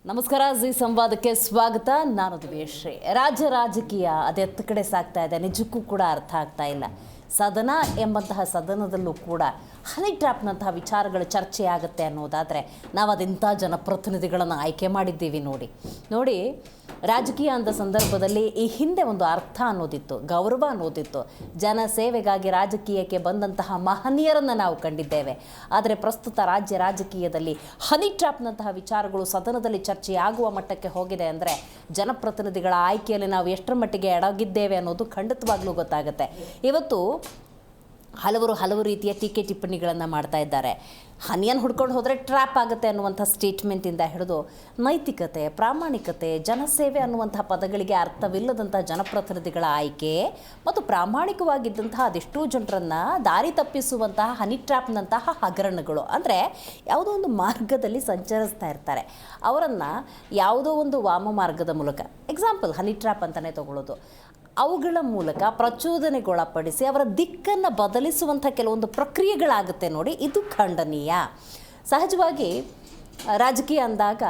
ನಮಸ್ಕಾರ ಜಿ ಸಂವಾದಕ್ಕೆ ಸ್ವಾಗತ. ನಾನು ದಿವ್ಯಶ್ರೀ. ರಾಜಕೀಯ ಅದೆತ್ತ ಕಡೆ ಸಾಗ್ತಾ ಇದೆ, ನಿಜಕ್ಕೂ ಕೂಡ ಅರ್ಥ ಆಗ್ತಾ ಇಲ್ಲ. ಸದನ ಎಂಬಂತಹ ಸದನದಲ್ಲೂ ಕೂಡ ಹನಿ ಟ್ರ್ಯಾಪ್ನಂತಹ ವಿಚಾರಗಳು ಚರ್ಚೆ ಆಗುತ್ತೆ ಅನ್ನೋದಾದರೆ ನಾವು ಅದೆಂಥ ಜನಪ್ರತಿನಿಧಿಗಳನ್ನು ಆಯ್ಕೆ ಮಾಡಿದ್ದೀವಿ ನೋಡಿ. ರಾಜಕೀಯ ಅಂದ ಸಂದರ್ಭದಲ್ಲಿ ಈ ಹಿಂದೆ ಒಂದು ಅರ್ಥ ಅನ್ನೋದಿತ್ತು, ಗೌರವ ಅನ್ನೋದಿತ್ತು. ಜನ ಸೇವೆಗಾಗಿ ರಾಜಕೀಯಕ್ಕೆ ಬಂದಂತಹ ಮಹನೀಯರನ್ನು ನಾವು ಕಂಡಿದ್ದೇವೆ. ಆದರೆ ಪ್ರಸ್ತುತ ರಾಜಕೀಯದಲ್ಲಿ ಹನಿ ಟ್ರ್ಯಾಪ್ನಂತಹ ವಿಚಾರಗಳು ಸದನದಲ್ಲಿ ಚರ್ಚೆಯಾಗುವ ಮಟ್ಟಕ್ಕೆ ಹೋಗಿದೆ ಅಂದರೆ ಜನಪ್ರತಿನಿಧಿಗಳ ಆಯ್ಕೆಯಲ್ಲಿ ನಾವು ಎಷ್ಟರ ಮಟ್ಟಿಗೆ ಎಡಗಿದ್ದೇವೆ ಅನ್ನೋದು ಖಂಡಿತವಾಗ್ಲೂ ಗೊತ್ತಾಗುತ್ತೆ. ಇವತ್ತು ಹಲವು ರೀತಿಯ ಟೀಕೆ ಟಿಪ್ಪಣಿಗಳನ್ನು ಮಾಡ್ತಾ ಇದ್ದಾರೆ. ಹನಿಯನ್ನು ಹುಡ್ಕೊಂಡು ಹೋದರೆ ಟ್ರ್ಯಾಪ್ ಆಗುತ್ತೆ ಅನ್ನುವಂಥ ಸ್ಟೇಟ್ಮೆಂಟಿಂದ ಹಿಡಿದು ನೈತಿಕತೆ, ಪ್ರಾಮಾಣಿಕತೆ, ಜನಸೇವೆ ಅನ್ನುವಂತಹ ಪದಗಳಿಗೆ ಅರ್ಥವಿಲ್ಲದಂಥ ಜನಪ್ರತಿನಿಧಿಗಳ ಆಯ್ಕೆ ಮತ್ತು ಪ್ರಾಮಾಣಿಕವಾಗಿದ್ದಂತಹ ಅದೆಷ್ಟೋ ಜನರನ್ನು ದಾರಿ ತಪ್ಪಿಸುವಂತಹ ಹನಿ ಟ್ರ್ಯಾಪ್ನಂತಹ ಹಗರಣಗಳು. ಅಂದರೆ ಯಾವುದೋ ಒಂದು ಮಾರ್ಗದಲ್ಲಿ ಸಂಚರಿಸ್ತಾ ಇರ್ತಾರೆ, ಅವರನ್ನು ಯಾವುದೋ ಒಂದು ವಾಮ ಮಾರ್ಗದ ಮೂಲಕ, ಎಕ್ಸಾಂಪಲ್ ಹನಿ ಟ್ರ್ಯಾಪ್ ಅಂತಲೇ ತಗೊಳ್ಳೋದು, ಅವುಗಳ ಮೂಲಕ ಪ್ರಚೋದನೆಗೊಳಪಡಿಸಿ ಅವರ ದಿಕ್ಕನ್ನು ಬದಲಿಸುವಂಥ ಕೆಲವೊಂದು ಪ್ರಕ್ರಿಯೆಗಳಾಗುತ್ತೆ ನೋಡಿ. ಇದು ಖಂಡನೀಯ. ಸಹಜವಾಗಿ ರಾಜಕೀಯ ಅಂದಾಗ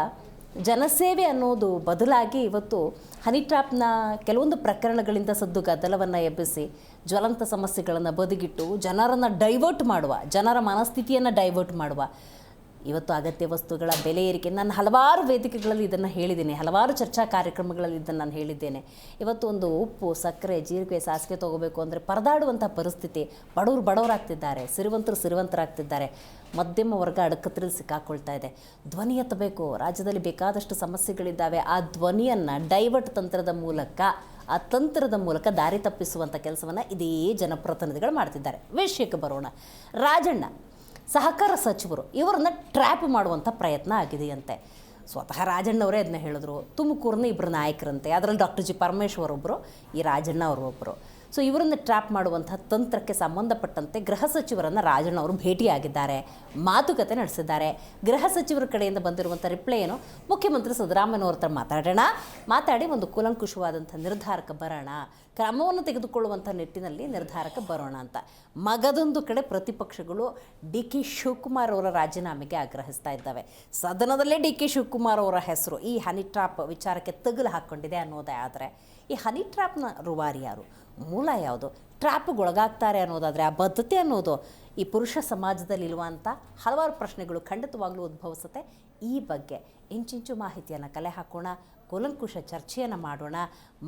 ಜನಸೇವೆ ಅನ್ನೋದು ಬದಲಾಗಿ ಇವತ್ತು ಹನಿ ಟ್ರ್ಯಾಪ್ನ ಕೆಲವೊಂದು ಪ್ರಕರಣಗಳಿಂದ ಸದ್ದು ಗದ್ದಲವನ್ನು ಎಬ್ಬಿಸಿ ಜ್ವಲಂತ ಸಮಸ್ಯೆಗಳನ್ನು ಬದಿಗಿಟ್ಟು ಜನರನ್ನು ಡೈವರ್ಟ್ ಮಾಡುವ, ಜನರ ಮನಸ್ಥಿತಿಯನ್ನು ಡೈವರ್ಟ್ ಮಾಡುವ ಇವತ್ತು ಅಗತ್ಯ ವಸ್ತುಗಳ ಬೆಲೆ ಏರಿಕೆ. ನಾನು ಹಲವಾರು ವೇದಿಕೆಗಳಲ್ಲಿ ಇದನ್ನು ಹೇಳಿದ್ದೀನಿ, ಹಲವಾರು ಚರ್ಚಾ ಕಾರ್ಯಕ್ರಮಗಳಲ್ಲಿ ಇದನ್ನು ನಾನು ಹೇಳಿದ್ದೇನೆ. ಇವತ್ತು ಒಂದು ಉಪ್ಪು, ಸಕ್ಕರೆ, ಜೀರಿಗೆ, ಸಾಸಿವೆ ತೊಗೋಬೇಕು ಅಂದರೆ ಪರದಾಡುವಂಥ ಪರಿಸ್ಥಿತಿ. ಬಡವರಾಗ್ತಿದ್ದಾರೆ, ಸಿರಿವಂತರಾಗ್ತಿದ್ದಾರೆ, ಮಧ್ಯಮ ವರ್ಗ ಅಡಕತ್ರಲ್ಲಿ ಸಿಕ್ಕಾಕೊಳ್ತಾ ಇದೆ. ಧ್ವನಿ ಎತ್ತಬೇಕು. ರಾಜ್ಯದಲ್ಲಿ ಬೇಕಾದಷ್ಟು ಸಮಸ್ಯೆಗಳಿದ್ದಾವೆ. ಆ ಧ್ವನಿಯನ್ನು ಡೈವರ್ಟ್ ತಂತ್ರದ ಮೂಲಕ ದಾರಿ ತಪ್ಪಿಸುವಂಥ ಕೆಲಸವನ್ನು ಇದೇ ಜನಪ್ರತಿನಿಧಿಗಳು ಮಾಡ್ತಿದ್ದಾರೆ. ವಿಷಯಕ್ಕೆ ಬರೋಣ. ರಾಜಣ್ಣ ಸಹಕಾರ ಸಚಿವರು ಇವರನ್ನು ಟ್ರ್ಯಾಪ್ ಮಾಡುವಂಥ ಪ್ರಯತ್ನ ಆಗಿದೆಯಂತೆ. ಸ್ವತಃ ರಾಜಣ್ಣವರೇ ಅದನ್ನ ಹೇಳಿದ್ರು. ತುಮಕೂರಿನ ಇಬ್ಬರು ನಾಯಕರಂತೆ, ಅದರಲ್ಲಿ ಡಾಕ್ಟರ್ ಜಿ ಪರಮೇಶ್ವರ್ ಒಬ್ಬರು, ಈ ರಾಜಣ್ಣ ಅವರು ಒಬ್ಬರು. ಸೊ ಇವರನ್ನು ಟ್ರ್ಯಾಪ್ ಮಾಡುವಂಥ ತಂತ್ರಕ್ಕೆ ಸಂಬಂಧಪಟ್ಟಂತೆ ಗೃಹ ಸಚಿವರನ್ನು ರಾಜಣ್ಣ ಅವರು ಭೇಟಿಯಾಗಿದ್ದಾರೆ, ಮಾತುಕತೆ ನಡೆಸಿದ್ದಾರೆ. ಗೃಹ ಸಚಿವರ ಕಡೆಯಿಂದ ಬಂದಿರುವಂಥ ರಿಪ್ಲೈ ಏನು, ಮುಖ್ಯಮಂತ್ರಿ ಸಿದ್ದರಾಮಯ್ಯನವ್ರ ಹತ್ರ ಮಾತಾಡಿ ಒಂದು ಕೂಲಂಕುಷವಾದಂಥ ನಿರ್ಧಾರಕ್ಕೆ ಬರೋಣ, ಕ್ರಮವನ್ನು ತೆಗೆದುಕೊಳ್ಳುವಂಥ ನಿಟ್ಟಿನಲ್ಲಿ ನಿರ್ಧಾರಕ್ಕೆ ಬರೋಣ ಅಂತ. ಮಗದೊಂದು ಕಡೆ ಪ್ರತಿಪಕ್ಷಗಳು ಡಿ ಕೆ ಶಿವಕುಮಾರ್ ಅವರ ರಾಜೀನಾಮೆಗೆ ಆಗ್ರಹಿಸ್ತಾ ಇದ್ದಾವೆ. ಸದನದಲ್ಲೇ ಡಿ ಕೆ ಶಿವಕುಮಾರ್ ಅವರ ಹೆಸರು ಈ ಹನಿ ಟ್ರ್ಯಾಪ್ ವಿಚಾರಕ್ಕೆ ತಗುಲು ಹಾಕ್ಕೊಂಡಿದೆ ಅನ್ನೋದೇ. ಆದರೆ ಈ ಹನಿ ಟ್ರ್ಯಾಪ್ನ ರೂವಾರಿ ಯಾರು, ಮೂಲ ಯಾವುದು, ಟ್ರ್ಯಾಪ್ಗೊಳಗಾಗ್ತಾರೆ ಅನ್ನೋದಾದರೆ ಆ ಬದ್ಧತೆ ಅನ್ನೋದು ಈ ಪುರುಷ ಸಮಾಜದಲ್ಲಿ ಇರುವಂಥ ಹಲವಾರು ಪ್ರಶ್ನೆಗಳು ಖಂಡಿತವಾಗ್ಲೂ ಉದ್ಭವಿಸುತ್ತೆ. ಈ ಬಗ್ಗೆ ಇಂಚಿಂಚು ಮಾಹಿತಿಯನ್ನು ಕಲೆ ಹಾಕೋಣ, ಕೂಲಂಕುಷ ಚರ್ಚೆಯನ್ನು ಮಾಡೋಣ,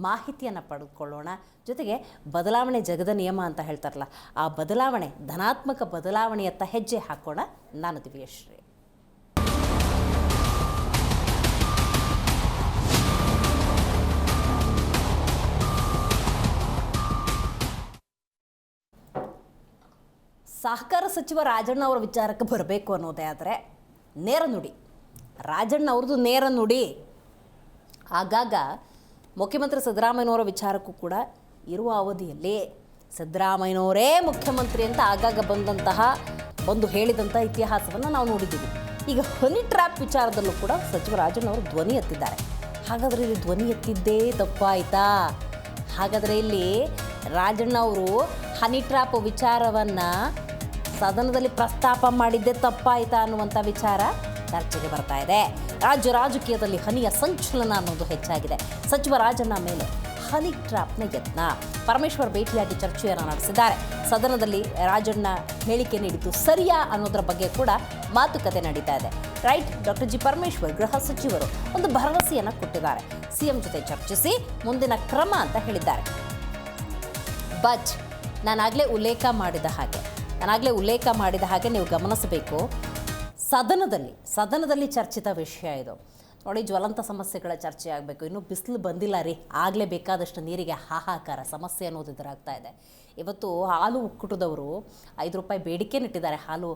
ಮಾಹಿತಿಯನ್ನು ಪಡೆದುಕೊಳ್ಳೋಣ. ಜೊತೆಗೆ ಬದಲಾವಣೆ ಜಗದ ನಿಯಮ ಅಂತ ಹೇಳ್ತಾರಲ್ಲ, ಆ ಬದಲಾವಣೆ, ಧನಾತ್ಮಕ ಬದಲಾವಣೆಯತ್ತ ಹೆಜ್ಜೆ ಹಾಕೋಣ. ನಾನು ದಿವ್ಯಶ್ರೀ. ಸಹಕಾರ ಸಚಿವ ರಾಜಣ್ಣ ಅವರ ವಿಚಾರಕ್ಕೆ ಬರಬೇಕು ಅನ್ನೋದೇ ಆದರೆ ನೇರ ನುಡಿ, ರಾಜಣ್ಣ ಅವ್ರದ್ದು ನೇರ ನುಡಿ. ಆಗಾಗ ಮುಖ್ಯಮಂತ್ರಿ ಸಿದ್ದರಾಮಯ್ಯನವರ ವಿಚಾರಕ್ಕೂ ಕೂಡ ಇರುವ ಅವಧಿಯಲ್ಲಿ ಸಿದ್ದರಾಮಯ್ಯನವರೇ ಮುಖ್ಯಮಂತ್ರಿ ಅಂತ ಆಗಾಗ ಬಂದು ಹೇಳಿದಂಥ ಇತಿಹಾಸವನ್ನು ನಾವು ನೋಡಿದ್ದೀವಿ. ಈಗ ಹನಿ ಟ್ರ್ಯಾಪ್ ವಿಚಾರದಲ್ಲೂ ಕೂಡ ಸಚಿವ ರಾಜಣ್ಣ ಅವರು ಧ್ವನಿ ಎತ್ತಿದ್ದಾರೆ. ಹಾಗಾದರೆ ಇಲ್ಲಿ ಧ್ವನಿ ಎತ್ತಿದ್ದೇ ತಪ್ಪಾಯಿತಾ? ಹಾಗಾದರೆ ಇಲ್ಲಿ ರಾಜಣ್ಣ ಅವರು ಹನಿ ಟ್ರ್ಯಾಪ್ ವಿಚಾರವನ್ನು ಸದನದಲ್ಲಿ ಪ್ರಸ್ತಾಪ ಮಾಡಿದ್ದೇ ತಪ್ಪಾಯಿತಾ ಅನ್ನುವಂಥ ವಿಚಾರ ಚರ್ಚೆಗೆ ಬರ್ತಾ ಇದೆ. ರಾಜಕೀಯದಲ್ಲಿ ಹನಿಯ ಸಂಚಲನ ಅನ್ನೋದು ಹೆಚ್ಚಾಗಿದೆ. ಸಚಿವ ರಾಜಣ್ಣ ಮೇಲೆ ಹನಿ ಟ್ರ್ಯಾಪ್ನ ಯತ್ನ. ಪರಮೇಶ್ವರ್ ಭೇಟಿಯಾಗಿ ಚರ್ಚೆಯನ್ನು ನಡೆಸಿದ್ದಾರೆ. ಸದನದಲ್ಲಿ ರಾಜಣ್ಣ ಹೇಳಿಕೆ ನೀಡಿದ್ದು ಸರಿಯಾ ಅನ್ನೋದರ ಬಗ್ಗೆ ಕೂಡ ಮಾತುಕತೆ ನಡೀತಾ ಇದೆ. ರೈಟ್. ಡಾಕ್ಟರ್ ಜಿ ಪರಮೇಶ್ವರ್ ಗೃಹ ಸಚಿವರು ಒಂದು ಭರವಸೆಯನ್ನು ಕೊಟ್ಟಿದ್ದಾರೆ. ಸಿಎಂ ಜೊತೆ ಚರ್ಚಿಸಿ ಮುಂದಿನ ಕ್ರಮ ಅಂತ ಹೇಳಿದ್ದಾರೆ. ಬಟ್ ನಾನಾಗಲೇ ಉಲ್ಲೇಖ ಮಾಡಿದ ಹಾಗೆ ನೀವು ಗಮನಿಸಬೇಕು, ಸದನದಲ್ಲಿ ಚರ್ಚಿತ ವಿಷಯ ಇದು ನೋಡಿ. ಜ್ವಲಂತ ಸಮಸ್ಯೆಗಳ ಚರ್ಚೆ ಆಗಬೇಕು. ಇನ್ನೂ ಬಿಸಿಲು ಬಂದಿಲ್ಲ ರೀ, ಆಗಲೇ ಬೇಕಾದಷ್ಟು ನೀರಿಗೆ ಹಾಹಾಕಾರ, ಸಮಸ್ಯೆ ಅನ್ನೋದು ಎದುರಾಗ್ತಾ ಇದೆ. ಇವತ್ತು ಹಾಲು ಒಕ್ಕೂಟದವರು 5 ರೂಪಾಯಿ ಬೇಡಿಕೆ ಇಟ್ಟಿದ್ದಾರೆ, ಹಾಲು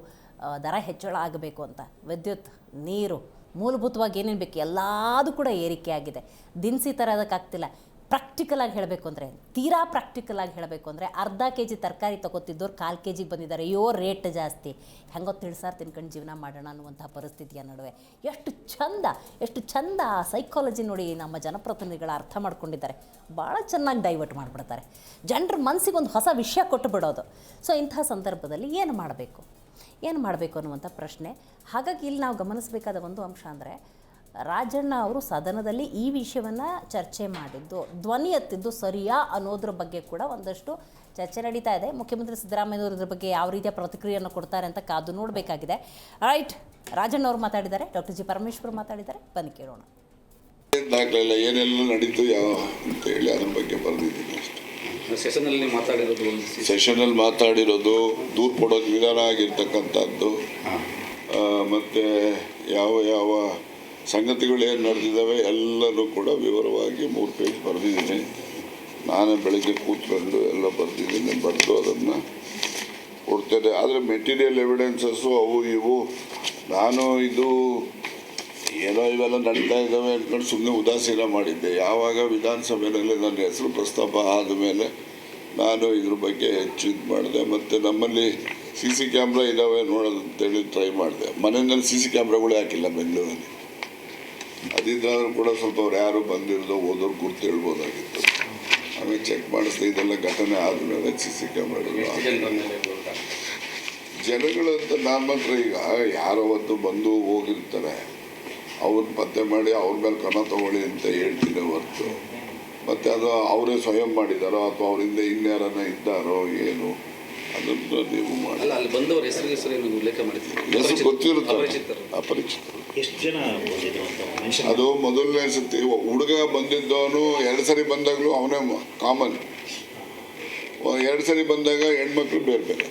ದರ ಹೆಚ್ಚಳ ಆಗಬೇಕು ಅಂತ. ವಿದ್ಯುತ್, ನೀರು, ಮೂಲಭೂತವಾಗಿ ಏನೇನು ಬೇಕು ಎಲ್ಲದೂ ಕೂಡ ಏರಿಕೆ ಆಗಿದೆ. ದಿನಸಿ ತರೋದಕ್ಕಾಗ್ತಿಲ್ಲ. ಪ್ರಾಕ್ಟಿಕಲಾಗಿ ಹೇಳಬೇಕು ಅಂದರೆ, ತೀರಾ ಪ್ರಾಕ್ಟಿಕಲಾಗಿ ಹೇಳಬೇಕು ಅಂದರೆ, ಅರ್ಧ ಕೆಜಿ ತರಕಾರಿ ತೊಗೋತಿದ್ದವ್ರು 1/4 ಕೆಜಿಗೆ ಬಂದಿದ್ದಾರೆ. ರೇಟ್ ಜಾಸ್ತಿ, ಹೆಂಗೋ ತಿಳಿಸಾರು ತಿನ್ಕೊಂಡು ಜೀವನ ಮಾಡೋಣ ಅನ್ನುವಂಥ ಪರಿಸ್ಥಿತಿಯ ನಡುವೆ ಎಷ್ಟು ಚಂದ ಸೈಕಾಲಜಿ ನೋಡಿ ನಮ್ಮ ಜನಪ್ರತಿನಿಧಿಗಳು ಅರ್ಥ ಮಾಡ್ಕೊಂಡಿದ್ದಾರೆ. ಭಾಳ ಚೆನ್ನಾಗಿ ಡೈವರ್ಟ್ ಮಾಡಿಬಿಡ್ತಾರೆ. ಜನರ ಮನಸ್ಸಿಗೆ ಒಂದು ಹೊಸ ವಿಷಯ ಕೊಟ್ಟು ಬಿಡೋದು. ಸೊ ಇಂಥ ಸಂದರ್ಭದಲ್ಲಿ ಏನು ಮಾಡಬೇಕು ಅನ್ನುವಂಥ ಪ್ರಶ್ನೆ. ಹಾಗಾಗಿ ಇಲ್ಲಿ ನಾವು ಗಮನಿಸಬೇಕಾದ ಒಂದು ಅಂಶ ಅಂದರೆ, ರಾಜಣ್ಣ ಅವರು ಸದನದಲ್ಲಿ ಈ ವಿಷಯವನ್ನು ಚರ್ಚೆ ಮಾಡಿದ್ದು, ಧ್ವನಿ ಎತ್ತಿದ್ದು ಸರಿಯಾ ಅನ್ನೋದ್ರ ಬಗ್ಗೆ ಕೂಡ ಒಂದಷ್ಟು ಚರ್ಚೆ ನಡೀತಾ ಇದೆ. ಮುಖ್ಯಮಂತ್ರಿ ಸಿದ್ದರಾಮಯ್ಯನವರು ಇದ್ರ ಬಗ್ಗೆ ಯಾವ ರೀತಿಯ ಪ್ರತಿಕ್ರಿಯೆಯನ್ನು ಕೊಡ್ತಾರೆ ಅಂತ ಕಾದು ನೋಡಬೇಕಾಗಿದೆ. ರೈಟ್, ರಾಜಣ್ಣ ಅವರು ಮಾತಾಡಿದ್ದಾರೆ, ಡಾಕ್ಟರ್ ಜಿ ಪರಮೇಶ್ವರ್ ಮಾತಾಡಿದ್ದಾರೆ, ಬನ್ನಿ ಕೇಳೋಣ. ದಾಖಲೆ ಏನೆಲ್ಲ ನಡೀತು ಯಾವ ಅಂತ ಹೇಳಿ ಅದ್ರ ಬಗ್ಗೆ ಬರೆದಿದ್ದೀನಿ ಅಷ್ಟೇ. ಸೆಷನಲ್ಲಿ ಮಾತಾಡಿರೋದು ದೂರು ಕೊಡೋದು ವಿಧಾನ ಆಗಿರ್ತಕ್ಕಂಥದ್ದು, ಮತ್ತು ಯಾವ ಯಾವ ಸಂಗತಿಗಳು ಏನು ನಡೆದಿದ್ದಾವೆ ಎಲ್ಲರೂ ಕೂಡ ವಿವರವಾಗಿ 3 ಪೇಜ್ ಬರೆದಿದ್ದೀನಿ. ನಾನೇ ಬೆಳಗ್ಗೆ ಕೂತ್ಕೊಂಡು ಎಲ್ಲ ಬರೆದಿದ್ದೀನಿ, ಬರೆದು ಅದನ್ನು ಕೊಡ್ತೇನೆ. ಆದರೆ ಮೆಟೀರಿಯಲ್ ಎವಿಡೆನ್ಸಸ್ಸು ಅವು ಇವು ನಾನು ಇದು ಏನೋ ಇವೆಲ್ಲ ನಡೀತಾ ಇದ್ದಾವೆ ಅಂದ್ಕೊಂಡು ಸುಮ್ಮನೆ ಉದಾಸೀನ ಮಾಡಿದ್ದೆ. ಯಾವಾಗ ವಿಧಾನಸಭೆಯಲ್ಲಿ ನನ್ನ ಹೆಸರು ಪ್ರಸ್ತಾಪ ಆದಮೇಲೆ ನಾನು ಇದ್ರ ಬಗ್ಗೆ ಹೆಚ್ಚು ಇದು ಮಾಡಿದೆ. ಮತ್ತು ನಮ್ಮಲ್ಲಿ CC ಕ್ಯಾಮ್ರಾ ಇದ್ದಾವೆ ನೋಡೋದಂತೇಳಿ ಟ್ರೈ ಮಾಡಿದೆ. ಮನೆಯಲ್ಲಿ CC ಕ್ಯಾಮ್ರಾಗಳೇ ಹಾಕಿಲ್ಲ ಬೆಂಗಳೂರಲ್ಲಿ. ಅದಿದ್ದಾದ್ರೂ ಕೂಡ ಸ್ವಲ್ಪ ಅವ್ರು ಯಾರು ಬಂದಿರೋದು ಓದೋರು ಗುರ್ತು ಹೇಳ್ಬೋದಾಗಿತ್ತು. ಆಮೇಲೆ ಚೆಕ್ ಮಾಡಿಸ್ದೆ, ಇದೆಲ್ಲ ಘಟನೆ ಆದಮೇಲೆ CC ಕ್ಯಾಮ್ರಾಗಳು ಜನಗಳು ಅಂತ ನಾನು ಮಾತ್ರ ಈಗ ಯಾರೋ ಹೊತ್ತು ಬಂದು ಹೋಗಿರ್ತಾರೆ, ಅವ್ರನ್ನ ಪತ್ತೆ ಮಾಡಿ ಅವ್ರ ಮೇಲೆ ಕ್ರಮ ತಗೊಳ್ಳಿ ಅಂತ ಹೇಳ್ತೀನಿ ಹೊರತು, ಮತ್ತು ಅದು ಅವರೇ ಸ್ವಯಂ ಮಾಡಿದಾರೋ ಅಥವಾ ಅವರಿಂದ ಇನ್ಯಾರನ್ನ ಇದ್ದಾರೋ ಏನು ಅದನ್ನು ನೀವು ಮಾಡಿ. ಹೆಸರು ಗೊತ್ತಿರುತ್ತೆ, ಅಪರಿಚಿತರು. ಅದು ಮೊದಲನೇ ಸತಿ ಹುಡುಗ ಬಂದಿದ್ದವನು 2 ಸರಿ ಬಂದಾಗಲೂ ಅವನೇ ಕಾಮನ್. 2 ಸರಿ ಬಂದಾಗ ಹೆಣ್ಮಕ್ಳು ಬೇರೆ ಬೇರೆ.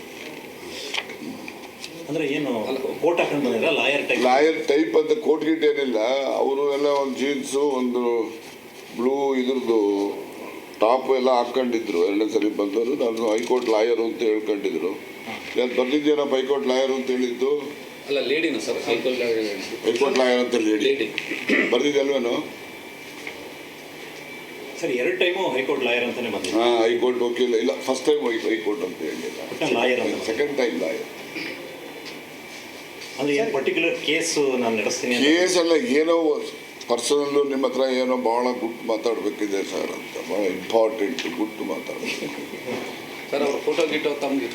ಲಾಯರ್ ಟೈಪ್ ಅಂತ ಕೋಟ್ ಗಿಟ್ ಏನಿಲ್ಲ. ಅವರು ಎಲ್ಲ ಒಂದು ಜೀನ್ಸು ಒಂದು ಬ್ಲೂ ಇದ್ರದ್ದು ಟಾಪ್ ಎಲ್ಲ ಹಾಕ್ಕೊಂಡಿದ್ರು. 2ನೇ ಸರಿ ಬಂದವರು ನಾನು ಹೈಕೋರ್ಟ್ ಲಾಯರು ಅಂತ ಹೇಳ್ಕೊಂಡಿದ್ರು. ನಾನು ಬಂದಿದ್ದೇನಪ್ಪ ಹೈಕೋರ್ಟ್ ಲಾಯರು ಅಂತ ಹೇಳಿದ್ದು? ಹೈಕೋರ್ಟ್ ಲಾಯರ್ ಅಂತ ಲೇಡಿ ಬರ್ದಿದ್ದಲ್ವೇನೋ ಸರ್? 2 ಟೈಮು ಹೈಕೋರ್ಟ್ ಲಾಯರ್ ಅಂತಾನೆ ಬಂದಿದೆ. ಹೈಕೋರ್ಟ್ ವಕೀಲ ಇಲ್ಲ, ಫಸ್ಟ್ ಟೈಮ್ ಹೈಕೋರ್ಟ್ ಅಂತ ಹೇಳಿಲ್ಲ, second time lawyer. Particular case ನಾನು ನಡೆಸ್ತೀನಿ. ಕೇಸ್ ಅಲ್ಲ, ಏನೋ ಪರ್ಸನಲ್ಲು ನಿಮ್ಮ ಹತ್ರ ಏನೋ ಭಾಳ ಗುಟ್ಟು ಮಾತಾಡಬೇಕಿದೆ ಸರ್ ಅಂತ, ಭಾಳ ಇಂಪಾರ್ಟೆಂಟ್ ಗುಟ್ಟು ಮಾತಾಡಬೇಕು ಸರ್. ಅವ್ರ ಫೋಟೋ ಗಿಟೋ ತಮ್ಗೆ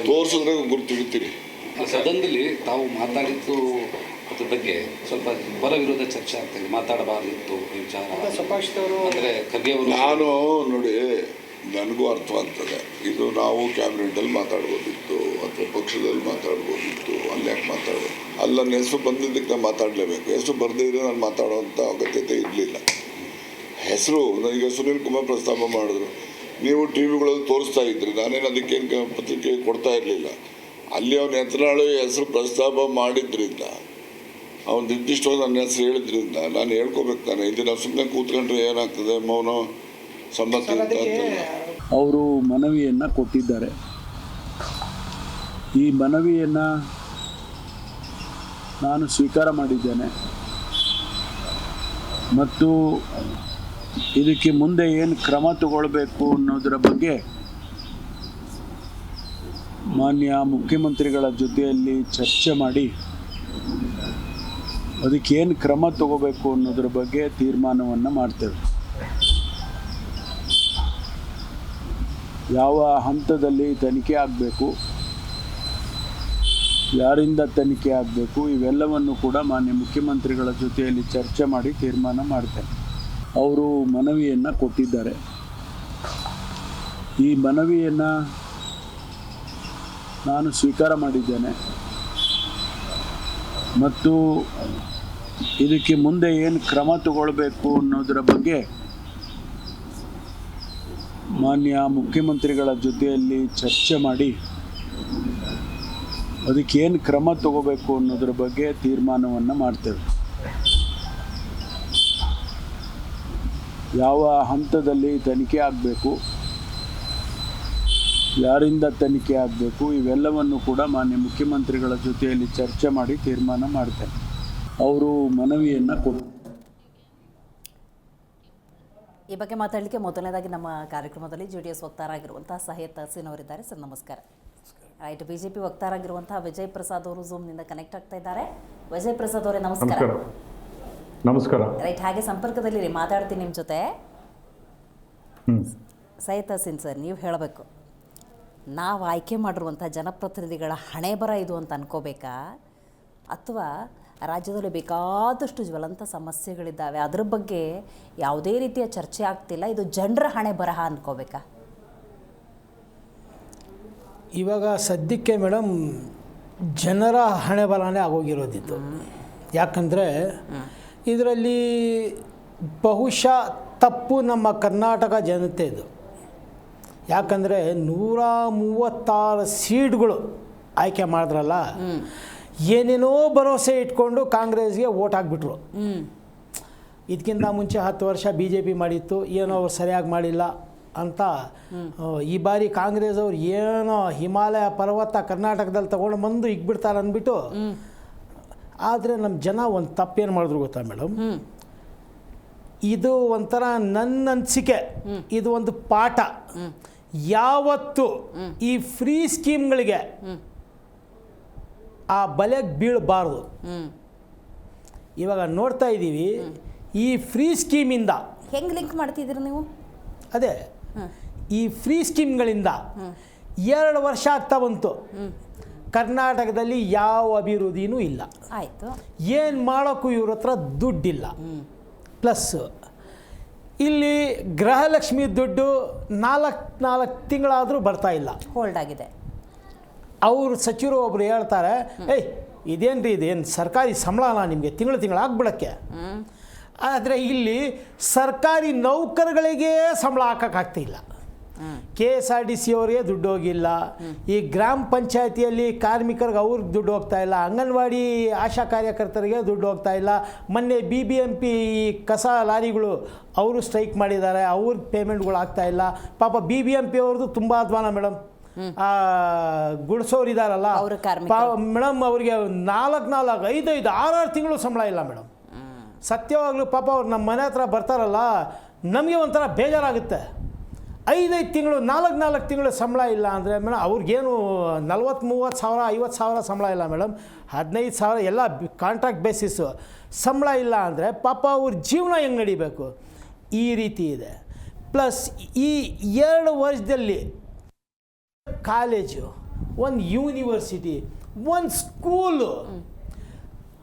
ತೋರಿಸಿದ್ರೆ ಗುರ್ತು ಹಿಡಿತೀರಿ. ಸದನದಲ್ಲಿ ತಾವು ಮಾತಾಡಿದ್ದು ಅದ್ರ ಬಗ್ಗೆ ಸ್ವಲ್ಪ ಪರ ವಿರೋಧ ಚರ್ಚೆ ಆಗ್ತದೆ. ಮಾತಾಡಬಾರ್ದಿತ್ತು ವಿಚಾರ ಅಂದರೆ ಖರ್ಗೆ ಅವರು. ನಾನು ನೋಡಿ, ನನಗೂ ಅರ್ಥ ಆಗ್ತದೆ ಇದು. ನಾವು ಕ್ಯಾಬಿನೆಟಲ್ಲಿ ಮಾತಾಡ್ಬೋದಿತ್ತು ಅಥವಾ ಪಕ್ಷದಲ್ಲಿ ಮಾತಾಡ್ಬೋದಿತ್ತು. ಅಲ್ಲಿ ಯಾಕೆ ಮಾತಾಡೋದು? ಅಲ್ಲಿ ನನ್ನ ಹೆಸರು ಬಂದಿದ್ದಕ್ಕೆ ನಾನು ಮಾತಾಡಲೇಬೇಕು. ಹೆಸರು ಬರೆದಿದ್ರೆ ನಾನು ಮಾತಾಡೋವಂಥ ಅಗತ್ಯತೆ ಇರಲಿಲ್ಲ. ಹೆಸರು ನನಗೆ ಸುನೀಲ್ ಕುಮಾರ್ ಪ್ರಸ್ತಾಪ ಮಾಡಿದ್ರು, ನೀವು TVಗಳಲ್ಲಿ ತೋರಿಸ್ತಾ ಇದ್ರಿ, ನಾನೇನು ಅದಕ್ಕೇನು ಪತ್ರಿಕೆ ಕೊಡ್ತಾ ಇರಲಿಲ್ಲ. ಅಲ್ಲಿ ಅವನ ಹೆಸರು ಪ್ರಸ್ತಾಪ ಮಾಡಿದ್ರಿಂದ, ಅವನು ನಿರ್ದಿಷ್ಟವಾಗಿ ನನ್ನ ಹೆಸರು ಹೇಳಿದ್ರಿಂದ ನಾನು ಹೇಳ್ಕೋಬೇಕು ತಾನೆ. ಇದು ನಾವು ಸುಮ್ಮನೆ ಕೂತ್ಕೊಂಡ್ರೆ ಏನಾಗ್ತದೆ, ಮೌನ ಸಮ್ಮತಿ ಅಂತ. ಅವರು ಮನವಿಯನ್ನು ಕೊಟ್ಟಿದ್ದಾರೆ. ಈ ಮನವಿಯನ್ನು ನಾನು ಸ್ವೀಕಾರ ಮಾಡಿದ್ದೇನೆ ಮತ್ತು ಇದಕ್ಕೆ ಮುಂದೆ ಏನು ಕ್ರಮ ತಗೊಳ್ಬೇಕು ಅನ್ನೋದರ ಬಗ್ಗೆ ಮಾನ್ಯ ಮುಖ್ಯಮಂತ್ರಿಗಳ ಜೊತೆಯಲ್ಲಿ ಚರ್ಚೆ ಮಾಡಿ ಅದಕ್ಕೇನು ಕ್ರಮ ತಗೋಬೇಕು ಅನ್ನೋದ್ರ ಬಗ್ಗೆ ತೀರ್ಮಾನವನ್ನು ಮಾಡ್ತೇವೆ. ಯಾವ ಹಂತದಲ್ಲಿ ತನಿಖೆ ಆಗಬೇಕು, ಯಾರಿಂದ ತನಿಖೆ ಆಗಬೇಕು, ಇವೆಲ್ಲವನ್ನು ಕೂಡ ಮಾನ್ಯ ಮುಖ್ಯಮಂತ್ರಿಗಳ ಜೊತೆಯಲ್ಲಿ ಚರ್ಚೆ ಮಾಡಿ ತೀರ್ಮಾನ ಮಾಡ್ತೇನೆ. ಅವರು ಮನವಿಯನ್ನು ಕೊಟ್ಟಿದ್ದಾರೆ. ಈ ಮನವಿಯನ್ನು ನಾನು ಸ್ವೀಕಾರ ಮಾಡಿದ್ದೇನೆ ಮತ್ತು ಇದಕ್ಕೆ ಮುಂದೆ ಏನು ಕ್ರಮ ತಗೊಳ್ಬೇಕು ಅನ್ನೋದರ ಬಗ್ಗೆ ಮಾನ್ಯ ಮುಖ್ಯಮಂತ್ರಿಗಳ ಜೊತೆಯಲ್ಲಿ ಚರ್ಚೆ ಮಾಡಿ ಅದಕ್ಕೇನು ಕ್ರಮ ತಗೋಬೇಕು ಅನ್ನೋದ್ರ ಬಗ್ಗೆ ತೀರ್ಮಾನವನ್ನು ಮಾಡ್ತೇವೆ. ಯಾವ ಹಂತದಲ್ಲಿ ತನಿಖೆ ಆಗಬೇಕು, ಯಾರಿಂದ ತನಿಖೆ ಆಗಬೇಕು, ಇವೆಲ್ಲವನ್ನು ಕೂಡ ಮಾನ್ಯ ಮುಖ್ಯಮಂತ್ರಿಗಳ ಜೊತೆಯಲ್ಲಿ ಚರ್ಚೆ ಮಾಡಿ ತೀರ್ಮಾನ ಮಾಡ್ತೇನೆ. ಅವರು ಮನವಿಯನ್ನು ಕೊಟ್ಟು ಈ ಬಗ್ಗೆ ಮಾತಾಡಲಿಕ್ಕೆ ಮೊದಲನೇದಾಗಿ ನಮ್ಮ ಕಾರ್ಯಕ್ರಮದಲ್ಲಿ JDS ವಕ್ತಾರರಾಗಿರುವಂಥ ಸೈಯದ್ ತಹಸೀನ್ ಅವರಿದ್ದಾರೆ. ಸರ್ ನಮಸ್ಕಾರ. ರೈಟ್, BJP ವಕ್ತಾರರಾಗಿರುವಂಥ ವಿಜಯ್ ಪ್ರಸಾದ್ ಅವರು ಝೂಮ್ನಿಂದ ಕನೆಕ್ಟ್ ಆಗ್ತಾ ಇದ್ದಾರೆ. ವಿಜಯ್ ಪ್ರಸಾದ್ ಅವರೇ ನಮಸ್ಕಾರ. ನಮಸ್ಕಾರ. ರೈಟ್, ಹಾಗೆ ಸಂಪರ್ಕದಲ್ಲಿ ಮಾತಾಡ್ತೀನಿ ನಿಮ್ಮ ಜೊತೆ. ಸೈಯದ್ ತಹಸೀನ್ ಸರ್, ನೀವು ಹೇಳಬೇಕು, ನಾವು ಆಯ್ಕೆ ಮಾಡಿರುವಂಥ ಜನಪ್ರತಿನಿಧಿಗಳ ಹಣೆ ಬರ ಇದು ಅಂತ ಅನ್ಕೋಬೇಕಾ, ಅಥವಾ ರಾಜ್ಯದಲ್ಲಿ ಬೇಕಾದಷ್ಟು ಜ್ವಲಂತ ಸಮಸ್ಯೆಗಳಿದ್ದಾವೆ, ಅದ್ರ ಬಗ್ಗೆ ಯಾವುದೇ ರೀತಿಯ ಚರ್ಚೆ ಆಗ್ತಿಲ್ಲ. ಇದು ಜನರ ಹಣೆ ಬರಹ ಅನ್ಕೋಬೇಕಾ? ಇವಾಗ ಸದ್ಯಕ್ಕೆ ಮೇಡಮ್ ಜನರ ಹಣೆ ಬರಹನೇ ಆಗೋಗಿರೋದಿತ್ತು. ಯಾಕಂದರೆ ಇದರಲ್ಲಿ ಬಹುಶಃ ತಪ್ಪು ನಮ್ಮ ಕರ್ನಾಟಕ ಜನತೆದು. ಯಾಕಂದರೆ 136 ಸೀಟ್ಗಳು ಆಯ್ಕೆ ಮಾಡಿದ್ರಲ್ಲ, ಏನೇನೋ ಭರವಸೆ ಇಟ್ಕೊಂಡು ಕಾಂಗ್ರೆಸ್ಗೆ ವೋಟ್ ಹಾಕ್ಬಿಟ್ರು. ಇದಕ್ಕಿಂತ ಮುಂಚೆ 10 ವರ್ಷ BJP ಮಾಡಿತ್ತು, ಏನೋ ಅವ್ರು ಸರಿಯಾಗಿ ಮಾಡಿಲ್ಲ ಅಂತ. ಈ ಬಾರಿ ಕಾಂಗ್ರೆಸ್ ಅವ್ರು ಏನೋ ಹಿಮಾಲಯ ಪರ್ವತ ಕರ್ನಾಟಕದಲ್ಲಿ ತೊಗೊಂಡು ಬಂದು ಇಕ್ಬಿಡ್ತಾರೆ ಅಂದ್ಬಿಟ್ಟು. ಆದರೆ ನಮ್ಮ ಜನ ಒಂದು ತಪ್ಪೇನು ಮಾಡಿದ್ರು ಗೊತ್ತಾ ಮೇಡಮ್, ಇದು ಒಂಥರ ನನ್ನ ಅನಿಸಿಕೆ, ಇದು ಒಂದು ಪಾಠ. ಯಾವತ್ತು ಈ ಫ್ರೀ ಸ್ಕೀಮ್ಗಳಿಗೆ ಆ ಬಲೆಗೆ ಬೀಳಬಾರ್ದು. ಇವಾಗ ನೋಡ್ತಾ ಇದ್ದೀವಿ, ಈ ಫ್ರೀ ಸ್ಕೀಮಿಂದ ಹೆಂಗೆ ಲಿಂಕ್ ಮಾಡ್ತಿದ್ದೀರಿ ನೀವು? ಅದೇ ಈ ಫ್ರೀ ಸ್ಕೀಮ್ಗಳಿಂದ 2 ವರ್ಷ ಆಗ್ತಾ ಬಂತು, ಕರ್ನಾಟಕದಲ್ಲಿ ಯಾವ ಅಭಿವೃದ್ಧಿನೂ ಇಲ್ಲ. ಆಯಿತು, ಏನು ಮಾಡೋಕ್ಕೂ ಇವ್ರ ಹತ್ರ ದುಡ್ಡಿಲ್ಲ. ಪ್ಲಸ್ ಇಲ್ಲಿ ಗೃಹಲಕ್ಷ್ಮಿ ದುಡ್ಡು 4 ತಿಂಗಳಾದರೂ ಬರ್ತಾ ಇಲ್ಲ, ಹೋಲ್ಡ್ ಆಗಿದೆ. ಅವರು ಸಚಿವರು ಒಬ್ರು ಹೇಳ್ತಾರೆ, ಏಯ್ ಇದೇನು ರೀ, ಇದೇನು ಸರ್ಕಾರಿ ಸಂಬಳನ ನಿಮಗೆ ತಿಂಗಳು ಆಗ್ಬಿಡೋಕ್ಕೆ? ಆದರೆ ಇಲ್ಲಿ ಸರ್ಕಾರಿ ನೌಕರಗಳಿಗೆ ಸಂಬಳ ಹಾಕೋಕ್ಕಾಗ್ತಿಲ್ಲ. KSRTC ಅವರಿಗೆ ದುಡ್ಡು ಹೋಗಿಲ್ಲ, ಈ ಗ್ರಾಮ ಪಂಚಾಯತಿಯಲ್ಲಿ ಕಾರ್ಮಿಕರಿಗೆ ಅವ್ರಿಗೆ ದುಡ್ಡು ಹೋಗ್ತಾ ಇಲ್ಲ, ಅಂಗನವಾಡಿ ಆಶಾ ಕಾರ್ಯಕರ್ತರಿಗೆ ದುಡ್ಡು ಹೋಗ್ತಾ ಇಲ್ಲ. ಮೊನ್ನೆ BBMP ಕಸ ಲಾರಿಗಳು ಅವರು ಸ್ಟ್ರೈಕ್ ಮಾಡಿದ್ದಾರೆ, ಅವ್ರಿಗೆ ಪೇಮೆಂಟ್ಗಳು ಆಗ್ತಾ ಇಲ್ಲ. ಪಾಪ BBMP ಅವ್ರದ್ದು ತುಂಬ ಅಧ್ವಾನ ಮೇಡಮ್. ಗುಡ್ಸೋರು ಇದ್ದಾರಲ್ಲ ಮೇಡಮ್, ಅವ್ರಿಗೆ 4, 5, 6 ತಿಂಗಳು ಸಂಬಳ ಇಲ್ಲ ಮೇಡಮ್. ಸತ್ಯವಾಗ್ಲೂ ಪಾಪ ಅವ್ರು ನಮ್ಮ ಮನೆ ಹತ್ರ ಬರ್ತಾರಲ್ಲ, ನಮಗೆ ಒಂಥರ ಬೇಜಾರಾಗುತ್ತೆ. 5 ತಿಂಗಳು 4 ತಿಂಗಳು ಸಂಬಳ ಇಲ್ಲ ಅಂದರೆ ಮೇಡಮ್, ಅವ್ರಿಗೇನು 40-30 ಸಾವಿರ 50 ಸಾವಿರ ಸಂಬಳ ಇಲ್ಲ ಮೇಡಮ್, 15 ಸಾವಿರ ಎಲ್ಲ ಕಾಂಟ್ರಾಕ್ಟ್ ಬೇಸಿಸ್ಸು ಸಂಬಳ ಇಲ್ಲ ಅಂದರೆ ಪಾಪ ಅವ್ರ ಜೀವನ ಹೆಂಗೆ ನಡಿಬೇಕು? ಈ ರೀತಿ ಇದೆ. ಪ್ಲಸ್ ಈ 2 ವರ್ಷದಲ್ಲಿ ಕಾಲೇಜು, ಒಂದು ಯೂನಿವರ್ಸಿಟಿ, ಒಂದು ಸ್ಕೂಲು,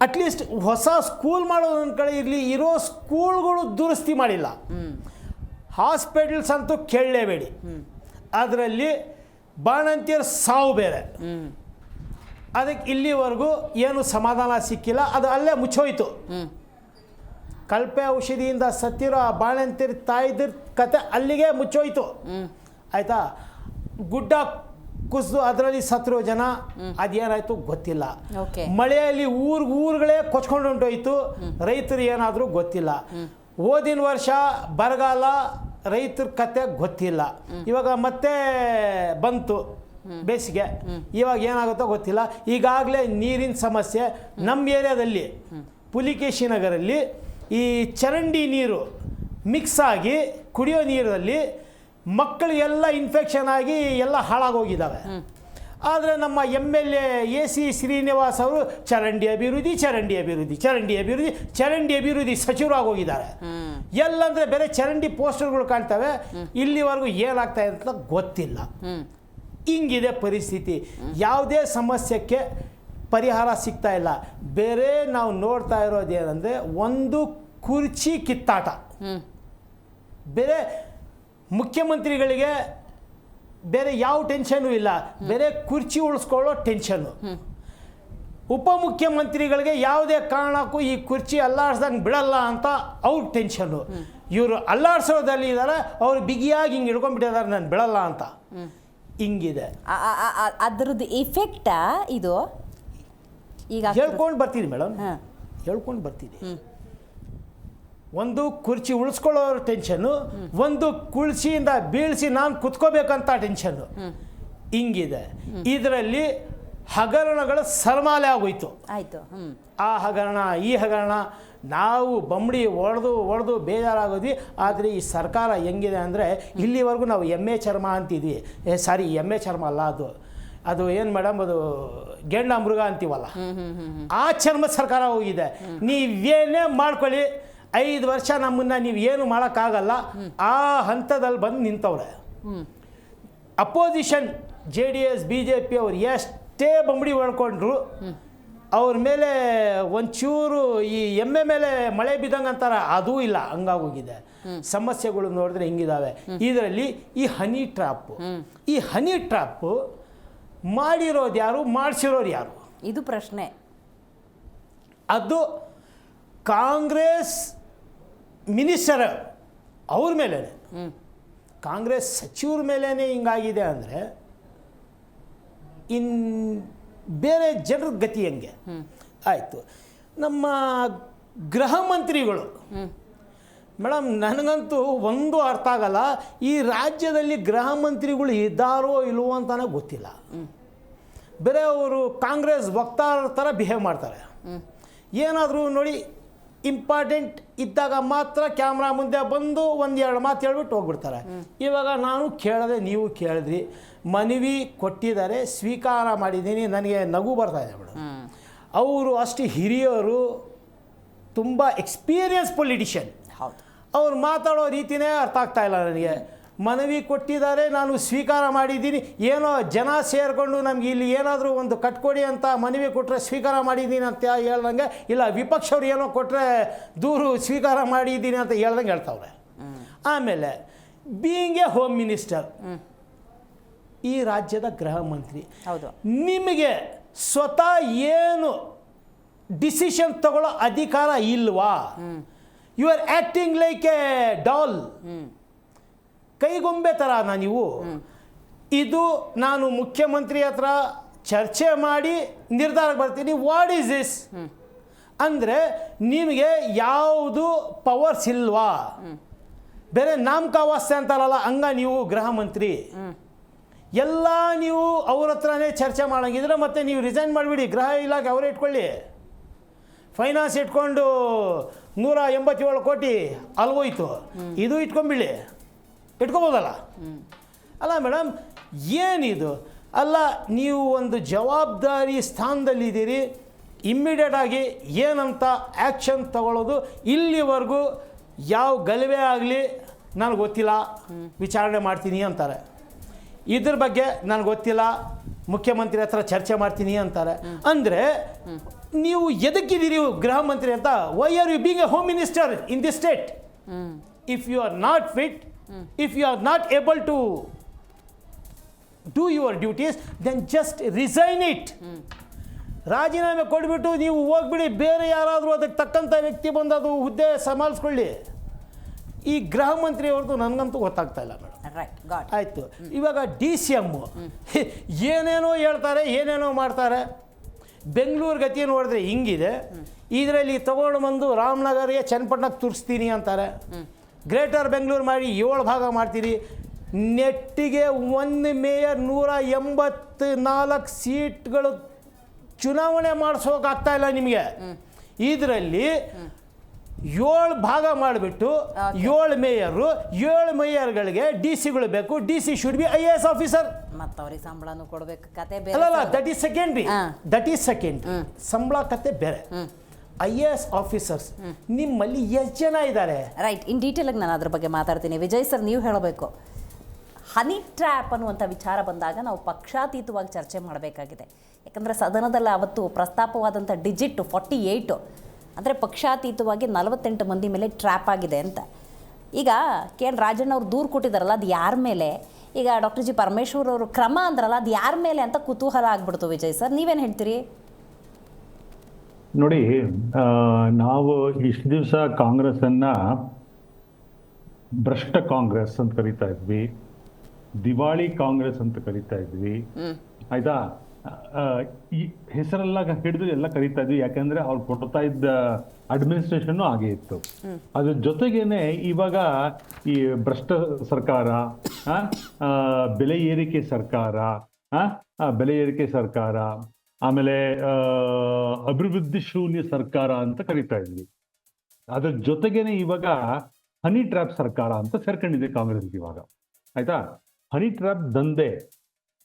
ಅಟ್ಲೀಸ್ಟ್ ಹೊಸ ಸ್ಕೂಲ್ ಮಾಡೋದು ಒಂದು ಕಡೆ ಇರಲಿ, ಇರೋ ಸ್ಕೂಲ್ಗಳು ದುರಸ್ತಿ ಮಾಡಿಲ್ಲ. ಹಾಸ್ಪಿಟಲ್ಸ್ ಅಂತೂ ಕೇಳಲೇಬೇಡಿ, ಅದರಲ್ಲಿ ಬಾಣಂತಿಯರ ಸಾವು ಬೇರೆ. ಅದಕ್ಕೆ ಇಲ್ಲಿವರೆಗೂ ಏನು ಸಮಾಧಾನ ಸಿಕ್ಕಿಲ್ಲ, ಅದು ಅಲ್ಲೇ ಮುಚ್ಚೋಯ್ತು. ಕಳಪೆ ಔಷಧಿಯಿಂದ ಸತ್ತಿರೋ ಆ ಬಾಣಂತಿಯರ ತಾಯಿದ್ರ ಕತೆ ಅಲ್ಲಿಗೆ ಮುಚ್ಚೋಯ್ತು. ಆಯಿತಾ? ಗುಡ್ಡ ಕುಸಿದು ಅದರಲ್ಲಿ ಸತ್ತಿರೋ ಜನ, ಅದೇನಾಯಿತು ಗೊತ್ತಿಲ್ಲ. ಮಳೆಯಲ್ಲಿ ಊರುಗಳೇ ಕೊಚ್ಕೊಂಡು ಹೊಂಟೋಯ್ತು, ರೈತರು ಏನಾದರೂ ಗೊತ್ತಿಲ್ಲ. ಹೋದಿನ ವರ್ಷ ಬರಗಾಲ, ರೈತರ ಕತೆ ಗೊತ್ತಿಲ್ಲ. ಇವಾಗ ಮತ್ತೆ ಬಂತು ಬೇಸಿಗೆ, ಇವಾಗ ಏನಾಗುತ್ತೋ ಗೊತ್ತಿಲ್ಲ. ಈಗಾಗಲೇ ನೀರಿನ ಸಮಸ್ಯೆ ನಮ್ಮ ಏರಿಯಾದಲ್ಲಿ ಪುಲಿಕೇಶಿ ನಗರಲ್ಲಿ ಈ ಚರಂಡಿ ನೀರು ಮಿಕ್ಸ್ ಆಗಿ ಕುಡಿಯೋ ನೀರಲ್ಲಿ ಮಕ್ಕಳಿಗೆಲ್ಲ ಇನ್ಫೆಕ್ಷನ್ ಆಗಿ ಎಲ್ಲ ಹಾಳಾಗೋಗಿದ್ದಾವೆ. ಆದರೆ ನಮ್ಮ MLA AC ಶ್ರೀನಿವಾಸ್ ಅವರು ಚರಂಡಿ ಅಭಿವೃದ್ಧಿ ಸಚಿವರಾಗೋಗಿದ್ದಾರೆ. ಎಲ್ಲಂದರೆ ಬೇರೆ ಚರಂಡಿ ಪೋಸ್ಟರ್ಗಳು ಕಾಣ್ತವೆ, ಇಲ್ಲಿವರೆಗೂ ಏನಾಗ್ತಾ ಇದೆ ಅಂತ ಗೊತ್ತಿಲ್ಲ. ಹಿಂಗಿದೆ ಪರಿಸ್ಥಿತಿ. ಯಾವುದೇ ಸಮಸ್ಯೆಗೆ ಪರಿಹಾರ ಸಿಗ್ತಾ ಇಲ್ಲ. ಬೇರೆ ನಾವು ನೋಡ್ತಾ ಇರೋದೇನೆಂದರೆ ಒಂದು ಕುರ್ಚಿ ಕಿತ್ತಾಟ. ಬೇರೆ ಮುಖ್ಯಮಂತ್ರಿಗಳಿಗೆ ಬೇರೆ ಯಾವ ಟೆನ್ಷನು ಇಲ್ಲ, ಬೇರೆ ಕುರ್ಚಿ ಉಳಿಸ್ಕೊಳ್ಳೋ ಟೆನ್ಷನ್ನು. ಉಪಮುಖ್ಯಮಂತ್ರಿಗಳಿಗೆ ಯಾವುದೇ ಕಾರಣಕ್ಕೂ ಈ ಕುರ್ಚಿ ಅಲ್ಲಾಡ್ಸ್ದಂಗೆ ಬಿಡಲ್ಲ ಅಂತ ಅವ್ರ ಟೆನ್ಷನ್ನು. ಇವರು ಅಲ್ಲಾಡ್ಸೋದಲ್ಲಿ ಇದ್ದಾರೆ, ಅವ್ರು ಬಿಗಿಯಾಗಿ ಹಿಂಗೆ ಹಿಡ್ಕೊಂಡ್ಬಿಟ್ಟಿದ್ದಾರೆ, ನಾನು ಬಿಡಲ್ಲ ಅಂತ. ಹಿಂಗಿದೆ ಅದರದ್ದು ಇಫೆಕ್ಟಾ ಇದು? ಈಗ ಹೇಳ್ಕೊಂಡು ಬರ್ತೀನಿ ಮೇಡಮ್, ಹೇಳ್ಕೊಂಡು ಬರ್ತೀನಿ. ಒಂದು ಕುರ್ಚಿ ಉಳಿಸ್ಕೊಳ್ಳೋರು ಟೆನ್ಷನ್ನು, ಒಂದು ಕುರ್ಚಿಯಿಂದ ಬೀಳಿಸಿ ನಾನು ಕುತ್ಕೋಬೇಕಂತ ಟೆನ್ಷನ್ನು. ಹಿಂಗಿದೆ. ಇದರಲ್ಲಿ ಹಗರಣಗಳ ಸರಮಾಲೆ ಆಗೋಯ್ತು. ಆಯಿತು. ಆ ಹಗರಣ ಈ ಹಗರಣ ನಾವು ಬಂಬಡಿ ಹೊಡೆದು ಬೇಜಾರಾಗೋದ್ವಿ. ಆದರೆ ಈ ಸರ್ಕಾರ ಹೆಂಗಿದೆ ಅಂದರೆ, ಇಲ್ಲಿವರೆಗೂ ನಾವು ಎಮ್ಮೆ ಚರ್ಮ ಅಂತಿದ್ವಿ. ಸಾರಿ, ಎಮ್ಮೆ ಚರ್ಮ ಅಲ್ಲ, ಅದು ಏನು ಮೇಡಮ್, ಅದು ಗೆಂಡ ಮೃಗ ಅಂತೀವಲ್ಲ, ಆ ಚರ್ಮ ಸರ್ಕಾರ ಹೋಗಿದೆ. ನೀವೇನೇ ಮಾಡ್ಕೊಳ್ಳಿ, 5 ವರ್ಷ ನಮ್ಮನ್ನು ನೀವು ಏನು ಮಾಡೋಕ್ಕಾಗಲ್ಲ, ಆ ಹಂತದಲ್ಲಿ ಬಂದು ನಿಂತವ್ರೆ. ಅಪೋಸಿಷನ್ JDS BJP ಅವ್ರು ಎಷ್ಟೇ ಬಂಬಡಿ ಹೊಡ್ಕೊಂಡ್ರು ಅವ್ರ ಮೇಲೆ ಒಂಚೂರು ಈ ಎಮ್ಮೆ ಮೇಲೆ ಮಳೆ ಬಿದ್ದಂಗೆ ಅಂತಾರ, ಅದೂ ಇಲ್ಲ, ಹಂಗಾಗೋಗಿದೆ. ಸಮಸ್ಯೆಗಳು ನೋಡಿದ್ರೆ ಹಿಂಗಿದಾವೆ. ಇದರಲ್ಲಿ ಈ ಹನಿ ಟ್ರ್ಯಾಪು ಮಾಡಿರೋದು ಯಾರು, ಮಾಡಿಸಿರೋರು ಯಾರು? ಇದು ಪ್ರಶ್ನೆ. ಅದು ಕಾಂಗ್ರೆಸ್ ಮಿನಿಸ್ಟರ್ ಅವ್ರ ಮೇಲೇ, ಕಾಂಗ್ರೆಸ್ ಸಚಿವರ ಮೇಲೇ ಹಿಂಗಾಗಿದೆ ಅಂದರೆ ಬೇರೆ ಜನರ ಗತಿ ಹೆಂಗೆ? ಆಯಿತು. ನಮ್ಮ ಗೃಹ ಮಂತ್ರಿಗಳು ಮೇಡಮ್, ನನಗಂತೂ ಒಂದು ಅರ್ಥ ಆಗಲ್ಲ, ಈ ರಾಜ್ಯದಲ್ಲಿ ಗೃಹ ಮಂತ್ರಿಗಳು ಇದ್ದಾರೋ ಇಲ್ವೋ ಅಂತಲೇ ಗೊತ್ತಿಲ್ಲ. ಬೇರೆ ಅವರು ಕಾಂಗ್ರೆಸ್ ವಕ್ತಾರರ ಥರ ಬಿಹೇವ್ ಮಾಡ್ತಾರೆ. ಏನಾದರೂ ನೋಡಿ, ಇಂಪಾರ್ಟೆಂಟ್ ಇದ್ದಾಗ ಮಾತ್ರ ಕ್ಯಾಮ್ರಾ ಮುಂದೆ ಬಂದು ಒಂದೆರಡು ಮಾತು ಹೇಳ್ಬಿಟ್ಟು ಹೋಗ್ಬಿಡ್ತಾರೆ. ಇವಾಗ ನಾನು ಕೇಳದೆ, ನೀವು ಕೇಳಿದ್ರಿ, ಮನವಿ ಕೊಟ್ಟಿದ್ದಾರೆ, ಸ್ವೀಕಾರ ಮಾಡಿದ್ದೀನಿ. ನನಗೆ ನಗು ಬರ್ತಾಯಿದೆ ಮೇಡಮ್. ಅವರು ಅಷ್ಟು ಹಿರಿಯರು, ತುಂಬ ಎಕ್ಸ್ಪೀರಿಯನ್ಸ್ ಪೊಲಿಟಿಷಿಯನ್. ಹೌದು. ಅವ್ರು ಮಾತಾಡೋ ರೀತಿಯೇ ಅರ್ಥ ಆಗ್ತಾ ಇಲ್ಲ ನನಗೆ. ಮನವಿ ಕೊಟ್ಟಿದ್ದಾರೆ, ನಾನು ಸ್ವೀಕಾರ ಮಾಡಿದ್ದೀನಿ. ಏನೋ ಜನ ಸೇರಿಕೊಂಡು ನಮ್ಗೆ ಇಲ್ಲಿ ಏನಾದರೂ ಒಂದು ಕಟ್ಕೊಡಿ ಅಂತ ಮನವಿ ಕೊಟ್ಟರೆ ಸ್ವೀಕಾರ ಮಾಡಿದ್ದೀನಿ ಅಂತ ಹೇಳ್ದಂಗೆ, ಇಲ್ಲ ವಿಪಕ್ಷವ್ರು ಏನೋ ಕೊಟ್ಟರೆ ದೂರು ಸ್ವೀಕಾರ ಮಾಡಿದ್ದೀನಿ ಅಂತ ಹೇಳ್ದಂಗೆ ಹೇಳ್ತಾವ್ರೆ. ಆಮೇಲೆ ಬೀಯಿಂಗ್ ಎ ಹೋಮ್ ಮಿನಿಸ್ಟರ್, ಈ ರಾಜ್ಯದ ಗೃಹ ಮಂತ್ರಿ, ಹೌದು, ನಿಮಗೆ ಸ್ವತಃ ಏನು ಡಿಸಿಷನ್ ತಗೊಳ್ಳೋ ಅಧಿಕಾರ ಇಲ್ವಾ? You are acting like a doll, ಕೈಗೊಂಬೆ ಥರನಾ ನೀವು? ಇದು ನಾನು ಮುಖ್ಯಮಂತ್ರಿ ಹತ್ರ ಚರ್ಚೆ ಮಾಡಿ ನಿರ್ಧಾರಕ್ಕೆ ಬರ್ತೀನಿ. ವಾಟ್ ಈಸ್ ದಿಸ್ ಅಂದರೆ ನಿಮಗೆ ಯಾವುದು ಪವರ್ಸ್ ಇಲ್ವಾ? ಬೇರೆ ನಾಮಕಾವಾಸ್ತೆ ಅಂತಾರಲ್ಲ, ಹಂಗ ನೀವು ಗೃಹ ಮಂತ್ರಿ ಎಲ್ಲ ನೀವು ಅವ್ರ ಹತ್ರನೇ ಚರ್ಚೆ ಮಾಡೋಂಗಿದ್ರೆ ಮತ್ತೆ ನೀವು ರಿಸೈನ್ ಮಾಡಿಬಿಡಿ, ಗೃಹ ಇಲಾಖೆ ಅವರೇ ಇಟ್ಕೊಳ್ಳಿ. ಫೈನಾನ್ಸ್ ಇಟ್ಕೊಂಡು 187 ಕೋಟಿ ಅಲ್ಗೋಯ್ತು, ಇದು ಇಟ್ಕೊಂಬಿಡಿ, ಇಟ್ಕೊಬೋದಲ್ಲ? ಅಲ್ಲ ಮೇಡಮ್, ಏನಿದು? ಅಲ್ಲ, ನೀವು ಒಂದು ಜವಾಬ್ದಾರಿ ಸ್ಥಾನದಲ್ಲಿದ್ದೀರಿ, ಇಮ್ಮಿಡಿಯೇಟಾಗಿ ಏನಂತ ಆ್ಯಕ್ಷನ್ ತಗೊಳ್ಳೋದು. ಇಲ್ಲಿವರೆಗೂ ಯಾವ ಗಲಭೆ ಆಗಲಿ ನನಗೆ ಗೊತ್ತಿಲ್ಲ, ವಿಚಾರಣೆ ಮಾಡ್ತೀನಿ ಅಂತಾರೆ. ಇದ್ರ ಬಗ್ಗೆ ನನಗೆ ಗೊತ್ತಿಲ್ಲ, ಮುಖ್ಯಮಂತ್ರಿ ಹತ್ರ ಚರ್ಚೆ ಮಾಡ್ತೀನಿ ಅಂತಾರೆ. ಅಂದರೆ ನೀವು ಎದಕ್ಕಿದ್ದೀರಿ ಗೃಹ ಮಂತ್ರಿ ಅಂತ? Why are you being a home minister in this state? If you are not fit, if you are not able to do your duties, then just resign it. ರಾಜೀನಾಮೆ ಕೊಟ್ಬಿಟ್ಟು ನೀವು ಹೋಗ್ಬಿಡಿ, ಬೇರೆ ಯಾರಾದರೂ ಅದಕ್ಕೆ ತಕ್ಕಂಥ ವ್ಯಕ್ತಿ ಬಂದು ಅದು ಹುದ್ದೆ ಸಂಭಾಳಿಸ್ಕೊಳ್ಳಿ. ಈ ಗೃಹ ಮಂತ್ರಿ ಅವ್ರದ್ದು ನನಗಂತೂ ಗೊತ್ತಾಗ್ತಾ ಇಲ್ಲ ಮೇಡಮ್. ಆಯಿತು, ಇವಾಗ DCM ಏನೇನೋ ಹೇಳ್ತಾರೆ, ಏನೇನೋ ಮಾಡ್ತಾರೆ. ಬೆಂಗಳೂರು ಗತಿ ನೋಡಿದ್ರೆ ಹಿಂಗಿದೆ, ಇದರಲ್ಲಿ ತೊಗೊಂಡು ಬಂದು ರಾಮನಗರಿಗೆ ಚನ್ನಪಟ್ಟಣಕ್ಕೆ ತುರಿಸ್ತೀನಿ ಅಂತಾರೆ. ಗ್ರೇಟರ್ ಬೆಂಗಳೂರು ಮಾಡಿ 7 ಭಾಗ ಮಾಡ್ತೀರಿ. ನೆಟ್ಟಿಗೆ ಒಂದು ಮೇಯರ್ 184 ಸೀಟ್ಗಳು ಚುನಾವಣೆ ಮಾಡಿಸೋಕ್ಕಾಗ್ತಾ ಇಲ್ಲ ನಿಮಗೆ. ಇದರಲ್ಲಿ 7 ಭಾಗ ಮಾಡಿಬಿಟ್ಟು 7 ಮೇಯರು, 7 ಮೇಯರ್ಗಳಿಗೆ DCಗಳು ಬೇಕು. DC should be IAS officer. ಮತ್ತು ಅವ್ರಿಗೆ ಸಂಬಳನೂ ಕೊಡಬೇಕು, ಕತೆ ಬೇರೆ. ಅಲ್ಲ, ದಟ್ ಈಸ್ ಸೆಕೆಂಡ್ರಿ. ಸಂಬಳ ಕತೆ ಬೇರೆ. IAS ಆಫೀಸರ್ಸ್ ನಿಮ್ಮಲ್ಲಿ ಎಷ್ಟು ಜನ ಇದ್ದಾರೆ? ರೈಟ್, ಇನ್ ಡೀಟೇಲಾಗಿ ನಾನು ಅದ್ರ ಬಗ್ಗೆ ಮಾತಾಡ್ತೀನಿ. ವಿಜಯ್ ಸರ್, ನೀವು ಹೇಳಬೇಕು. ಹನಿ ಟ್ರ್ಯಾಪ್ ಅನ್ನುವಂಥ ವಿಚಾರ ಬಂದಾಗ ನಾವು ಪಕ್ಷಾತೀತವಾಗಿ ಚರ್ಚೆ ಮಾಡಬೇಕಾಗಿದೆ. ಯಾಕಂದರೆ ಸದನದಲ್ಲಿ ಅವತ್ತು ಪ್ರಸ್ತಾಪವಾದಂಥ ಡಿಜಿಟ್ 48, ಅಂದರೆ ಪಕ್ಷಾತೀತವಾಗಿ 48 ಮಂದಿ ಮೇಲೆ ಟ್ರ್ಯಾಪ್ ಆಗಿದೆ ಅಂತ. ಈಗ KN ರಾಜಣ್ಣ ಅವ್ರು ದೂರು ಕೊಟ್ಟಿದ್ದಾರಲ್ಲ, ಅದು ಯಾರ ಮೇಲೆ? ಈಗ ಡಾಕ್ಟರ್ G ಪರಮೇಶ್ವರ್ ಅವರು ಕ್ರಮ ಅಂದ್ರಲ್ಲ, ಅದು ಯಾರ ಮೇಲೆ ಅಂತ ಕುತೂಹಲ ಆಗ್ಬಿಡ್ತು. ವಿಜಯ್ ಸರ್, ನೀವೇನು ಹೇಳ್ತೀರಿ? ನೋಡಿ, ನಾವು ಇಷ್ಟು ದಿವಸ ಕಾಂಗ್ರೆಸ್ಸನ್ನು ಭ್ರಷ್ಟ ಕಾಂಗ್ರೆಸ್ ಅಂತ ಕರಿತಾ ಇದ್ವಿ, ದಿವಾಳಿ ಕಾಂಗ್ರೆಸ್ ಅಂತ ಕರಿತಾ ಇದ್ವಿ, ಆಯ್ತಾ? ಈ ಹೆಸರೆಲ್ಲ ಹಿಡಿದು ಎಲ್ಲ ಕರಿತಾ ಇದ್ವಿ. ಯಾಕಂದ್ರೆ ಅವ್ರು ಕೊಡ್ತಾ ಇದ್ದ ಅಡ್ಮಿನಿಸ್ಟ್ರೇಷನ್ ಹಾಗೆ ಇತ್ತು. ಅದ್ರ ಜೊತೆಗೇನೆ ಇವಾಗ ಈ ಭ್ರಷ್ಟ ಸರ್ಕಾರ, ಬೆಲೆ ಏರಿಕೆ ಸರ್ಕಾರ, ಆಮೇಲೆ ಅಭಿವೃದ್ಧಿ ಶೂನ್ಯ ಸರ್ಕಾರ ಅಂತ ಕರಿತಾ ಇದ್ವಿ. ಅದ್ರ ಜೊತೆಗೇನೆ ಇವಾಗ ಹನಿ ಟ್ರ್ಯಾಪ್ ಸರ್ಕಾರ ಅಂತ ಸೇರ್ಕೊಂಡಿದೆ ಕಾಂಗ್ರೆಸ್ಗೆ ಇವಾಗ, ಆಯ್ತಾ? ಹನಿ ಟ್ರ್ಯಾಪ್ ದಂಧೆ,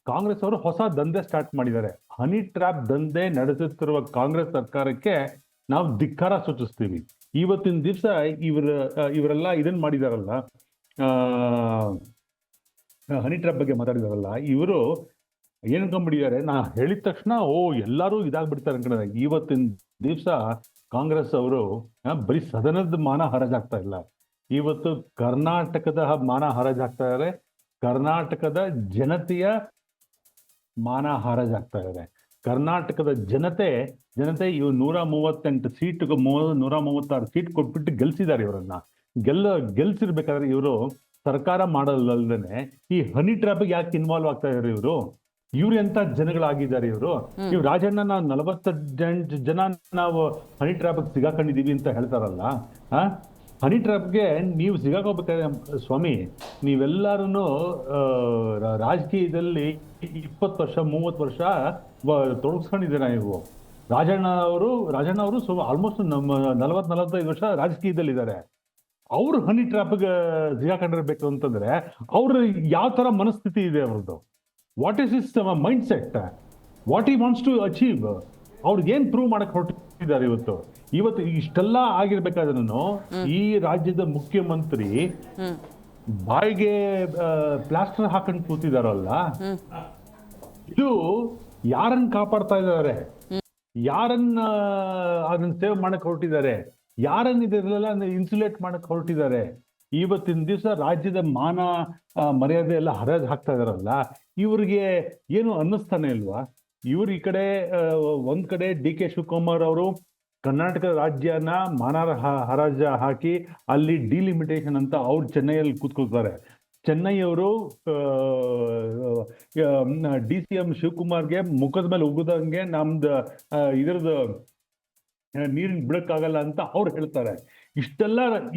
ಕಾಂಗ್ರೆಸ್ ಅವರು ಹೊಸ ದಂಧೆ ಸ್ಟಾರ್ಟ್ ಮಾಡಿದ್ದಾರೆ. ಹನಿ ಟ್ರ್ಯಾಪ್ ದಂಧೆ ನಡೆಸುತ್ತಿರುವ ಕಾಂಗ್ರೆಸ್ ಸರ್ಕಾರಕ್ಕೆ ನಾವು ಧಿಕ್ಕಾರ ಸೂಚಿಸ್ತೀವಿ. ಇವತ್ತಿನ ದಿವಸ ಇವರೆಲ್ಲ ಇದನ್ನ ಮಾಡಿದಾರಲ್ಲ, ಹನಿ ಟ್ರ್ಯಾಪ್ ಬಗ್ಗೆ ಮಾತಾಡಿದಾರಲ್ಲ, ಇವರು ಏನ್ ಅನ್ಕೊಂಡ್ಬಿಟ್ಟಿದ್ದಾರೆ, ನಾ ಹೇಳಿದ ತಕ್ಷಣ ಎಲ್ಲರೂ ಇದಾಗ್ಬಿಡ್ತಾರೆ ಅನ್ಕೊಂಡ್ರೆ. ಇವತ್ತಿನ ದಿವಸ ಕಾಂಗ್ರೆಸ್ ಅವರು ಬರೀ ಸದನದ ಮಾನ ಹರಾಜಾಗ್ತಾ ಇಲ್ಲ, ಇವತ್ತು ಕರ್ನಾಟಕದ ಮಾನ ಹರಾಜಾಗ್ತಾ ಇದ್ದಾರೆ, ಕರ್ನಾಟಕದ ಜನತೆಯ ಮಾನ ಹರಾಜಾಗ್ತಾ ಇದ್ದಾರೆ. ಕರ್ನಾಟಕದ ಜನತೆ ಇವ್ 138 ಸೀಟ್ 136 ಸೀಟ್ ಕೊಟ್ಬಿಟ್ಟು ಗೆಲ್ಸಿದ್ದಾರೆ ಇವರನ್ನ. ಗೆಲ್ಸಿರ್ಬೇಕಾದ್ರೆ ಇವರು ಸರ್ಕಾರ ಮಾಡಲ್ಲಲ್ದೇನೆ ಈ ಹನಿ ಟ್ರಾಪಿಗೆ ಯಾಕೆ ಇನ್ವಾಲ್ವ್ ಆಗ್ತಾ ಇದಾರೆ ಇವ್ರು ಎಂತ ಜನಗಳಾಗಿದ್ದಾರೆ ಇವರು. ರಾಜಣ್ಣ ನಾವು 48 ಜನ ನಾವು ಹನಿ ಟ್ರಾಪಿಗೆ ಸಿಗಾಕೊಂಡಿದೀವಿ ಅಂತ ಹೇಳ್ತಾರಲ್ಲ, ಹನಿ ಟ್ರಾಪ್ಗೆ ನೀವು ಸಿಗಾಕೋಬೇಕಾದ್ರೆ ಸ್ವಾಮಿ, ನೀವೆಲ್ಲರೂ ರಾಜಕೀಯದಲ್ಲಿ 20 ವರ್ಷ 30 ವರ್ಷ ತೊಡಗಿಸ್ಕೊಂಡಿದ್ದೀರಾ ನೀವು. ರಾಜಣ್ಣ ಅವರು ಆಲ್ಮೋಸ್ಟ್ 40-45 ವರ್ಷ ರಾಜಕೀಯದಲ್ಲಿದ್ದಾರೆ. ಅವರು ಹನಿ ಟ್ರಾಪ್ಗೆ ಸಿಗಾಕೊಂಡಿರ್ಬೇಕು ಅಂತಂದ್ರೆ ಅವ್ರ ಯಾವ ತರ ಮನಸ್ಥಿತಿ ಇದೆ ಅವ್ರದ್ದು, what is is mind set, what ಈ ವಾಂಟ್ಸ್ ಟು ಅಚೀವ್, ಅವ್ರಿಗೆ ಏನ್ ಪ್ರೂವ್ ಮಾಡಕ್ ಹೊರಟಿದ್ದಾರೆ ಇವತ್ತು ಇಷ್ಟೆಲ್ಲ ಆಗಿರ್ಬೇಕಾದ್ರೂ ಈ ರಾಜ್ಯದ ಮುಖ್ಯಮಂತ್ರಿ ಬಾಯಿಗೆ ಪ್ಲಾಸ್ಟರ್ ಹಾಕೊಂಡು ಕೂತಿದಾರಲ್ಲ, ಇದು ಯಾರನ್ನ ಕಾಪಾಡ್ತಾ ಇದ್ದಾರೆ, ಯಾರನ್ನ ಅದನ್ನ ಸೇವ್ ಮಾಡಕ್ ಹೊರಟಿದ್ದಾರೆ, ಯಾರನ್ನ ಇದೆಲ್ಲ ಇನ್ಸುಲೇಟ್ ಮಾಡಕ್ ಹೊರಟಿದ್ದಾರೆ. ಇವತ್ತಿನ ದಿವಸ ರಾಜ್ಯದ ಮಾನ ಮರ್ಯಾದೆ ಎಲ್ಲ ಹರಾಜ್ ಹಾಕ್ತಾ ಇದಾರಲ್ಲ, ಇವ್ರಿಗೆ ಏನು ಅನ್ನಿಸ್ತಾನೆ ಇಲ್ವಾ? ಇವ್ರು ಈ ಕಡೆ ಒಂದ್ ಕಡೆ DK ಶಿವಕುಮಾರ್ ಅವರು ಕರ್ನಾಟಕ ರಾಜ್ಯನ ಮಾನ ಹರಾಜ ಹಾಕಿ ಅಲ್ಲಿ ಡಿಲಿಮಿಟೇಷನ್ ಅಂತ ಅವ್ರು ಚೆನ್ನೈಯಲ್ಲಿ ಕೂತ್ಕೊಳ್ತಾರೆ. ಚೆನ್ನೈಯವರು DCM ಶಿವಕುಮಾರ್ಗೆ ಮುಖದ ಮೇಲೆ ಉಗುದಂಗೆ ನಮ್ದು ಇದ್ರದ್ದು ನೀರಿನ ಬಿಡಕ್ಕಾಗಲ್ಲ ಅಂತ ಅವ್ರು ಹೇಳ್ತಾರೆ.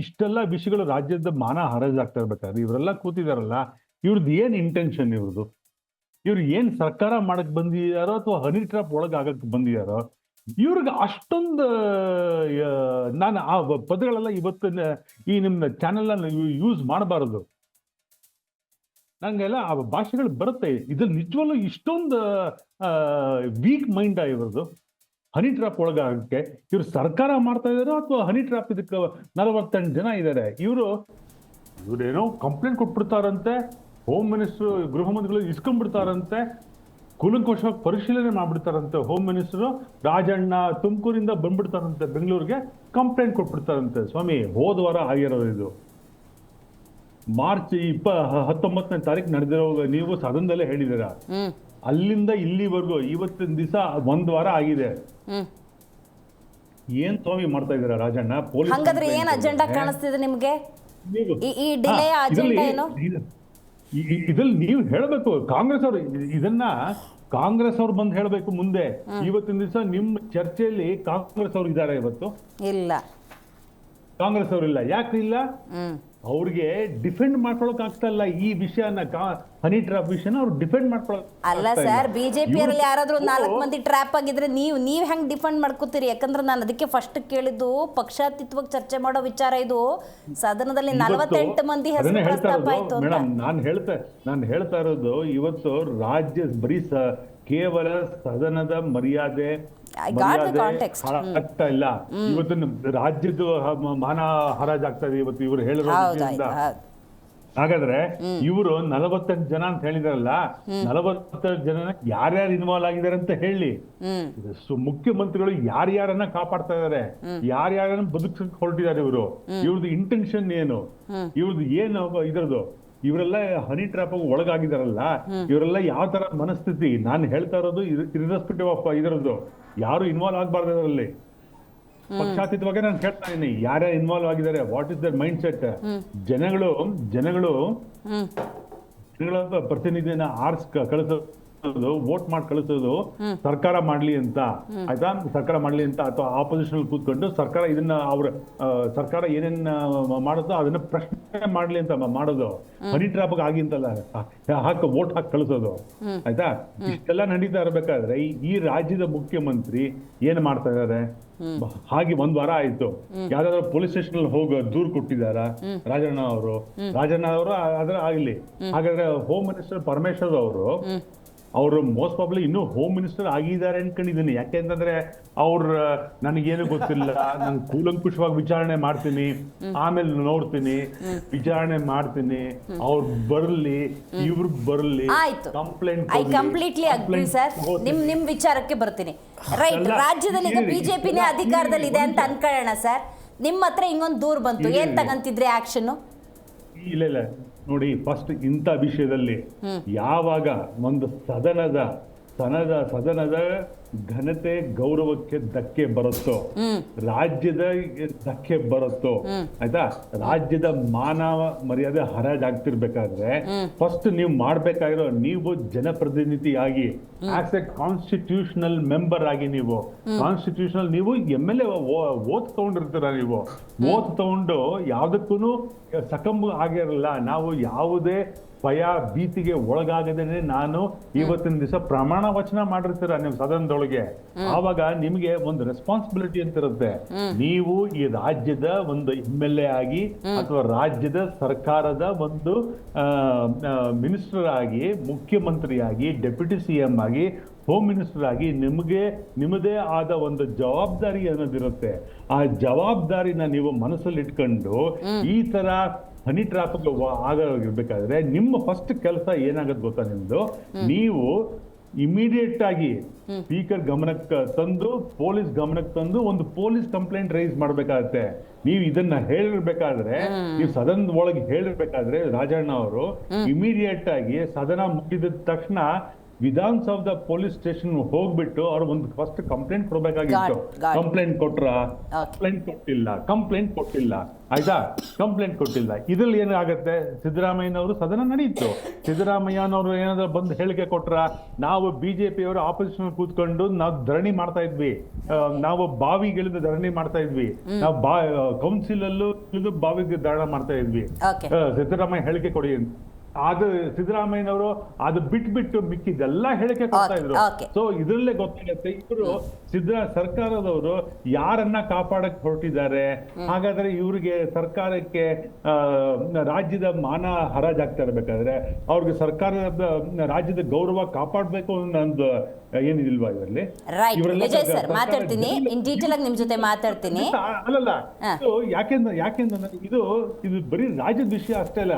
ಇಷ್ಟೆಲ್ಲ ವಿಷಯಗಳು ರಾಜ್ಯದ ಮಾನ ಹರಾಜಾಗ್ತಾ ಇರ್ಬೇಕಾದ್ರೆ ಇವರೆಲ್ಲ ಕೂತಿದಾರಲ್ಲ, ಇವ್ರದ್ದು ಏನ್ ಇಂಟೆನ್ಷನ್, ಇವ್ರು ಏನ್ ಸರ್ಕಾರ ಮಾಡಕ್ ಬಂದಿದಾರೋ ಅಥವಾ ಹನಿ ಟ್ರಾಪ್ ಒಳಗಾಗಕ್ ಬಂದಿದಾರೋ, ಇವ್ರಿಗೆ ಅಷ್ಟೊಂದು ನಾನು ಆ ಪದಗಳೆಲ್ಲ ಇವತ್ತು ಈ ನಿಮ್ಮ ಚಾನೆಲ್ ಯೂಸ್ ಮಾಡಬಾರದು. ನಂಗೆಲ್ಲ ಆ ಭಾಷೆಗಳು ಬರುತ್ತೆ. ಇದ್ರಲ್ಲಿ ನಿಜವಲ್ಲೂ ಇಷ್ಟೊಂದು ವೀಕ್ ಮೈಂಡ್ ಇವ್ರದ್ದು ಹನಿ ಟ್ರಾಪ್ ಒಳಗಾಗಕ್ಕೆ. ಇವ್ರು ಸರ್ಕಾರ ಮಾಡ್ತಾ ಇದಾರೋ ಅಥವಾ ಹನಿ ಟ್ರಾಪ್ ಇದಕ್ಕೆ 48 ಜನ ಇದ್ದಾರೆ. ಇವ್ರೇನೋ ಕಂಪ್ಲೇಂಟ್ ಕೊಟ್ಬಿಡ್ತಾರಂತೆ, ಹೋಮ್ ಮಿನಿಸ್ಟ್ರು ಗೃಹ ಮಂತ್ರಿಗಳು ಇಸ್ಕೊಂಡ್ಬಿಡ್ತಾರಂತೆ, ಕೂಲಂಕುಷವಾಗಿ ಪರಿಶೀಲನೆ ಮಾಡ್ಬಿಡ್ತಾರಂತೆ ಹೋಮ್ ಮಿನಿಸ್ಟರು. ರಾಜಣ್ಣ ತುಮಕೂರಿಂದ ಬಂದ್ಬಿಡ್ತಾರಂತೆ ಬೆಂಗಳೂರಿಗೆ, ಕಂಪ್ಲೇಂಟ್ ಕೊಟ್ಬಿಡ್ತಾರಂತೆ. ಸ್ವಾಮಿ, ಹೋದ ವಾರ ಆಗಿರೋದು ಇದು. ಮಾರ್ಚ್ 19ನೇ ತಾರೀಕು ನಡೆದಿರೋ, ನೀವು ಸದನದಲ್ಲೇ ಹೇಳಿದ್ದೀರಾ. ಅಲ್ಲಿಂದ ಇಲ್ಲಿವರೆಗೂ ಇವತ್ತಿನ ದಿವಸ 1 ವಾರ ಆಗಿದೆ. ಏನ್ ಸ್ವಾಮಿ ಮಾಡ್ತಾ ಇದ್ದೀರಾ ರಾಜಣ್ಣ? ಹಂಗಾದ್ರೆ ಏನ್ ಅಜೆಂಡಾ ಕಾಣಿಸ್ತಿದೆ ನಿಮ್ಗೆ? ಈ ಡಿಲೇ ಅಜೆಂಡಾ ಏನು? ಇದ್ರಲ್ಲಿ ನೀವು ಹೇಳ್ಬೇಕು. ಕಾಂಗ್ರೆಸ್ ಅವ್ರು ಬಂದು ಹೇಳ್ಬೇಕು ಮುಂದೆ. ಇವತ್ತಿನ ದಿವಸ ನಿಮ್ಮ ಚರ್ಚೆಯಲ್ಲಿ ಕಾಂಗ್ರೆಸ್ ಅವ್ರು ಇದ್ದಾರೆ ಇವತ್ತು? ಇಲ್ಲ, ಕಾಂಗ್ರೆಸ್ ಅವ್ರು ಇಲ್ಲ. ಯಾಕೆ ಇಲ್ಲ? ಅವ್ರಿಗೆ ಡಿಫೆಂಡ್ ಮಾಡ್ಕೊಳಕ್ ಆಗ್ತಾ ಇಲ್ಲ ಈ ವಿಷಯನ, ಹನಿ ಟ್ರಾಪ್ ವಿಷಯನ ಅವ್ರು ಡಿಫೆಂಡ್ ಮಾಡ್ಕೊಳಕ್ ಅಲ್ಲ ಸರ್. ಬಿಜೆಪಿಯಲ್ಲಿ ಯಾರಾದ್ರೂ 4 ಮಂದಿ ಟ್ರಾಪ್ ಆಗಿದ್ರೆ ನೀವ್ ಹೆಂಗ್ ಡಿಫೆಂಡ್ ಮಾಡ್ಕೋತೀರಿ? ಯಾಕಂದ್ರೆ ನಾನು ಅದಕ್ಕೆ ಫಸ್ಟ್ ಕೇಳಿದ್ದು, ಪಕ್ಷಾತೀತವಾಗಿ ಚರ್ಚೆ ಮಾಡೋ ವಿಚಾರ ಇದು. ಸದನದಲ್ಲಿ 48 ಮಂದಿ ಹೆಸರು ಪ್ರಸ್ತಾಪ ಆಯ್ತು ಅಂತ. ಮೇಡಮ್, ನಾನು ಹೇಳ್ತಾ ಇರೋದು ಇವತ್ತು ರಾಜ್ಯ ಬರೀ ಕೇವಲ ಸದನದ ಮರ್ಯಾದೆ ಆಗ್ತಾ ಇಲ್ಲ, ಇವತ್ತು ರಾಜ್ಯದ ಮಾನ ಹರಾಜಾಗ್ತಾ ಇದೆ ಇವತ್ತು ಇವ್ರು ಹೇಳಿರೋದ್ರಿಂದ. ಹಾಗಾದ್ರೆ ಇವರು 48 ಜನ ಅಂತ ಹೇಳಿದಾರಲ್ಲ, 48 ಜನ ಯಾರ್ಯಾರು ಇನ್ವಾಲ್ವ್ ಆಗಿದ್ದಾರೆ ಅಂತ ಹೇಳಿ. ಮುಖ್ಯಮಂತ್ರಿಗಳು ಯಾರ್ಯಾರನ್ನ ಕಾಪಾಡ್ತಾ ಇದಾರೆ, ಯಾರ್ಯಾರನ್ನ ಬದುಕಕ್ಕೆ ಹೊರಟಿದ್ದಾರೆ ಇವ್ರದ್ದು ಇಂಟೆನ್ಷನ್ ಏನು, ಇವ್ರದ್ದು ಏನು ಇದ್ರದ್ದು, ಇವರೆಲ್ಲ ಹನಿ ಟ್ರಾಪ್ ಒಳಗಾಗಿದಾರಲ್ಲ, ಇವರೆಲ್ಲ ಯಾವ ತರ ಮನಸ್ಥಿತಿ. ನಾನು ಹೇಳ್ತಾ ಇರೋದು ಇರ್ರೆಸ್ಪೆಕ್ಟಿವ್ ಆಫ್ ಇದರದ್ದು, ಯಾರು ಇನ್ವಾಲ್ವ್ ಆಗ್ಬಾರ್ದು ಇದರಲ್ಲಿ. ಪಕ್ಷಾತೀತವಾಗಿ ನಾನು ಹೇಳ್ತಾ ಇದ್ದೀನಿ, ಯಾರ್ಯಾರು ಇನ್ವಾಲ್ವ್ ಆಗಿದ್ದಾರೆ, what is there mind set. ಜನಗಳು ಪ್ರತಿನಿಧಿನ ಕಳಿಸೋದು, ವೋಟ್ ಮಾಡಿ ಕಳಿಸೋದು ಸರ್ಕಾರ ಮಾಡ್ಲಿ ಅಂತ, ಆಯ್ತಾ? ಸರ್ಕಾರ ಮಾಡ್ಲಿ ಅಂತ, ಅಥವಾ ಆಪೋಸಿಷನ್ ಕೂತ್ಕೊಂಡು ಸರ್ಕಾರ ಇದನ್ನ ಸರ್ಕಾರ ಏನೇನ್ ಮಾಡುತ್ತೋ ಅದನ್ನ ಪ್ರಶ್ನೆ ಮಾಡ್ಲಿ ಅಂತ ಮಾಡೋದು. ಹನಿ ಟ್ರಾಪ್ ಆಗಿ ಅಂತಲ್ಲ, ವೋಟ್ ಹಾಕಿ ಕಳಿಸೋದು, ಆಯ್ತಾ? ಇಷ್ಟೆಲ್ಲ ನಡೀತಾ ಇರ್ಬೇಕಾದ್ರೆ ಈ ರಾಜ್ಯದ ಮುಖ್ಯಮಂತ್ರಿ ಏನ್ ಮಾಡ್ತಾ ಇದಾರೆ? ಹಾಗೆ 1 ವಾರ ಆಯ್ತು, ಯಾವ್ದಾದ್ರು ಪೊಲೀಸ್ ಸ್ಟೇಷನ್ ಅಲ್ಲಿ ಹೋಗೋ ದೂರು ಕೊಟ್ಟಿದಾರ ರಾಜಣ್ಣ ಅವರು? ಅದ್ರ ಆಗ್ಲಿ. ಹಾಗಾದ್ರೆ ಹೋಮ್ ಮಿನಿಸ್ಟರ್ ಪರಮೇಶ್ವರ್ ಅವರು ಅವರು ಮೋಸ್ಟ್ ಪ್ರಾಬ್ಲಿ ಇನ್ನೂ ಹೋಮ್ ಮಿನಿಸ್ಟರ್ ಆಗಿದ್ದಾರೆ ಅನ್ಕೊಂಡಿದ್ದೀನಿ. ಯಾಕೆಂತಂದ್ರೆ ಅವ್ರ ನನಗೇನು ಗೊತ್ತಿಲ್ಲ, ನಾನು ಕೂಲಂಕುಷವಾಗಿ ವಿಚಾರಣೆ ಮಾಡ್ತೀನಿ, ಆಮೇಲೆ ನೋಡ್ತೀನಿ, ವಿಚಾರಣೆ ಮಾಡ್ತೀನಿ, ಅವ್ರು ಬರ್ಲಿ ಇವ್ರು ಬರ್ಲಿ, ಆಯ್ತು, complaint I completely agri sir. ನಿಮ್ ವಿಚಾರಕ್ಕೆ ಬರ್ತೀನಿ. ರೈಟ್, ರಾಜ್ಯದಲ್ಲಿ ಈಗ ಬಿಜೆಪಿನೇ ಅಧಿಕಾರದಲ್ಲಿ ಇದೆ ಅಂತ ಅನ್ಕೊಳ್ಳೋಣ ಸರ್. ನಿಮ್ಮ ಹತ್ರ ಹಿಂಗೊಂದು ದೂರ ಬಂತು, ಏನ್ ತಗಂತಿದ್ರೆ ಆಕ್ಷನ್? ಇಲ್ಲ ನೋಡಿ, ಫಸ್ಟ್ ಇಂಥ ವಿಷಯದಲ್ಲಿ ಯಾವಾಗ ಒಂದು ಸದನದ ಘನತೆ ಗೌರವಕ್ಕೆ ಧಕ್ಕೆ ಬರುತ್ತೋ, ರಾಜ್ಯದ ಧಕ್ಕೆ ಬರುತ್ತೋ, ಆಯ್ತಾ, ರಾಜ್ಯದ ಮಾನವ ಮರ್ಯಾದೆ ಹರಾಜಾಗ್ತಿರ್ಬೇಕಾದ್ರೆ ಫಸ್ಟ್ ನೀವು ಮಾಡ್ಬೇಕಾಗಿರೋ, ನೀವು ಜನಪ್ರತಿನಿಧಿಯಾಗಿ ಆಸ್ ಎ ಕಾನ್ಸ್ಟಿಟ್ಯೂಷನಲ್ ಮೆಂಬರ್ ಆಗಿ ನೀವು ಕಾನ್ಸ್ಟಿಟ್ಯೂಷನಲ್ ನೀವು MLA ಓತ್ ತಗೊಂಡಿರ್ತೀರ. ನೀವು ಓತ್ ತಗೊಂಡು ಯಾವ್ದಕ್ಕೂ ಸಕಂಬು ಆಗಿರಲ್ಲ. ನಾವು ಯಾವುದೇ ಭಯ ಭೀತಿಗೆ ಒಳಗಾಗದೇನೆ ನಾನು ಇವತ್ತಿನ ದಿವಸ ಪ್ರಮಾಣ ವಚನ ಮಾಡಿರ್ತೀರ ನೀವು ಸದನದೊಳಗೆ. ಆವಾಗ ನಿಮಗೆ ಒಂದು ರೆಸ್ಪಾನ್ಸಿಬಿಲಿಟಿ ಅಂತ ಇರುತ್ತೆ. ನೀವು ಈ ರಾಜ್ಯದ ಒಂದು MLA ಆಗಿ ಅಥವಾ ರಾಜ್ಯದ ಸರ್ಕಾರದ ಒಂದು ಮಿನಿಸ್ಟರ್ ಆಗಿ, ಮುಖ್ಯಮಂತ್ರಿಯಾಗಿ, ಡೆಪ್ಯೂಟಿ CM ಆಗಿ, ಹೋಮ್ ಮಿನಿಸ್ಟರ್ ಆಗಿ ನಿಮ್ಮದೇ ಆದ ಒಂದು ಜವಾಬ್ದಾರಿ ಅನ್ನೋದಿರುತ್ತೆ. ಆ ಜವಾಬ್ದಾರಿನ ನೀವು ಮನಸ್ಸಲ್ಲಿ ಇಟ್ಕೊಂಡು ಈ ತರ ಹನಿ ಟ್ರಾಪ್ ಆಗಿರ್ಬೇಕಾದ್ರೆ ನಿಮ್ಮ ಫಸ್ಟ್ ಕೆಲಸ ಏನಾಗತ್ತೆ ಗೊತ್ತಾ ನಿಮ್ದು? ನೀವು ಇಮಿಡಿಯೇಟ್ ಆಗಿ ಸ್ಪೀಕರ್ ಗಮನಕ್ಕೆ ತಂದು, ಪೊಲೀಸ್ ಗಮನಕ್ಕೆ ತಂದು ಒಂದು ಪೊಲೀಸ್ ಕಂಪ್ಲೇಂಟ್ ರೈಸ್ ಮಾಡ್ಬೇಕಾಗತ್ತೆ. ನೀವು ಇದನ್ನ ಹೇಳಿರ್ಬೇಕಾದ್ರೆ, ನೀವು ಸದನದ ಒಳಗೆ ಹೇಳಿರ್ಬೇಕಾದ್ರೆ ರಾಜಣ್ಣ ಅವರು ಇಮಿಡಿಯೇಟ್ ಆಗಿ ಸದನ ಮುಗಿದ ತಕ್ಷಣ ವಿಧಾನಸೌಧ ಪೊಲೀಸ್ ಸ್ಟೇಷನ್ ಹೋಗ್ಬಿಟ್ಟು ಅವ್ರು ಒಂದು ಫಸ್ಟ್ ಕಂಪ್ಲೇಂಟ್ ಕೊಡ್ಬೇಕಾಗಿತ್ತು. ಕಂಪ್ಲೇಂಟ್ ಕೊಟ್ರ? ಕಂಪ್ಲೇಂಟ್ ಕೊಟ್ಟಿಲ್ಲ ಆಯ್ತಾ, ಕಂಪ್ಲೇಂಟ್ ಕೊಟ್ಟಿಲ್ಲ. ಇದ್ರಲ್ಲಿ ಏನಾಗತ್ತೆ, ಸಿದ್ದರಾಮಯ್ಯನವರು ಸದನ ನಡೀತು, ಸಿದ್ದರಾಮಯ್ಯನವರು ಏನಾದ್ರು ಬಂದು ಹೇಳಿಕೆ ಕೊಟ್ರ? ನಾವು ಬಿಜೆಪಿಯವರು ಆಪೋಸಿಷನ್ ಕೂತ್ಕೊಂಡು ನಾವು ಧರಣಿ ಮಾಡ್ತಾ ಇದ್ವಿ, ನಾವು ಬಾವಿಗಳಿಂದ ಧರಣಿ ಮಾಡ್ತಾ ಇದ್ವಿ, ನಾವು ಕೌನ್ಸಿಲ್ ಅಲ್ಲೂ ಬಾವಿಗೆ ಧರಣ ಮಾಡ್ತಾ ಇದ್ವಿ, ಸಿದ್ದರಾಮಯ್ಯ ಹೇಳಿಕೆ ಕೊಡಿ. ಅದು ಸಿದ್ದರಾಮಯ್ಯನವರು ಅದು ಬಿಟ್ಬಿಟ್ಟು ಮಿಕ್ಕಿದೆಲ್ಲ ಹೇಳಿಕೆ ಕೊಡ್ತಾ ಇದ್ರು. ಸೊ ಇದ್ರಲ್ಲೇ ಗೊತ್ತಾಗುತ್ತೆ ಇವರು ಸರ್ಕಾರದವರು ಯಾರನ್ನ ಕಾಪಾಡಕ್ ಹೊರಟಿದ್ದಾರೆ. ಹಾಗಾದ್ರೆ ಇವ್ರಿಗೆ ಸರ್ಕಾರಕ್ಕೆ ರಾಜ್ಯದ ಮಾನ ಹರಾಜಾಗ್ತಾ ಇರ್ಬೇಕಾದ್ರೆ ಅವ್ರಿಗೆ ಸರ್ಕಾರದ ರಾಜ್ಯದ ಗೌರವ ಕಾಪಾಡಬೇಕು ಅನ್ನೋ ಏನಿದಿಲ್ವಾ ಇದರಲ್ಲಿ? ವಿಜಯ್ ಸರ್, ಮಾತಾಡ್ತೀನಿ ಇನ್ ಡೀಟೇಲ್ ಆಗಿ ನಿಮ್ ಜೊತೆ ಮಾತಾಡ್ತೀನಿ. ಅಲ್ಲಲ್ಲ, ಯಾಕೆಂದ್ರೆ ಇದು ಬರೀ ರಾಜ್ಯದ ವಿಷಯ ಅಷ್ಟೇ ಅಲ್ಲ,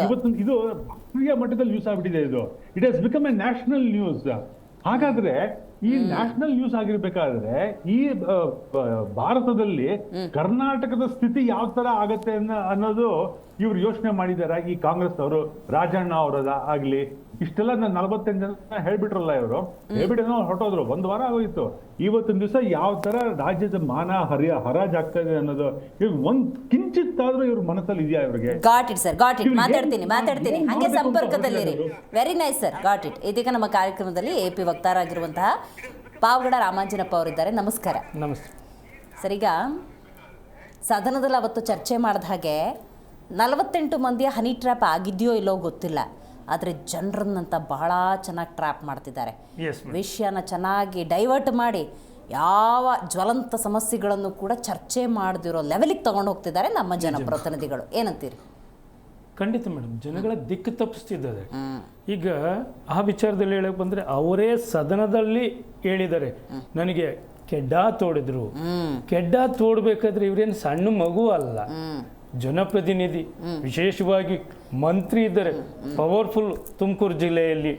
ಇವತ್ತು ಇದು ರಾಷ್ಟ್ರೀಯ ಮಟ್ಟದಲ್ಲಿ ನ್ಯೂಸ್ ಆಗ್ಬಿಟ್ಟಿದೆ. ಇದು it has become A national news. ಹಾಗಾದ್ರೆ ಈ ನ್ಯಾಷನಲ್ ನ್ಯೂಸ್ ಆಗಿರ್ಬೇಕಾದ್ರೆ ಈ ಭಾರತದಲ್ಲಿ ಕರ್ನಾಟಕದ ಸ್ಥಿತಿ ಯಾವ ತರ ಆಗತ್ತೆ ಅನ್ನೋದು ಇವ್ರು ಯೋಚನೆ ಮಾಡಿದಾರ ಈ ಕಾಂಗ್ರೆಸ್ ಅವರು? ರಾಜಣ್ಣ ಅವರದ ಆಗ್ಲಿ ಇಷ್ಟೆಲ್ಲ 48 ಜನ ಹೇಳ್ಬಿಟ್ರಲ್ಲ, ಇವರು ಹೇಳ್ಬಿಟ್ಟು ಹೊರಟೋದ್ರು, 1 ವಾರ ಆಗೋಯ್ತು. ಇವತ್ತಿನ ದಿವಸ ಯಾವ ತರ ರಾಜ್ಯದ ಮಾನ ಹರಾಜಾಗ್ತಾ ಇದೆ ಅನ್ನೋದು ಒಂದ್ ಕಿಂಚಿತ್ತಾದ್ರೂ ಇವ್ರ ಮನಸ್ಸಲ್ಲಿ ಇದೆಯಾ ಇವ್ರಿಗೆ? Got it sir, got it. ಮಾತಾಡ್ತೀನಿ ಹಂಗೆ ಸಂಪರ್ಕದಲ್ಲಿರಿ. Very nice sir, got it. ಇದೀಗ ನಮ್ಮ ಕಾರ್ಯಕ್ರಮದಲ್ಲಿ AP ವಕ್ತಾರಾಗಿರುವಂತಹ ಪಾವಗಡ ರಾಮಾಂಜನಪ್ಪ ಅವರಿದ್ದಾರೆ. ನಮಸ್ಕಾರ. ನಮಸ್ತೆ ಸರ್, ಈಗ ಸದನದಲ್ಲಿ ಅವತ್ತು ಚರ್ಚೆ ಮಾಡಿದ ಹಾಗೆ 48 ಮಂದಿಯ ಹನಿ ಟ್ರ್ಯಾಪ್ ಆಗಿದೆಯೋ ಇಲ್ಲೋ ಗೊತ್ತಿಲ್ಲ, ಆದರೆ ಜನರನ್ನಂತ ಬಹಳ ಚೆನ್ನಾಗಿ ಟ್ರ್ಯಾಪ್ ಮಾಡ್ತಿದ್ದಾರೆ. ವಿಷಯನ ಚೆನ್ನಾಗಿ ಡೈವರ್ಟ್ ಮಾಡಿ ಯಾವ ಜ್ವಲಂತ ಸಮಸ್ಯೆಗಳನ್ನು ಕೂಡ ಚರ್ಚೆ ಮಾಡದಿರೋ ಲೆವೆಲಿಗೆ ತಗೊಂಡು ಹೋಗ್ತಿದ್ದಾರೆ ನಮ್ಮ ಜನಪ್ರತಿನಿಧಿಗಳು. ಏನಂತೀರಿ? ಖಂಡಿತ ಮೇಡಮ್, ಜನಗಳ ದಿಕ್ಕು ತಪ್ಪಿಸ್ತಿದ್ದಾರೆ. ಈಗ ಆ ವಿಚಾರದಲ್ಲಿ ಹೇಳಕ್ಕೆ ಬಂದರೆ ಅವರೇ ಸದನದಲ್ಲಿ ಹೇಳಿದ್ದಾರೆ, ನನಗೆ ಕೆಡ್ಡ ತೋಡಿದ್ರು. ಕೆಡ್ಡ ತೋಡ್ಬೇಕಾದ್ರೆ ಇವ್ರೇನು ಸಣ್ಣ ಮಗು ಅಲ್ಲ, ಜನಪ್ರತಿನಿಧಿ, ವಿಶೇಷವಾಗಿ ಮಂತ್ರಿ ಇದ್ದಾರೆ, ಪವರ್ಫುಲ್ ತುಮಕೂರು ಜಿಲ್ಲೆಯಲ್ಲಿ.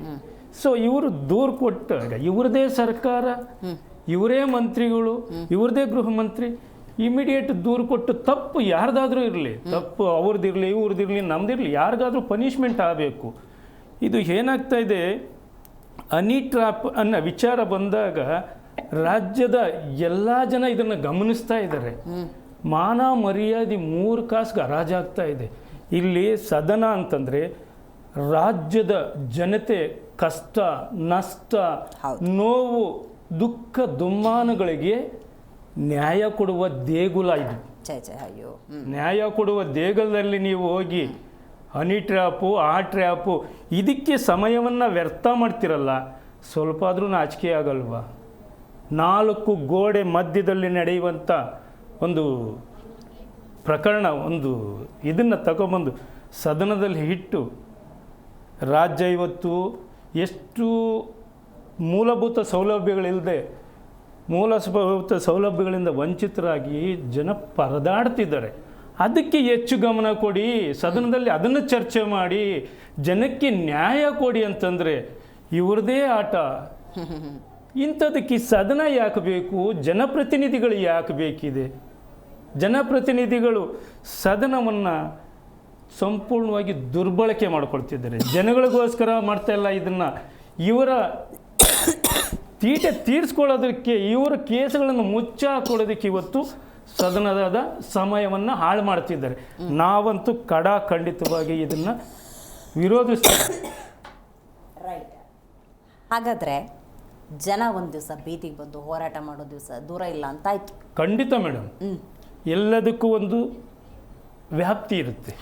ಸೊ ಇವರು ದೂರು ಕೊಟ್ಟಾಗ ಇವ್ರದೇ ಸರ್ಕಾರ, ಇವರೇ ಮಂತ್ರಿಗಳು, ಇವ್ರದೇ ಗೃಹ ಮಂತ್ರಿ ಇಮಿಡಿಯೇಟ್ ದೂರು ಕೊಟ್ಟು ತಪ್ಪು ಯಾರ್ದಾದ್ರೂ ಇರಲಿ, ತಪ್ಪು ಅವ್ರದ್ದಿರಲಿ ಇವ್ರದ್ದಿರಲಿ ನಮ್ದಿರಲಿ, ಯಾರಿಗಾದ್ರೂ ಪನಿಷ್ಮೆಂಟ್ ಆಗಬೇಕು. ಇದು ಏನಾಗ್ತಾ ಇದೆ, ಹನಿ ಟ್ರಾಪ್ ಅನ್ನೋ ವಿಚಾರ ಬಂದಾಗ ರಾಜ್ಯದ ಎಲ್ಲ ಜನ ಇದನ್ನು ಗಮನಿಸ್ತಾ ಇದ್ದಾರೆ. ಮಾನ ಮರ್ಯಾದೆ 3 ಕಾಸಿಗೆ ಹರಾಜಾಗ್ತಾ ಇದೆ. ಇಲ್ಲಿ ಸದನ ಅಂತಂದರೆ ರಾಜ್ಯದ ಜನತೆ ಕಷ್ಟ, ನಷ್ಟ, ನೋವು, ದುಃಖ, ದುಮ್ಮಾನಗಳಿಗೆ ನ್ಯಾಯ ಕೊಡುವ ದೇಗುಲ ಇದು. ನ್ಯಾಯ ಕೊಡುವ ದೇಗುಲದಲ್ಲಿ ನೀವು ಹೋಗಿ ಹನಿ ಟ್ರ್ಯಾಪು, ಆ ಟ್ರ್ಯಾಪು ಇದಕ್ಕೆ ಸಮಯವನ್ನು ವ್ಯರ್ಥ ಮಾಡ್ತಿರಲ್ಲ, ಸ್ವಲ್ಪ ಆದರೂ ನಾಚಿಕೆ ಆಗಲ್ವಾ? 4 ಗೋಡೆ ಮಧ್ಯದಲ್ಲಿ ನಡೆಯುವಂಥ ಒಂದು ಪ್ರಕರಣ, ಒಂದು ಇದನ್ನು ತಗೊಬಂದು ಸದನದಲ್ಲಿ ಇಟ್ಟು ರಾಜ್ಯ ಇವತ್ತು ಎಷ್ಟು ಮೂಲಭೂತ ಸೌಲಭ್ಯಗಳಿಲ್ಲದೆ ಮೂಲಭೂತ ಸೌಲಭ್ಯಗಳಿಂದ ವಂಚಿತರಾಗಿ ಜನ ಪರದಾಡ್ತಿದ್ದಾರೆ. ಅದಕ್ಕೆ ಹೆಚ್ಚು ಗಮನ ಕೊಡಿ, ಸದನದಲ್ಲಿ ಅದನ್ನು ಚರ್ಚೆ ಮಾಡಿ, ಜನಕ್ಕೆ ನ್ಯಾಯ ಕೊಡಿ ಅಂತಂದರೆ ಇವ್ರದೇ ಆಟ. ಇಂಥದಕ್ಕೆ ಸದನ ಯಾಕೆ ಬೇಕು? ಜನಪ್ರತಿನಿಧಿಗಳು ಯಾಕೆ ಬೇಕಿದೆ? ಜನಪ್ರತಿನಿಧಿಗಳು ಸದನವನ್ನು ಸಂಪೂರ್ಣವಾಗಿ ದುರ್ಬಳಕೆ ಮಾಡ್ಕೊಳ್ತಿದ್ದಾರೆ. ಜನಗಳಿಗೋಸ್ಕರ ಮಾಡ್ತಾ ಇಲ್ಲ ಇದನ್ನು. ಇವರ ತೀಟೆ ತೀರಿಸ್ಕೊಳ್ಳೋದಕ್ಕೆ, ಇವರ ಕೇಸುಗಳನ್ನು ಮುಚ್ಚಾಕೊಳ್ಳೋದಕ್ಕೆ ಇವತ್ತು ಸದನದ ಸಮಯವನ್ನು ಹಾಳು ಮಾಡ್ತಿದ್ದಾರೆ. ನಾವಂತೂ ಖಂಡಿತವಾಗಿ ಇದನ್ನು ವಿರೋಧಿಸ್ತೀವಿ. ರೈಟ್. ಹಾಗಾದರೆ ಜನ ಒಂದು ದಿವಸ ಬೀದಿಗೆ ಬಂದು ಹೋರಾಟ ಮಾಡೋ ದಿವಸ ದೂರ ಇಲ್ಲ ಅಂತ ಆಯ್ತು. ಖಂಡಿತ ಮೇಡಮ್. ಎಲ್ಲದಕ್ಕೂ ಒಂದು ವ್ಯಾಪ್ತಿ ಇರುತ್ತೆ,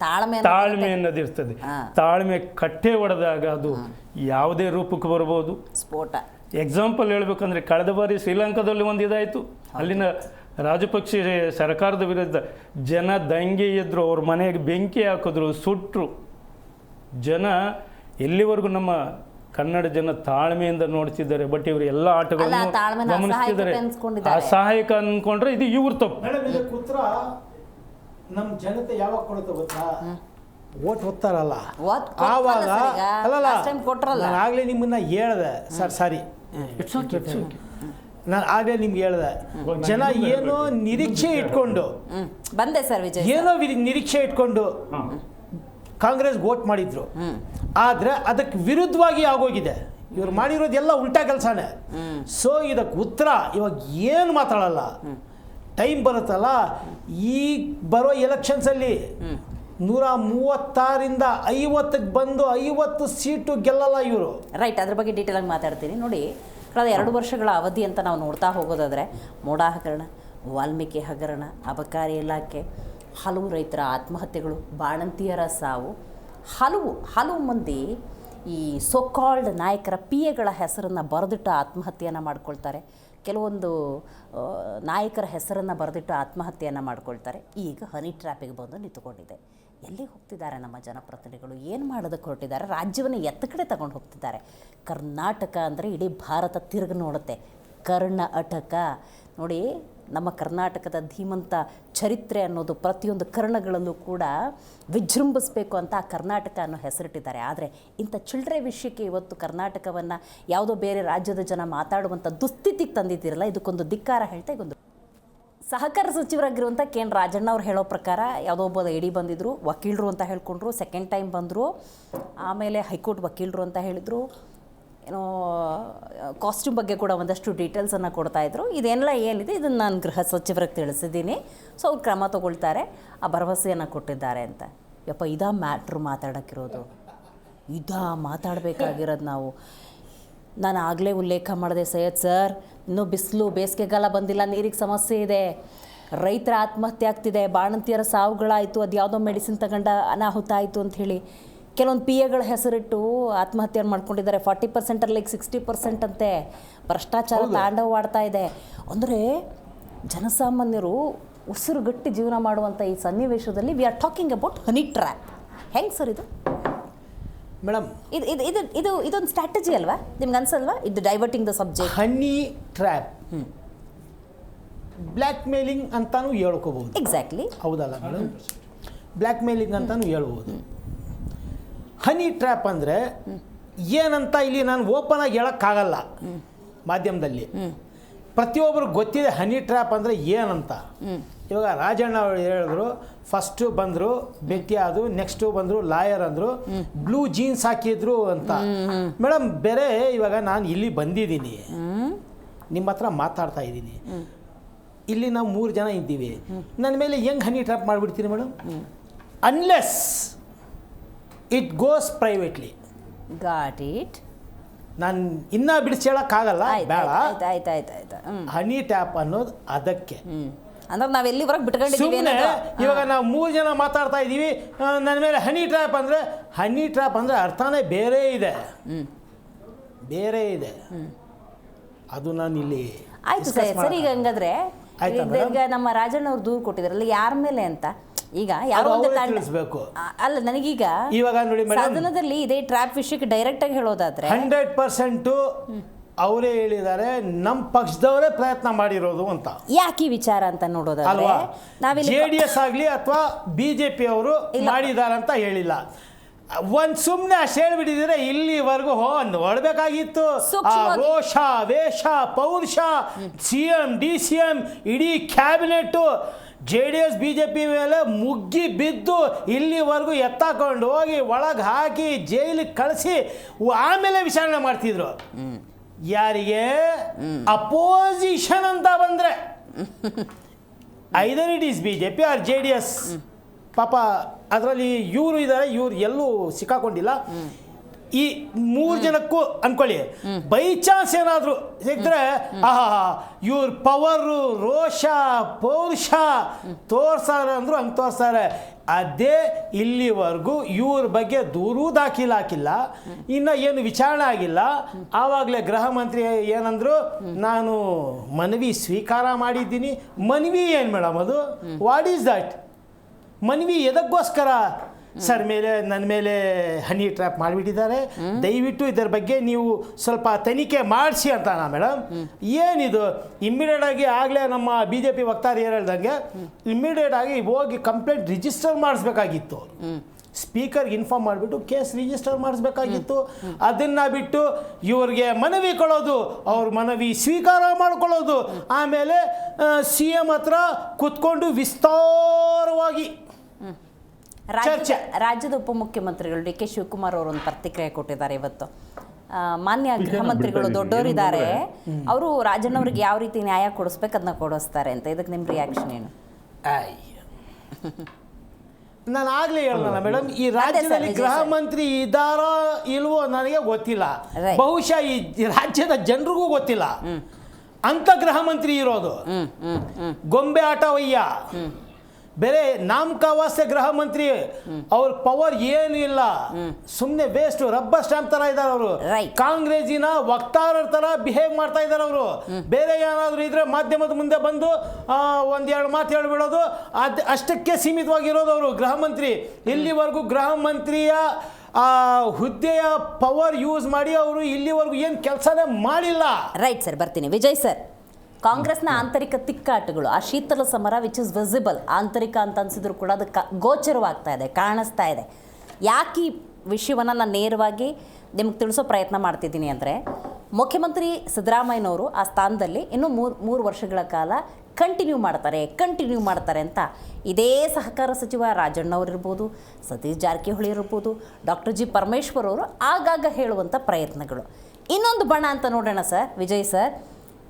ತಾಳ್ಮೆ ಅನ್ನೋದಿರ್ತದೆ. ತಾಳ್ಮೆ ಕಟ್ಟೆ ಹೊಡೆದಾಗ ಅದು ಯಾವುದೇ ರೂಪಕ್ಕೆ ಬರ್ಬೋದು, ಸ್ಫೋಟ. ಎಕ್ಸಾಂಪಲ್ ಹೇಳ್ಬೇಕಂದ್ರೆ ಕಳೆದ ಬಾರಿ ಶ್ರೀಲಂಕಾದಲ್ಲಿ ಒಂದು ಇದಾಯಿತು. ಅಲ್ಲಿನ ರಾಜಪಕ್ಷೆ ಸರ್ಕಾರದ ವಿರುದ್ಧ ಜನ ದಂಗೆ ಎದ್ರು, ಅವ್ರ ಮನೆಗೆ ಬೆಂಕಿ ಹಾಕಿದ್ರು, ಸುಟ್ಟರು. ಜನ ಎಲ್ಲಿವರೆಗೂ ನಮ್ಮ ಕನ್ನಡ ಜನ ತಾಳ್ಮೆಯಿಂದ ನೋಡ್ತಿದ್ದಾರೆ. ಬಟ್ ಇವರು ಎಲ್ಲ ಆಟಗಳನ್ನು ಗಮನಿಸ್ತಿದ್ದಾರೆ. ಅಸಹಾಯಕ ಅನ್ಕೊಂಡ್ರೆ ಇದು ಇವ್ರ ತಪ್ಪು. ಇದಕ್ಕೆ ಉತ್ತರ ನಮ್ಮ ಜನತೆ ಯಾವಾಗ ಕೊಡುತ್ತೆ ಗೊತ್ತಾ? ಓಟ್ ಹೊತ್ತಾರಲ್ಲ ಆವಾಗ. ನಾನು ಆಗಲೇ ನಿಮ್ಮನ್ನ ಹೇಳ್ದೆ ಸರ್, ಸಾರಿ, ನಾನು ಆಗಲೇ ನಿಮ್ಗೆ ಹೇಳ್ದೆ, ಜನ ಏನೋ ನಿರೀಕ್ಷೆ ಇಟ್ಕೊಂಡು ಬಂದೆ ಸರ್ ವಿಜಯ್, ಏನೋ ನಿರೀಕ್ಷೆ ಇಟ್ಕೊಂಡು ಕಾಂಗ್ರೆಸ್ ವೋಟ್ ಮಾಡಿದ್ರು. ಆದರೆ ಅದಕ್ಕೆ ವಿರುದ್ಧವಾಗಿ ಆಗೋಗಿದೆ. ಇವ್ರು ಮಾಡಿರೋದೆಲ್ಲ ಉಲ್ಟಾ ಕೆಲಸನೇ. ಸೊ ಇದಕ್ಕೆ ಉತ್ತರ ಇವಾಗ ಏನು ಮಾತಾಡಲ್ಲ. ಟೈಮ್ ಬರುತ್ತಲ್ಲ, ಈಗ ಬರೋ ಎಲೆಕ್ಷನ್ಸಲ್ಲಿ 136ರಿಂದ 50ಕ್ಕೆ ಬಂದು 50 ಸೀಟು ಗೆಲ್ಲಲ್ಲ ಇವರು. ರೈಟ್. ಅದ್ರ ಬಗ್ಗೆ ಡೀಟೇಲ್ ಆಗಿ ಮಾತಾಡ್ತೀನಿ. ನೋಡಿ, ಕಳೆದ 2 ವರ್ಷಗಳ ಅವಧಿ ಅಂತ ನಾವು ನೋಡ್ತಾ ಹೋಗೋದಾದರೆ ಮೋಡ ಹಗರಣ, ವಾಲ್ಮೀಕಿ ಹಗರಣ, ಅಬಕಾರಿ ಇಲಾಖೆ, ಹಲವು ರೈತರ ಆತ್ಮಹತ್ಯೆಗಳು, ಬಾಣಂತಿಯರ ಸಾವು, ಹಲವು ಮಂದಿ ಈ ಸೋಕಾಲ್ಡ್ ನಾಯಕರ ಪಿಎಗಳ ಹೆಸರನ್ನು ಬರೆದಿಟ್ಟು ಆತ್ಮಹತ್ಯೆಯನ್ನು ಮಾಡ್ಕೊಳ್ತಾರೆ. ಕೆಲವೊಂದು ನಾಯಕರ ಹೆಸರನ್ನು ಬರೆದಿಟ್ಟು ಆತ್ಮಹತ್ಯೆಯನ್ನು ಮಾಡ್ಕೊಳ್ತಾರೆ. ಈಗ ಹನಿ ಟ್ರ್ಯಾಪಿಗೆ ಬಂದು ನಿಂತುಕೊಂಡಿದೆ. ಎಲ್ಲಿಗೆ ಹೋಗ್ತಿದ್ದಾರೆ ನಮ್ಮ ಜನಪ್ರತಿನಿಧಿಗಳು? ಏನು ಮಾಡೋದಕ್ಕೆ ಹೊರಟಿದ್ದಾರೆ? ರಾಜ್ಯವನ್ನು ಎತ್ತ ಕಡೆ ತಗೊಂಡು ಹೋಗ್ತಿದ್ದಾರೆ? ಕರ್ನಾಟಕ ಅಂದರೆ ಇಡೀ ಭಾರತ ತಿರುಗಿ ನೋಡುತ್ತೆ. ಕರ್ನಾಟಕ ನೋಡಿ, ನಮ್ಮ ಕರ್ನಾಟಕದ ಧೀಮಂತ ಚರಿತ್ರೆ ಅನ್ನೋದು ಪ್ರತಿಯೊಂದು ಕರ್ಣಗಳಲ್ಲೂ ಕೂಡ ವಿಜೃಂಭಿಸಬೇಕು ಅಂತ ಆ ಕರ್ನಾಟಕ ಅನ್ನೋ ಹೆಸರಿಟ್ಟಿದ್ದಾರೆ. ಆದರೆ ಇಂಥ ಚಿಲ್ಲರೆ ವಿಷಯಕ್ಕೆ ಇವತ್ತು ಕರ್ನಾಟಕವನ್ನು ಯಾವುದೋ ಬೇರೆ ರಾಜ್ಯದ ಜನ ಮಾತಾಡುವಂಥ ದುಸ್ಥಿತಿಗೆ ತಂದಿದ್ದೀರಲ್ಲ, ಇದಕ್ಕೊಂದು ಧಿಕ್ಕಾರ ಹೇಳ್ತಾ ಈಗೊಂದು ಸಹಕಾರ ಸಚಿವರಾಗಿರುವಂಥ ಕೆ ಎನ್ ರಾಜಣ್ಣ ಅವ್ರು ಹೇಳೋ ಪ್ರಕಾರ ಯಾವುದೋ ಒಬ್ಬ ಇಡಿ ಬಂದಿದ್ದರು, ವಕೀಲರು ಅಂತ ಹೇಳ್ಕೊಂಡ್ರು, ಸೆಕೆಂಡ್ ಟೈಮ್ ಬಂದರು, ಆಮೇಲೆ ಹೈಕೋರ್ಟ್ ವಕೀಲರು ಅಂತ ಹೇಳಿದರು, ಏನೋ ಕಾಸ್ಟ್ಯೂಮ್ ಬಗ್ಗೆ ಕೂಡ ಒಂದಷ್ಟು ಡೀಟೇಲ್ಸನ್ನು ಕೊಡ್ತಾಯಿದ್ರು. ಇದೆಲ್ಲ ಏನಿದೆ ಇದನ್ನು ನಾನು ಗೃಹ ಸಚಿವರಿಗೆ ತಿಳಿಸಿದ್ದೀನಿ. ಸೊ ಅವ್ರು ಕ್ರಮ ತಗೊಳ್ತಾರೆ, ಆ ಭರವಸೆಯನ್ನು ಕೊಟ್ಟಿದ್ದಾರೆ ಅಂತ. ಯಪ್ಪ, ಇದಾ ಮ್ಯಾಟ್ರು ಮಾತಾಡೋಕ್ಕಿರೋದು? ಇದಾ ಮಾತಾಡಬೇಕಾಗಿರೋದು ನಾವು? ನಾನು ಆಗಲೇ ಉಲ್ಲೇಖ ಮಾಡಿದೆ ಸೈಯದ್ ಸರ್, ಇನ್ನೂ ಬಿಸಿಲು, ಬೇಸಿಗೆಗಾಲ ಬಂದಿಲ್ಲ, ನೀರಿಗೆ ಸಮಸ್ಯೆ ಇದೆ, ರೈತರ ಆತ್ಮಹತ್ಯೆ ಆಗ್ತಿದೆ, ಬಾಣಂತಿಯರ ಸಾವುಗಳಾಯಿತು, ಅದು ಯಾವುದೋ ಮೆಡಿಸಿನ್ ತಗೊಂಡ ಅನಾಹುತ ಆಯಿತು ಅಂಥೇಳಿ ಕೆಲವೊಂದು ಪಿ ಎಗಳ ಹೆಸರಿಟ್ಟು ಆತ್ಮಹತ್ಯೆಯನ್ನು ಮಾಡ್ಕೊಂಡಿದ್ದಾರೆ. 40% 60% ಅಂತೆ. ಭ್ರಷ್ಟಾಚಾರ ತಾಂಡವವಾಡ್ತಾ ಇದೆ. ಅಂದರೆ ಜನಸಾಮಾನ್ಯರು ಉಸಿರುಗಟ್ಟಿ ಜೀವನ ಮಾಡುವಂಥ ಈ ಸನ್ನಿವೇಶದಲ್ಲಿ we are talking about honey trap. ಹೆಂಗೆ ಸರ್ ಇದು ಮೇಡಮ್? ಇದೊಂದು ಸ್ಟ್ರಾಟಜಿ ಅಲ್ವಾ? ನಿಮ್ಗೆ ಅನ್ಸಲ್ವಾ ಇದು diverting the subject? Honey trap, black mailing ಅಂತಾನು ಹೇಳ್ಕೋಬಹುದು. ಎಕ್ಸಾಕ್ಟ್ಲಿ, ಹೌದಲ್ಲ ಮೇಡಮ್? ಬ್ಲ್ಯಾಕ್ ಮೇಲಿಂಗ್ ಅಂತಾನು ಹೇಳ್ಬೋದು. ಹನಿ ಟ್ರ್ಯಾಪ್ ಅಂದರೆ ಏನಂತ ಇಲ್ಲಿ ನಾನು ಓಪನ್ ಆಗಿ ಹೇಳೋಕ್ಕಾಗಲ್ಲ. ಮಾಧ್ಯಮದಲ್ಲಿ ಪ್ರತಿಯೊಬ್ಬರು ಗೊತ್ತಿದೆ ಹನಿ ಟ್ರ್ಯಾಪ್ ಅಂದರೆ ಏನಂತ. ಇವಾಗ ರಾಜಣ್ಣ ಅವರು ಹೇಳಿದ್ರು, ಫಸ್ಟು ಬಂದರು ಭೇಟಿ ಆದು, ನೆಕ್ಸ್ಟು ಬಂದರು ಲಾಯರ್ ಅಂದರು, ಬ್ಲೂ ಜೀನ್ಸ್ ಹಾಕಿದ್ರು ಅಂತ. ಮೇಡಮ್, ಬೇರೆ ಇವಾಗ ನಾನು ಇಲ್ಲಿ ಬಂದಿದ್ದೀನಿ, ನಿಮ್ಮ ಹತ್ರ ಮಾತಾಡ್ತಾ ಇದ್ದೀನಿ, ಇಲ್ಲಿ ನಾವು 3 ಜನ ಇದ್ದೀವಿ, ನನ್ನ ಮೇಲೆ ಹೆಂಗೆ ಹನಿ ಟ್ರ್ಯಾಪ್ ಮಾಡಿಬಿಡ್ತೀನಿ madam? Unless it goes privately. Got it. ನಾನು ಇನ್ನೂ ಬಿಡಿಸಿ ಹೇಳೋಕ್ಕಾಗಲ್ಲ, ಬೇಡ. ಆಯ್ತು. ಹನಿ ಟ್ಯಾಪ್ ಅನ್ನೋದು ಅದಕ್ಕೆ. ಅಂದ್ರೆ ನಾವು ಎಲ್ಲಿವರೆಗೆ ಬಿಟ್ಕೊಂಡಿದ್ದೀವಿ? ಇವಾಗ ನಾವು 3 ಜನ ಮಾತಾಡ್ತಾ ಇದ್ದೀವಿ, ನನ್ನ ಮೇಲೆ ಹನಿ ಟ್ರ್ಯಾಪ್ ಅಂದರೆ ಅರ್ಥನೇ ಬೇರೆ ಇದೆ. ಅದು ನಾನು ಇಲ್ಲಿ ಆಯ್ತು ಸರ್. ಈಗ ಹಂಗಾದ್ರೆ ಈಗ ನಮ್ಮ ರಾಜಣ್ಣ ಅವ್ರು ದೂರು ಕೊಟ್ಟಿದ್ದಾರಲ್ಲ, ಯಾರ ಮೇಲೆ ಅಂತ ಈಗ ಯಾರೋ ಒಂದು ತಿಳಿಸ್ಬೇಕು. ಅಲ್ಲ ನನಗೀಗ ಇವಾಗ ನೋಡಿ ಮೇಡಮ್, ಸದನದಲ್ಲಿ ಇದೇ ಟ್ರ್ಯಾಪ್ ವಿಷಯಕ್ಕೆ ಡೈರೆಕ್ಟ್ ಆಗಿ ಹೇಳೋದಾದ್ರೆ 100% ಅವರೇ ಹೇಳಿದ್ದಾರೆ, ನಮ್ಮ ಪಕ್ಷದವರೇ ಪ್ರಯತ್ನ ಮಾಡಿರೋದು ಅಂತ. ಯಾಕೆ ಈ ವಿಚಾರ ಅಂತ ನೋಡೋದಾದ್ರೆ ಅಲ್ವಾ, ನಾವಿಲ್ಲಿ JDS ಆಗಲಿ ಅಥವಾ BJP ಅವರು ಮಾಡಿದ್ದಾರೆ ಅಂತ ಹೇಳಿಲ್ಲ. ಒಂದು ಸುಮ್ಮನೆ ಅಷ್ಟು ಹೇಳ್ಬಿಟ್ಟಿದ್ರೆ ಇಲ್ಲಿವರೆಗೂ ನೋಡ್ಬೇಕಾಗಿತ್ತು. ಆ ರೋಷ ವೇಷ ಪೌರುಷ, CM DCM ಇಡೀ ಕ್ಯಾಬಿನೆಟ್ಟು JDS BJP ಮೇಲೆ ಮುಗ್ಗಿ ಬಿದ್ದು ಇಲ್ಲಿವರೆಗೂ ಎತ್ತಾಕೊಂಡು ಹೋಗಿ ಒಳಗೆ ಹಾಕಿ ಜೈಲಿಗೆ ಕಳಿಸಿ ಆಮೇಲೆ ವಿಚಾರಣೆ ಮಾಡ್ತಿದ್ರು. ಯಾರಿಗೆ ಅಪೋಸಿಷನ್ ಅಂತ ಬಂದರೆ either it is BJP or JDS. ಪಾಪ ಅದರಲ್ಲಿ ಇವರು ಇದ್ದಾರೆ, ಇವ್ರು ಎಲ್ಲೂ ಸಿಕ್ಕಾಕೊಂಡಿಲ್ಲ. ಈ 3 ಜನಕ್ಕೂ ಅನ್ಕೊಳ್ಳಿ, ಬೈ ಚಾನ್ಸ್ ಏನಾದರೂ ಸಿಕ್ಕಿದ್ರೆ ಇವ್ರ ಪವರು ರೋಷ ಪೌರುಷ ತೋರ್ಸಾರೆ ಅಂದರು ಹಂಗೆ ತೋರಿಸ್ತಾರೆ. ಅದೇ ಇಲ್ಲಿವರೆಗೂ ಇವ್ರ ಬಗ್ಗೆ ದೂರೂ ದಾಖಲಾಕಿಲ್ಲ, ಇನ್ನು ಏನು ವಿಚಾರಣೆ ಆಗಿಲ್ಲ. ಆವಾಗಲೇ ಗೃಹ ಮಂತ್ರಿ ಏನಂದ್ರು, ನಾನು ಮನವಿ ಸ್ವೀಕಾರ ಮಾಡಿದ್ದೀನಿ. ಮನವಿ ಏನು ಮೇಡಮ್ ಅದು? ವಾಟ್ ಈಸ್ ದಟ್ ಮನವಿ? ಎದಕ್ಕೋಸ್ಕರ? ಸರ್ ನನ್ನ ಮೇಲೆ ಹನಿ ಟ್ರ್ಯಾಪ್ ಮಾಡಿಬಿಟ್ಟಿದ್ದಾರೆ, ದಯವಿಟ್ಟು ಇದರ ಬಗ್ಗೆ ನೀವು ಸ್ವಲ್ಪ ತನಿಖೆ ಮಾಡಿಸಿ ಅಂತ. ಮೇಡಮ್ ಏನಿದು? ಇಮ್ಮಿಡಿಯೇಟಾಗಿ ಆಗಲೇ ನಮ್ಮ BJP ವಕ್ತಾರ ಹೇಳ್ದಂಗೆ ಇಮ್ಮಿಡಿಯೇಟಾಗಿ ಹೋಗಿ ಕಂಪ್ಲೇಂಟ್ ರಿಜಿಸ್ಟರ್ ಮಾಡಿಸ್ಬೇಕಾಗಿತ್ತು. ಸ್ಪೀಕರ್ಗೆ ಇನ್ಫಾರ್ಮ್ ಮಾಡಿಬಿಟ್ಟು ಕೇಸ್ ರಿಜಿಸ್ಟರ್ ಮಾಡಿಸ್ಬೇಕಾಗಿತ್ತು. ಅದನ್ನು ಬಿಟ್ಟು ಇವ್ರಿಗೆ ಮನವಿ ಕೊಡೋದು, ಅವ್ರ ಮನವಿ ಸ್ವೀಕಾರ ಮಾಡ್ಕೊಳ್ಳೋದು, ಆಮೇಲೆ CM ಹತ್ರ ಕೂತ್ಕೊಂಡು ವಿಸ್ತಾರವಾಗಿ ರಾಜ್ಯದ ಉಪಮುಖ್ಯಮಂತ್ರಿಗಳು DK ಶಿವಕುಮಾರ್ ಅವರು ಒಂದು ಪ್ರತಿಕ್ರಿಯೆ ಕೊಟ್ಟಿದ್ದಾರೆ ಇವತ್ತು. ಮಾನ್ಯ ಗೃಹ ಮಂತ್ರಿಗಳು ದೊಡ್ಡವರಿದ್ದಾರೆ, ಅವರು ರಾಜಣ್ಣವ್ರಿಗೆ ಯಾವ ರೀತಿ ನ್ಯಾಯ ಕೊಡಿಸ್ಬೇಕು ಅದನ್ನ ಕೊಡಿಸ್ತಾರೆ ಅಂತ. ಇದಕ್ಕೆ ನಿಮ್ಮ ರಿಯಾಕ್ಷನ್ ಏನು? ನಾನು ಆಗಲೇ ಹೇಳೋಣ ಮೇಡಮ್, ಈ ರಾಜ್ಯದಲ್ಲಿ ಗೃಹ ಮಂತ್ರಿ ಇದ್ದಾರೋ ಇಲ್ವೋ ನನಗೆ ಗೊತ್ತಿಲ್ಲ. ಬಹುಶಃ ಈ ರಾಜ್ಯದ ಜನರಿಗೂ ಗೊತ್ತಿಲ್ಲ ಅಂತ ಗೃಹ ಮಂತ್ರಿ ಇರೋದು. ಗೊಂಬೆ ಆಟವಯ್ಯ, ಬೇರೆ ನಾಮಕಾವಾಸ್ಯ ಗೃಹ ಮಂತ್ರಿ. ಅವ್ರ ಪವರ್ ಏನು ಇಲ್ಲ, ಸುಮ್ಮನೆ ವೇಸ್ಟ್, ರಬ್ಬರ್ ಸ್ಟ್ಯಾಂಪ್ ತರ ಇದ್ದಾರೆ ಅವರು. ಕಾಂಗ್ರೆಸ್ಸಿನ ವಕ್ತಾರರ ತರ ಬಿಹೇವ್ ಮಾಡ್ತಾ ಇದ್ದಾರೆ ಅವರು. ಬೇರೆ ಏನಾದರೂ ಇದ್ರೆ ಮಾಧ್ಯಮದ ಮುಂದೆ ಬಂದು ಒಂದೆರಡು ಮಾತು ಹೇಳ್ಬಿಡೋದು, ಅಷ್ಟಕ್ಕೆ ಸೀಮಿತವಾಗಿರೋದು ಅವರು ಗೃಹ ಮಂತ್ರಿ. ಇಲ್ಲಿವರೆಗೂ ಗೃಹ ಮಂತ್ರಿಯ ಹುದ್ದೆಯ ಪವರ್ ಯೂಸ್ ಮಾಡಿ ಅವರು ಇಲ್ಲಿವರೆಗೂ ಏನು ಕೆಲಸನೇ ಮಾಡಿಲ್ಲ. ರೈಟ್ ಸರ್, ಬರ್ತೀನಿ. ವಿಜಯ್ ಸರ್, ಕಾಂಗ್ರೆಸ್ನ ಆಂತರಿಕ ತಿಕ್ಕಾಟಗಳು, ಆ ಶೀತಲ ಸಮರ ವಿಚ್ ಇಸ್ ವಿಸಿಬಲ್, ಆಂತರಿಕ ಅಂತ ಅನ್ಸಿದ್ರು ಕೂಡ ಅದು ಗೋಚರವಾಗ್ತಾ ಇದೆ, ಕಾಣಿಸ್ತಾ ಇದೆ. ಯಾಕೆ ಈ ವಿಷಯವನ್ನು ನಾನು ನೇರವಾಗಿ ನಿಮ್ಗೆ ತಿಳಿಸೋ ಪ್ರಯತ್ನ ಮಾಡ್ತಿದ್ದೀನಿ ಅಂದರೆ, ಮುಖ್ಯಮಂತ್ರಿ ಸಿದ್ದರಾಮಯ್ಯನವರು ಆ ಸ್ಥಾನದಲ್ಲಿ ಇನ್ನೂ ಮೂರು ವರ್ಷಗಳ ಕಾಲ ಕಂಟಿನ್ಯೂ ಮಾಡ್ತಾರೆ ಅಂತ ಇದೇ ಸಹಕಾರ ಸಚಿವ ರಾಜಣ್ಣವರಿರ್ಬೋದು, ಸತೀಶ್ ಜಾರಕಿಹೊಳಿ ಇರ್ಬೋದು, ಡಾಕ್ಟರ್ G ಪರಮೇಶ್ವರ್ ಅವರು ಆಗಾಗ ಹೇಳುವಂಥ ಪ್ರಯತ್ನಗಳು. ಇನ್ನೊಂದು ಬಣ ಅಂತ ನೋಡೋಣ sir, Vijay sir,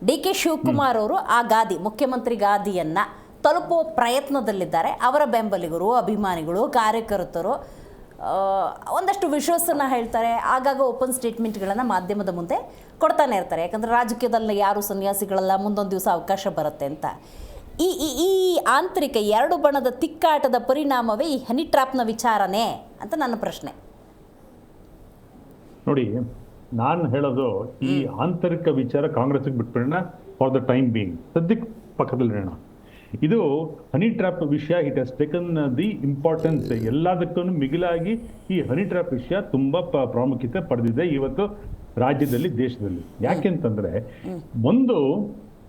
DK Shivakumar ಅವರು ಆ ಗಾದಿ, ಮುಖ್ಯಮಂತ್ರಿ ಗಾದಿಯನ್ನು ತಲುಪುವ ಪ್ರಯತ್ನದಲ್ಲಿದ್ದಾರೆ. ಅವರ ಬೆಂಬಲಿಗರು, ಅಭಿಮಾನಿಗಳು, ಕಾರ್ಯಕರ್ತರು ಒಂದಷ್ಟು ವಿಶ್ವಾಸನ ಹೇಳ್ತಾರೆ. ಆಗಾಗ ಓಪನ್ ಸ್ಟೇಟ್ಮೆಂಟ್ಗಳನ್ನು ಮಾಧ್ಯಮದ ಮುಂದೆ ಕೊಡ್ತಾನೆ ಇರ್ತಾರೆ. ಯಾಕಂದರೆ ರಾಜಕೀಯದಲ್ಲಿ ಯಾರು ಸನ್ಯಾಸಿಗಳೆಲ್ಲ, ಮುಂದೊಂದು ದಿವಸ ಅವಕಾಶ ಬರುತ್ತೆ ಅಂತ. ಈ ಆಂತರಿಕ ಎರಡು ಬಣದ ತಿಕ್ಕಾಟದ ಪರಿಣಾಮವೇ ಈ ಹನಿ ಟ್ರ್ಯಾಪ್ನ ವಿಚಾರನೇ ಅಂತ ನನ್ನ ಪ್ರಶ್ನೆ. ನೋಡಿ, ನಾನು ಹೇಳೋದು ಈ ಆಂತರಿಕ ವಿಚಾರ ಕಾಂಗ್ರೆಸ್ಗೆ ಬಿಟ್ಬಿಡೋಣ ಫಾರ್ ದ ಟೈಮ್ ಬೀಯಿಂಗ್, ಸದ್ಯಕ್ಕೆ ಪಕ್ಕದಲ್ಲಿರೋಣ. ಇದು ಹನಿ ಟ್ರ್ಯಾಪ್ ವಿಷಯ, it has taken the importance. ಎಲ್ಲದಕ್ಕೂ ಮಿಗಿಲಾಗಿ ಈ ಹನಿ ಟ್ರ್ಯಾಪ್ ವಿಷಯ ತುಂಬ ಪ್ರಾಮುಖ್ಯತೆ ಪಡೆದಿದೆ ಇವತ್ತು ರಾಜ್ಯದಲ್ಲಿ, ದೇಶದಲ್ಲಿ. ಯಾಕೆಂತಂದ್ರೆ, ಒಂದು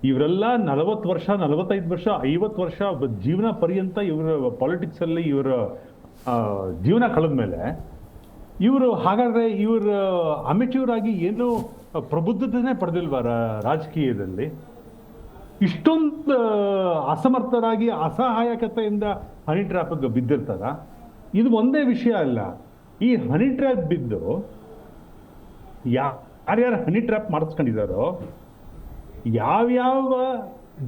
ಇವರೆಲ್ಲ 40 ವರ್ಷ, 45 ವರ್ಷ, 50 ವರ್ಷ ಜೀವನ ಪರ್ಯಂತ ಇವರ ಪಾಲಿಟಿಕ್ಸಲ್ಲಿ ಇವರ ಜೀವನ ಕಳೆದ ಮೇಲೆ ಇವರು ಹಾಗಾದರೆ ಇವರು ಅಮೆಚ್ಯೂರ್ ಆಗಿ ಏನು ಪ್ರಬುದ್ಧತೆನೇ ಪಡೆದಿಲ್ವ ರಾಜಕೀಯದಲ್ಲಿ? ಇಷ್ಟೊಂದು ಅಸಮರ್ಥರಾಗಿ ಅಸಹಾಯಕತೆಯಿಂದ ಹನಿ ಟ್ರ್ಯಾಪ್ಗೆ ಬಿದ್ದಿರ್ತಾರ? ಇದು ಒಂದೇ ವಿಷಯ ಅಲ್ಲ. ಈ ಹನಿ ಟ್ರ್ಯಾಪ್ ಬಿದ್ದು ಯಾರ್ಯಾರು ಹನಿ ಟ್ರ್ಯಾಪ್ ಮಾಡಿಸ್ಕೊಂಡಿದ್ದಾರೋ, ಯಾವ್ಯಾವ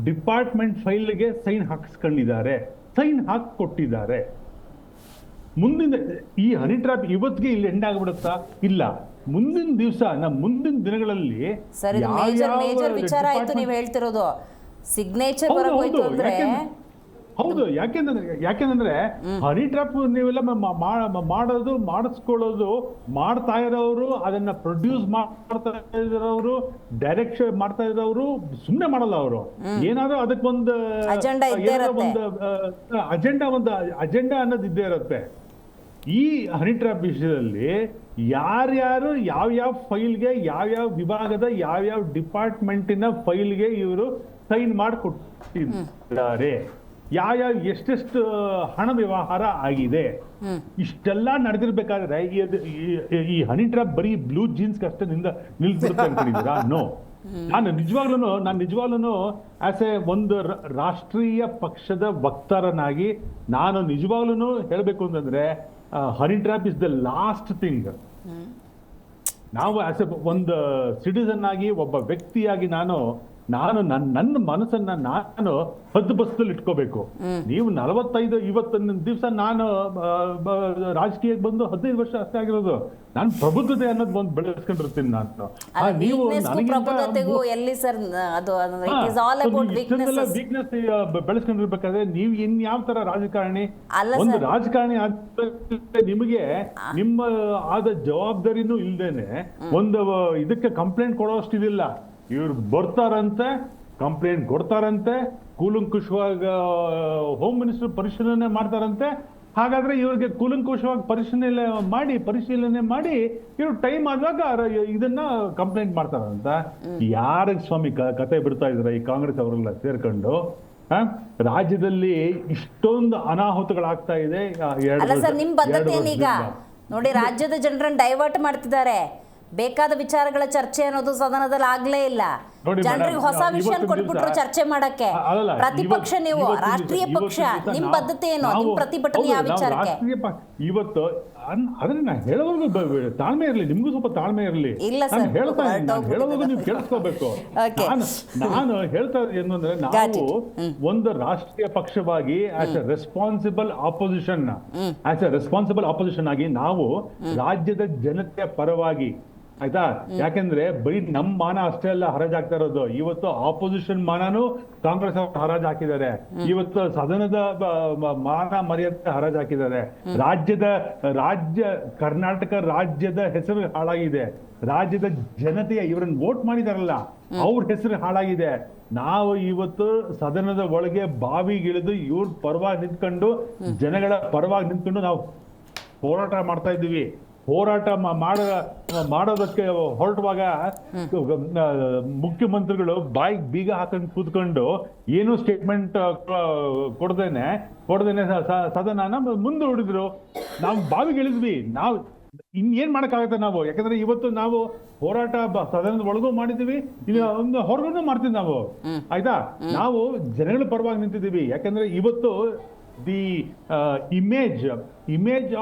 ಡಿಪಾರ್ಟ್ಮೆಂಟ್ ಫೈಲ್ಗೆ ಸೈನ್ ಹಾಕಿಸ್ಕೊಂಡಿದ್ದಾರೆ, ಸೈನ್ ಹಾಕಿಕೊಟ್ಟಿದ್ದಾರೆ. ಮುಂದಿನ ಈ ಹನಿ ಟ್ರ್ಯಾಪ್ ಇವತ್ತಿಗೆ ಇಲ್ಲಿ ಎಂಡ್ ಆಗ್ಬಿಡುತ್ತಾ? ಇಲ್ಲ, ಮುಂದಿನ ದಿವಸ ಮುಂದಿನ ದಿನಗಳಲ್ಲಿ ಸರ್, ಇದು ಮೇಜರ್ ವಿಚಾರ ಆಯ್ತು ನೀವು ಹೇಳ್ತಿರೋದು. ಸಿಗ್ನೇಚರ್ ಬರಬೇಕು ಅಂದ್ರೆ ಹೌದು, ಯಾಕೆಂದ್ರೆ ಹನಿ ಟ್ರಾಪ್ ನೀವೆಲ್ಲ ಮಾಡಿಸ್ಕೊಳ್ಳೋದು ಮಾಡ್ತಾ ಇರೋರು, ಅದನ್ನ ಪ್ರೊಡ್ಯೂಸ್ ಮಾಡ್ತಾ ಇರೋರು, ಡೈರೆಕ್ಷನ್ ಮಾಡ್ತಾ ಇರೋರು ಸುಮ್ನೆ ಮಾಡಲ್ಲ. ಅವರು ಏನಾದ್ರೂ ಅದಕ್ಕೊಂದು ಅಜೆಂಡಾ ಅನ್ನೋದು ಇದ್ದೇ ಇರುತ್ತೆ. ಈ ಹನಿ ಟ್ರಾಪ್ ವಿಷಯದಲ್ಲಿ ಯಾರ್ಯಾರು ಯಾವ್ಯಾವ ಫೈಲ್ಗೆ, ಯಾವ್ಯಾವ ವಿಭಾಗದ ಯಾವ್ಯಾವ ಡಿಪಾರ್ಟ್ಮೆಂಟಿನ ಫೈಲ್ಗೆ ಇವರು ಸೈನ್ ಮಾಡಿಕೊಟ್ಟಿದ್ದಾರೆ, ಯಾವ್ಯಾವ ಎಷ್ಟೆಷ್ಟು ಹಣ ವ್ಯವಹಾರ ಆಗಿದೆ, ಇಷ್ಟೆಲ್ಲ ನಡೆದಿರ್ಬೇಕಾದ್ರೆ ಈ ಹನಿ ಟ್ರಾಪ್ ಬರೀ ಬ್ಲೂ ಜೀನ್ಸ್ ಅಷ್ಟೇ ನಿಲ್ಸ್ಬಿಡುತ್ತೆ ಅನ್ಕೊಂಡಿದ್ದೀರಾ? ನೋ. ನಾನು ನಿಜವಾಗ್ಲೂ ಆಸ್ ಎ ಒಂದು ರಾಷ್ಟ್ರೀಯ ಪಕ್ಷದ ವಕ್ತಾರನಾಗಿ ನಾನು ನಿಜವಾಗ್ಲೂ ಹೇಳಬೇಕು ಅಂತಂದ್ರೆ honey trap is the last thing. ನಾವು ಆಸ್ ಎ ಒಂದು ಸಿಟಿಸನ್ ಆಗಿ, ಒಬ್ಬ ವ್ಯಕ್ತಿಯಾಗಿ ನಾನು ನನ್ನ ಮನಸ್ಸನ್ನ ನಾನು ಹದ್ದುಬಸ್ತಲ್ಲಿ ಇಟ್ಕೋಬೇಕು. ನೀವು 45-50 ದಿವಸ ನಾನು ರಾಜಕೀಯಕ್ಕೆ ಬಂದು 15 ವರ್ಷ ಅಷ್ಟೇ ಆಗಿರೋದು. ನಾನು ಪ್ರಬುದ್ಧತೆ ಅನ್ನೋದು ಒಂದು ಬೆಳೆಸ್ಕೊಂಡಿರ್ತೀನಿ. ನಾನು ನೀವು ವೀಕ್ನೆಸ್ ಬೆಳೆಸ್ಕೊಂಡಿರ್ಬೇಕಾದ್ರೆ ನೀವು ಇನ್ಯಾವ ತರ ರಾಜಕಾರಣಿ? ಒಂದು ರಾಜಕಾರಣಿ ನಿಮಗೆ ನಿಮ್ಮ ಆದ ಜವಾಬ್ದಾರಿನೂ ಇಲ್ದೇನೆ ಒಂದು ಇದಕ್ಕೆ ಕಂಪ್ಲೇಂಟ್ ಕೊಡೋಷ್ಟಿದಿಲ್ಲ. ಇವ್ರು ಬರ್ತಾರಂತೆ, ಕಂಪ್ಲೇಂಟ್ ಕೊಡ್ತಾರಂತೆ, ಕೂಲಂಕುಷವಾಗಿ ಹೋಮ್ ಮಿನಿಸ್ಟರ್ ಪರಿಶೀಲನೆ ಮಾಡ್ತಾರಂತೆ. ಹಾಗಾದ್ರೆ ಇವ್ರಿಗೆ ಕೂಲಂಕುಷವಾಗಿ ಪರಿಶೀಲನೆ ಮಾಡಿ ಇವ್ರು ಟೈಮ್ ಆದಾಗ ಇದನ್ನ ಕಂಪ್ಲೇಂಟ್ ಮಾಡ್ತಾರಂತ. ಯಾರಿಗೆ ಸ್ವಾಮಿ ಕತೆ ಬಿಡ್ತಾ ಇದ್ರ ಈ ಕಾಂಗ್ರೆಸ್ ಅವರೆಲ್ಲ ಸೇರ್ಕೊಂಡು? ರಾಜ್ಯದಲ್ಲಿ ಇಷ್ಟೊಂದು ಅನಾಹುತಗಳಾಗ್ತಾ ಇದೆ. ನಿಮ್ ಬದ್ಧತೆ ಏನೀಗ ನೋಡಿ, ರಾಜ್ಯದ ಜನರನ್ನ ಡೈವರ್ಟ್ ಮಾಡ್ತಿದ್ದಾರೆ. ಬೇಕಾದ ವಿಚಾರಗಳ ಚರ್ಚೆ ಅನ್ನೋದು ಸದನದಲ್ಲಿ ಆಗ್ಲೇ ಇಲ್ಲ. ಜನರಿಗೆ ಹೊಸ ವಿಷಯ ಕೊಟ್ಬಿಟ್ರು ಚರ್ಚೆ ಮಾಡಕ್ಕೆ. ಪ್ರತಿಪಕ್ಷ ನೀವು, ರಾಷ್ಟ್ರೀಯ ಪಕ್ಷ, ನಿಮ್ ಬದ್ಧತೆ ಏನು? ನಿಮ್ ಪ್ರತಿಭಟನೆ ಯಾವ ವಿಚಾರಕ್ಕೆ? ಇವತ್ತು ಅದನ್ನ ನಾನು ಹೇಳೋವರೆಗೂ ತಾಳ್ಮೆ ಇರಲಿ, ನಿಮ್ಗೂ ಸ್ವಲ್ಪ ತಾಳ್ಮೆ ಇರಲಿ. ನಾನು ಹೇಳೋವಾಗ ನೀವು ಕೇಳಿಸ್ಕೋಬೇಕು. ನಾನು ಹೇಳ್ತಾ ಏನು ಅಂದ್ರೆ, ನಾವು ಒಂದು ರಾಷ್ಟ್ರೀಯ ಪಕ್ಷವಾಗಿ ಆಸ್ ಎ ರೆಸ್ಪಾನ್ಸಿಬಲ್ ಆಪೋಸಿಷನ್ ಆಗಿ ನಾವು ರಾಜ್ಯದ ಜನತೆಯ ಪರವಾಗಿ, ಆಯ್ತಾ? ಯಾಕೆಂದ್ರೆ ಬರೀ ನಮ್ಮ ಮಾನ ಅಷ್ಟೇ ಅಲ್ಲ ಹರಾಜಾಗ್ತಾ ಇರೋದು. ಇವತ್ತು ಆಪೋಸಿಷನ್ ಮಾನನು ಕಾಂಗ್ರೆಸ್ ಅವರು ಹರಾಜ್ ಹಾಕಿದ್ದಾರೆ. ಇವತ್ತು ಸದನದ ಮಾನ ಮರ್ಯಾದೆ ಹರಾಜ್ ಹಾಕಿದ್ದಾರೆ. ಕರ್ನಾಟಕ ರಾಜ್ಯದ ಹೆಸರು ಹಾಳಾಗಿದೆ. ರಾಜ್ಯದ ಜನತೆಯ ಇವರನ್ನು ವೋಟ್ ಮಾಡಿದಾರಲ್ಲ ಅವ್ರ ಹೆಸರು ಹಾಳಾಗಿದೆ. ನಾವು ಇವತ್ತು ಸದನದ ಒಳಗೆ ಬಾವಿಗಿಳಿದು ಇವ್ರ ಪರವಾಗಿ ನಿಂತ್ಕೊಂಡು, ಜನಗಳ ಪರವಾಗಿ ನಿಂತ್ಕೊಂಡು ನಾವು ಹೋರಾಟ ಮಾಡ್ತಾ ಇದ್ದೀವಿ. ಹೋರಾಟ ಮಾಡೋದಕ್ಕೆ ಹೊರಟುವಾಗ ಮುಖ್ಯಮಂತ್ರಿಗಳು ಬಾಯಿಗೆ ಬೀಗ ಹಾಕೊಂಡು ಕೂತ್ಕೊಂಡು ಏನೂ ಸ್ಟೇಟ್ಮೆಂಟ್ ಕೊಡ್ದೇನೆ ಸದನನ ಮುಂದೂಡಿದ್ರು. ನಾವು ಬಾವಿಗೆ ಇಳಿದ್ವಿ. ನಾವು ಇನ್ನೇನ್ ಮಾಡಕ್ಕಾಗತ್ತೆ ನಾವು? ಯಾಕಂದ್ರೆ ಇವತ್ತು ನಾವು ಹೋರಾಟ ಸದನದ ಒಳಗೂ ಮಾಡಿದೀವಿ, ಹೊರಗೂ ಮಾಡ್ತೀವಿ ನಾವು, ಆಯ್ತಾ? ನಾವು ಜನಗಳ ಪರವಾಗಿ ನಿಂತಿದ್ದೀವಿ. ಯಾಕಂದ್ರೆ ಇವತ್ತು the image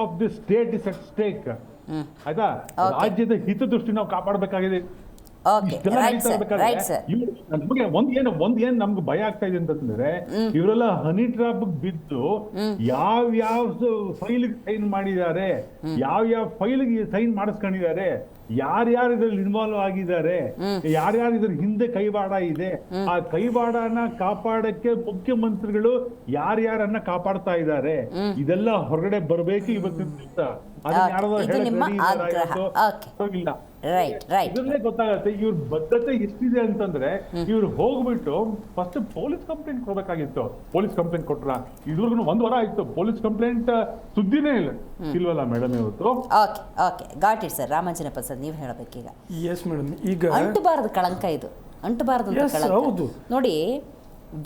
of the state is at stake, ಆಯ್ತಾ? ರಾಜ್ಯದ ಹಿತದೃಷ್ಟಿ ನಾವು ಕಾಪಾಡಬೇಕಾಗಿದೆ. ನಮ್ಗೆ ಒಂದೇನ್ ನಮ್ಗೆ ಭಯ ಆಗ್ತಾ ಇದೆ ಅಂತಂದ್ರೆ, ಇವರೆಲ್ಲ ಹನಿ ಟ್ರಾಪ್ ಬಿದ್ದು ಯಾವ್ಯಾವ ಫೈಲ್ ಸೈನ್ ಮಾಡಿದ್ದಾರೆ, ಯಾವ್ಯಾವ ಫೈಲ್ಗೆ ಸೈನ್ ಮಾಡಿಸ್ಕೊಂಡಿದ್ದಾರೆ, ಯಾರ್ಯಾರು ಇದ್ರಲ್ಲಿ ಇನ್ವಾಲ್ವ್ ಆಗಿದ್ದಾರೆ, ಯಾರ್ಯಾರು ಇದ್ರ ಹಿಂದೆ ಕೈವಾಡ ಇದೆ, ಆ ಕೈವಾಡನ ಕಾಪಾಡಕ್ಕೆ ಮುಖ್ಯಮಂತ್ರಿಗಳು ಯಾರ್ಯಾರನ್ನ ಕಾಪಾಡ್ತಾ ಇದ್ದಾರೆ, ಇದೆಲ್ಲ ಹೊರಗಡೆ ಬರಬೇಕು ಇವತ್ತಿನ ದಿವಸ. ಇದನ್ನೇ ಗೊತ್ತಾಗತ್ತೆ ಇವ್ರ ಬದ್ಧತೆ ಎಷ್ಟಿದೆ ಅಂತಂದ್ರೆ, ಇವ್ರು ಹೋಗ್ಬಿಟ್ಟು ಫಸ್ಟ್ ಪೊಲೀಸ್ ಕಂಪ್ಲೇಂಟ್ ಕೊಡ್ಬೇಕಾಗಿತ್ತು. ಪೊಲೀಸ್ ಕಂಪ್ಲೇಂಟ್ ಕೊಟ್ರ? ಇದ್ರಿಗೂ 1 ವಾರ ಆಯ್ತು, ಪೊಲೀಸ್ ಕಂಪ್ಲೇಂಟ್ ಸುದ್ದಿನೇ ಇಲ್ವಲ್ಲ ಮೇಡಮ್ ಇವತ್ತು. Got it sir. Ramanjanappa sir, ನೀವು ಹೇಳಬೇಕೀಗ. ಎಸ್ ಮೇಡಮ್, ಈಗ ಅಂಟಬಾರದು ಕಳಂಕ ಇದು, ಅಂಟಬಾರದು ಕಳಂಕ. ನೋಡಿ,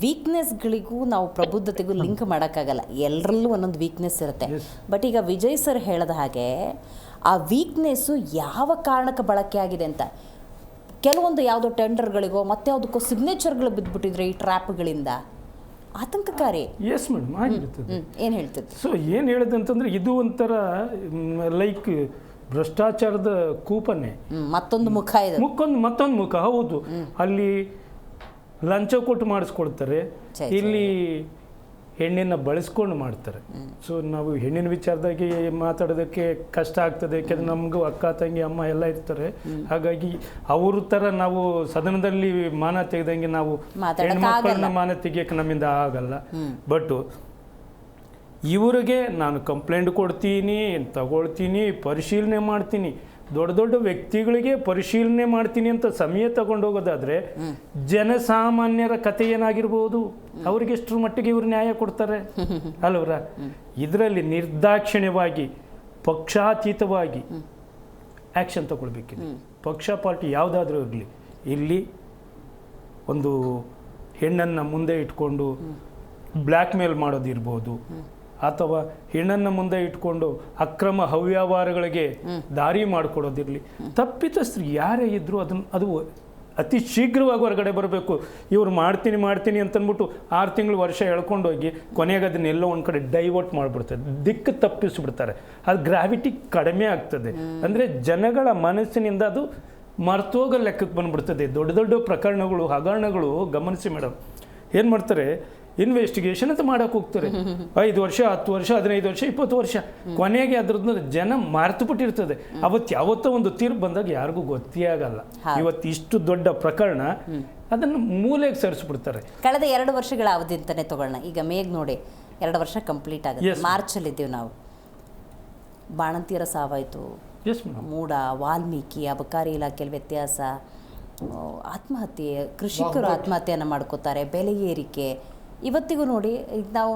ವೀಕ್ನೆಸ್ಗಳಿಗೂ ನಾವು ಪ್ರಬುದ್ಧತೆಗೂ ಲಿಂಕ್ ಮಾಡೋಕ್ಕಾಗಲ್ಲ. ಎಲ್ಲರಲ್ಲೂ ಒಂದೊಂದು ವೀಕ್ನೆಸ್ ಇರುತ್ತೆ. ಬಟ್ ಈಗ ವಿಜಯ್ ಸರ್ ಹೇಳಿದ ಹಾಗೆ ಆ ವೀಕ್ನೆಸ್ಸು ಯಾವ ಕಾರಣಕ್ಕೆ ಬಳಕೆ ಆಗಿದೆ ಅಂತ, ಕೆಲವೊಂದು ಯಾವುದೋ ಟೆಂಡರ್ಗಳಿಗೋ ಮತ್ಯಾವುದಕ್ಕೋ ಸಿಗ್ನೇಚರ್ಗಳು ಬಿದ್ದುಬಿಟ್ಟಿದ್ರೆ ಈ ಟ್ರ್ಯಾಪ್ಗಳಿಂದ ಆತಂಕಕಾರಿ. ಎಸ್ ಮೇಡಮ್, ಆಗಿರ್ತದೆ. ಏನು ಹೇಳ್ತಿದ್ದೆ? ಸೊ ಏನು ಹೇಳಿದೆ ಅಂತಂದರೆ, ಇದು ಒಂಥರ ಲೈಕ್ ಭ್ರಷ್ಟಾಚಾರದ ಕೂಪನ್ನೇ, ಮತ್ತೊಂದು ಮುಖ ಇದೆ, ಮತ್ತೊಂದು ಮುಖ. ಹೌದು, ಅಲ್ಲಿ ಲಂಚ ಕೊಟ್ಟು ಮಾಡಿಸ್ಕೊಳ್ತಾರೆ, ಇಲ್ಲಿ ಹೆಣ್ಣಿನ ಬಳಸ್ಕೊಂಡು ಮಾಡ್ತಾರೆ. ಸೊ ನಾವು ಹೆಣ್ಣಿನ ವಿಚಾರದಾಗಿ ಮಾತಾಡೋದಕ್ಕೆ ಕಷ್ಟ ಆಗ್ತದೆ, ಯಾಕೆಂದರೆ ನಮಗೂ ಅಕ್ಕ ತಂಗಿ ಅಮ್ಮ ಎಲ್ಲ ಇರ್ತಾರೆ. ಹಾಗಾಗಿ ಅವ್ರ ಥರ ನಾವು ಸದನದಲ್ಲಿ ಮಾನ ತೆಗೆದಂಗೆ ನಾವು ಹೆಣ್ಮಕ್ಳನ್ನ ಮಾನ ತೆಗಿಯೋಕ್ಕೆ ನಮ್ಮಿಂದ ಆಗಲ್ಲ. ಬಟ್ ಇವರಿಗೆ ನಾನು ಕಂಪ್ಲೇಂಟ್ ಕೊಡ್ತೀನಿ, ತಗೊಳ್ತೀನಿ, ಪರಿಶೀಲನೆ ಮಾಡ್ತೀನಿ, ದೊಡ್ಡ ದೊಡ್ಡ ವ್ಯಕ್ತಿಗಳಿಗೆ ಪರಿಶೀಲನೆ ಮಾಡ್ತೀನಿ ಅಂತ ಸಮಯ ತಗೊಂಡು ಹೋಗೋದಾದ್ರೆ ಜನಸಾಮಾನ್ಯರ ಕಥೆ ಏನಾಗಿರ್ಬೋದು, ಅವ್ರಿಗೆ ಎಷ್ಟರ ಮಟ್ಟಿಗೆ ಇವ್ರು ನ್ಯಾಯ ಕೊಡ್ತಾರೆ ಅಲ್ವರ? ಇದರಲ್ಲಿ ನಿರ್ದಾಕ್ಷಿಣ್ಯವಾಗಿ ಪಕ್ಷಾತೀತವಾಗಿ ಆ್ಯಕ್ಷನ್ ತಗೊಳ್ಬೇಕಿದೆ. ಪಕ್ಷ ಪಾರ್ಟಿ ಯಾವುದಾದ್ರೂ ಇರಲಿ, ಇಲ್ಲಿ ಒಂದು ಹೆಣ್ಣನ್ನು ಮುಂದೆ ಇಟ್ಕೊಂಡು ಬ್ಲ್ಯಾಕ್ ಮೇಲ್ ಮಾಡೋದಿರ್ಬೋದು, ಅಥವಾ ಹೆಣ್ಣನ್ನು ಮುಂದೆ ಇಟ್ಕೊಂಡು ಅಕ್ರಮ ಹವ್ಯಾವಾರಗಳಿಗೆ ದಾರಿ ಮಾಡಿಕೊಡೋದಿರಲಿ, ತಪ್ಪಿತಸ್ಥರು ಯಾರೇ ಇದ್ದರೂ ಅದು ಅತಿ ಶೀಘ್ರವಾಗಿ ಹೊರಗಡೆ ಬರಬೇಕು. ಇವ್ರು ಮಾಡ್ತೀನಿ ಅಂತಂದ್ಬಿಟ್ಟು 6 ತಿಂಗಳು ವರ್ಷ ಎಳ್ಕೊಂಡೋಗಿ ಕೊನೆಗೆ ಅದನ್ನೆಲ್ಲೋ ಒಂದು ಕಡೆ ಡೈವರ್ಟ್ ಮಾಡಿಬಿಡ್ತಾರೆ, ದಿಕ್ಕು ತಪ್ಪಿಸ್ಬಿಡ್ತಾರೆ. ಅದು ಗ್ರಾವಿಟಿ ಕಡಿಮೆ ಆಗ್ತದೆ. ಅಂದರೆ ಜನಗಳ ಮನಸ್ಸಿನಿಂದ ಅದು ಮರ್ತೋಗೋ ಲೆಕ್ಕಕ್ಕೆ ಬಂದ್ಬಿಡ್ತದೆ. ದೊಡ್ಡ ದೊಡ್ಡ ಪ್ರಕರಣಗಳು, ಹಗರಣಗಳು ಗಮನಿಸಿ ಮೇಡಮ್, ಏನು ಮಾಡ್ತಾರೆ, ಇನ್ವೆಸ್ಟಿಗೇಷನ್ ಅಂತ ಮಾಡೋಕೆ ಹೋಗ್ತಾರೆ. 5 ವರ್ಷ 10 ವರ್ಷ 15 ವರ್ಷ 20 ವರ್ಷ, ಕೊನೆಗೆ ಅದ್ರದ್ದು ಜನ ಮರ್ತು ಬಿಟ್ಟಿರ್ತದೆ. ಯಾವತ್ತೋ ಒಂದು ತೀರ್ಪು ಬಂದಾಗ ಯಾರಿಗೂ ಗೊತ್ತೇ ಆಗಲ್ಲ. ಇವತ್ತು ಇಷ್ಟು ದೊಡ್ಡ ಪ್ರಕರಣ, ಅದನ್ನು ಮೂಲೆಗೆ ಸರಿಸ್ಬಿಡ್ತಾರೆ. ಕಳೆದ 2 ವರ್ಷಗಳ ಅವಧಿ ಅಂತಾನೆ ತಗೊಳ್ಳೋಣ. ಈಗ ಮೇಗ್ ನೋಡಿ 2 ವರ್ಷ ಕಂಪ್ಲೀಟ್ ಆಗುತ್ತೆ. ಮಾರ್ಚಲ್ಲಿದ್ದೀವಿ ನಾವು. ಬಾಣಂತಿಯರ ಸಾವಾಯಿತು, ಮೂಡ, ವಾಲ್ಮೀಕಿ, ಅಬಕಾರಿ ಇಲಾಖೆಯಲ್ಲಿ ವ್ಯತ್ಯಾಸ, ಆತ್ಮಹತ್ಯೆ, ಕೃಷಿಕರು ಆತ್ಮಹತ್ಯೆಯನ್ನು ಮಾಡ್ಕೋತಾರೆ, ಬೆಲೆ ಏರಿಕೆ. ಇವತ್ತಿಗೂ ನೋಡಿ, ಈಗ ನಾವು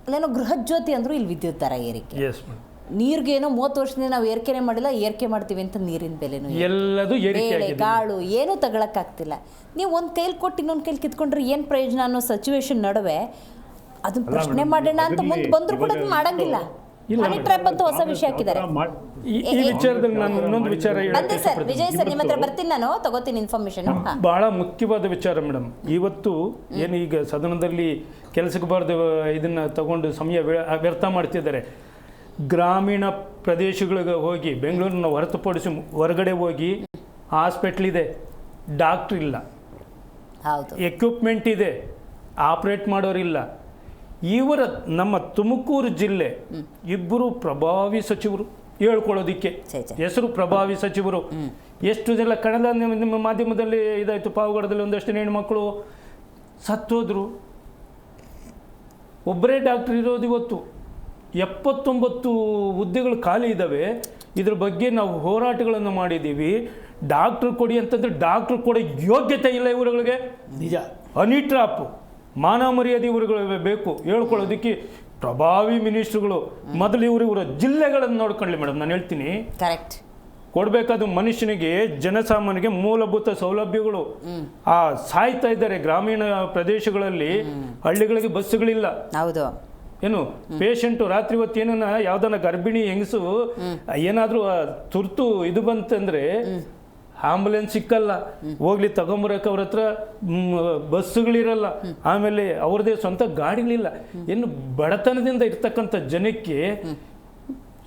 ಅಲ್ಲೇನೋ ಗೃಹಜ್ಯೋತಿ ಅಂದರೂ ಇಲ್ಲಿ ವಿದ್ಯುತ್ ದರ ಏರಿಕೆ, ನೀರಿಗೇನೋ 30 ವರ್ಷದಿಂದ ನಾವು ಏರಿಕೆನೇ ಮಾಡಿಲ್ಲ, ಏರಿಕೆ ಮಾಡ್ತೀವಿ ಅಂತ ನೀರಿನ ಬೆಲೆನೂ ಎಲ್ಲದೂ ಬೇಳೆ ಕಾಳು ಏನೂ ತಗೊಳಕ್ಕಾಗ್ತಿಲ್ಲ. ನೀವು ಒಂದು ಕೈಲಿ ಕೊಟ್ಟು ಇನ್ನೊಂದು ಕೈಲಿ ಕಿತ್ಕೊಂಡ್ರೆ ಏನು ಪ್ರಯೋಜನ ಅನ್ನೋ ಸಿಚುವೇಶನ್ ನಡುವೆ ಅದನ್ನ ಪ್ರಶ್ನೆ ಮಾಡೋಣ ಅಂತ ಮುಂದೆ ಬಂದರೂ ಕೂಡ ಅದು ಮಾಡಂಗಿಲ್ಲ. ಹನಿ ಟ್ರ್ಯಾಪ್ ಅಂತ ಹೊಸ ವಿಷಯ ಹಾಕಿದ್ದಾರೆ. ಈ ವಿಚಾರದಲ್ಲಿ ನಾನು ಇನ್ನೊಂದು ವಿಚಾರ ಬಂದೆ ಸರ್, ವಿಜಯ್ ಸರ್ ನಿಮ್ಮ ಹತ್ರ ಬರ್ತೀನಿ, ನಾನು ತಗೋತೀನಿ ಇನ್ಫಾರ್ಮೇಶನ್. ಬಹಳ ಮುಖ್ಯವಾದ ವಿಚಾರ ಮೇಡಮ್. ಇವತ್ತು ಏನು ಈಗ ಸದನದಲ್ಲಿ ಕೆಲಸಕ್ಕೆ ಬಾರ್ದು ಇದನ್ನ ತಗೊಂಡು ಸಮಯ ವ್ಯರ್ಥ ಮಾಡ್ತಿದ್ದಾರೆ. ಗ್ರಾಮೀಣ ಪ್ರದೇಶಗಳಿಗೆ ಹೋಗಿ, ಬೆಂಗಳೂರನ್ನ ಹೊರತುಪಡಿಸಿ ಹೊರಗಡೆ ಹೋಗಿ, ಹಾಸ್ಪಿಟ್ಲ್ ಇದೆ, ಡಾಕ್ಟ್ರ್ ಇಲ್ಲ, ಎಕ್ವಿಪ್ಮೆಂಟ್ ಇದೆ, ಆಪ್ರೇಟ್ ಮಾಡೋರಿಲ್ಲ. ಇವರ ನಮ್ಮ ತುಮಕೂರು ಜಿಲ್ಲೆ 2 ಪ್ರಭಾವಿ ಸಚಿವರು ಹೇಳ್ಕೊಳ್ಳೋದಿಕ್ಕೆ ಹೆಸರು ಪ್ರಭಾವಿ ಸಚಿವರು. ಎಷ್ಟು ಜನ ಕಳೆದ ನಿಮ್ಮ ಮಾಧ್ಯಮದಲ್ಲಿ ಇದಾಯಿತು, ಪಾವಗಡದಲ್ಲಿ ಒಂದಷ್ಟು ಹೆಣ್ಮಕ್ಳು ಸತ್ತೋದ್ರು. ಒಬ್ಬರೇ ಡಾಕ್ಟರ್ ಇರೋದು. ಇವತ್ತು 79 ಹುದ್ದೆಗಳು ಖಾಲಿ ಇದ್ದಾವೆ. ಇದ್ರ ಬಗ್ಗೆ ನಾವು ಹೋರಾಟಗಳನ್ನು ಮಾಡಿದ್ದೀವಿ. ಡಾಕ್ಟ್ರ್ ಕೊಡಿ ಅಂತಂದರೆ ಡಾಕ್ಟ್ರ್ ಕೊಡೋ ಯೋಗ್ಯತೆ ಇಲ್ಲ ಇವರುಗಳಿಗೆ. ನಿಜ. ಹನಿ ಟ್ರಾಪ್, ಮಾನ ಮರ್ಯಾದೆ ಇವರುಗಳು ಬೇಕು ಹೇಳ್ಕೊಳ್ಳೋದಕ್ಕೆ. ಪ್ರಭಾವಿ ಮಿನಿಸ್ಟ್ರುಗಳು ಮೊದಲು ಇವರ ಜಿಲ್ಲೆಗಳನ್ನು ನೋಡ್ಕೊಳ್ಳಿ ಮೇಡಮ್. ನಾನು ಹೇಳ್ತೀನಿ, ಕರೆಕ್ಟ್ ಕೊಡಬೇಕಾದ ಮನುಷ್ಯನಿಗೆ, ಜನಸಾಮಾನ್ಯರಿಗೆ ಮೂಲಭೂತ ಸೌಲಭ್ಯಗಳು. ಸಾಯ್ತಾ ಇದ್ದಾರೆ ಗ್ರಾಮೀಣ ಪ್ರದೇಶಗಳಲ್ಲಿ, ಹಳ್ಳಿಗಳಿಗೆ ಬಸ್ಸುಗಳಿಲ್ಲ. ಹೌದು. ಏನು ಪೇಷಂಟು ರಾತ್ರಿ ಹೊತ್ತು ಏನನ್ನ ಯಾವ್ದನ್ನ ಗರ್ಭಿಣಿ ಹೆಂಗಸು ಏನಾದರೂ ತುರ್ತು ಇದು ಬಂತಂದ್ರೆ ಆಂಬುಲೆನ್ಸ್ ಸಿಕ್ಕಲ್ಲ, ಹೋಗ್ಲಿ ತಗೊಂಬರಕ್ಕೆ ಅವ್ರ ಹತ್ರ ಬಸ್ಸುಗಳಿರಲ್ಲ, ಆಮೇಲೆ ಅವ್ರದ್ದೇ ಸ್ವಂತ ಗಾಡಿಗಳಿಲ್ಲ. ಇನ್ನು ಬಡತನದಿಂದ ಇರ್ತಕ್ಕಂಥ ಜನಕ್ಕೆ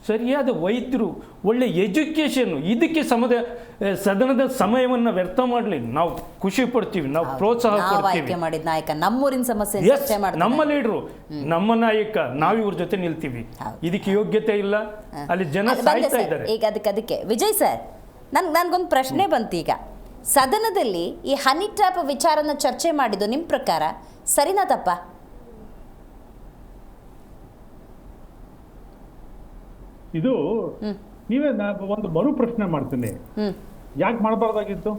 ಸರಿಯಾದ ವೈದ್ಯರು, ಒಳ್ಳೆ ಎಜುಕೇಷನ್, ಇದಕ್ಕೆ ಸದನದ ಸಮಯವನ್ನು ವ್ಯರ್ಥ ಮಾಡಲಿ. ನಾವು ಖುಷಿ ಪಡ್ತೀವಿ, ನಾವು ಪ್ರೋತ್ಸಾಹ ಕೊಡ್ತೀವಿ. ನಮ್ಮೂರಿನ ಸಮಸ್ಯೆ ನಮ್ಮ ಲೀಡ್ರು, ನಮ್ಮ ನಾಯಕ, ನಾವು ಇವ್ರ ಜೊತೆ ನಿಲ್ತೀವಿ. ಇದಕ್ಕೆ ಯೋಗ್ಯತೆ ಇಲ್ಲ, ಅಲ್ಲಿ ಜನ ಸಾಯ್ತಾ ಇದ್ದಾರೆ. ಈಗ ಅದಕ್ಕೆ ವಿಜಯ್ ಸರ್, ನನ್ಗೊಂದು ಪ್ರಶ್ನೆ ಬಂತು. ಈಗ ಸದನದಲ್ಲಿ ಈ ಹನಿ ಟ್ರ್ಯಾಪ್ ವಿಚಾರನ ಚರ್ಚೆ ಮಾಡಿದ್ದು ನಿಮ್ಮ ಪ್ರಕಾರ ಸರಿನಾ ತಪ್ಪ? ಇದು ನೀವೇ ಒಂದು ಮರು ಪ್ರಶ್ನೆ ಮಾಡ್ತೀನಿ, ಯಾಕೆ ಮಾಡಬಾರ್ದಾಗಿತ್ತು?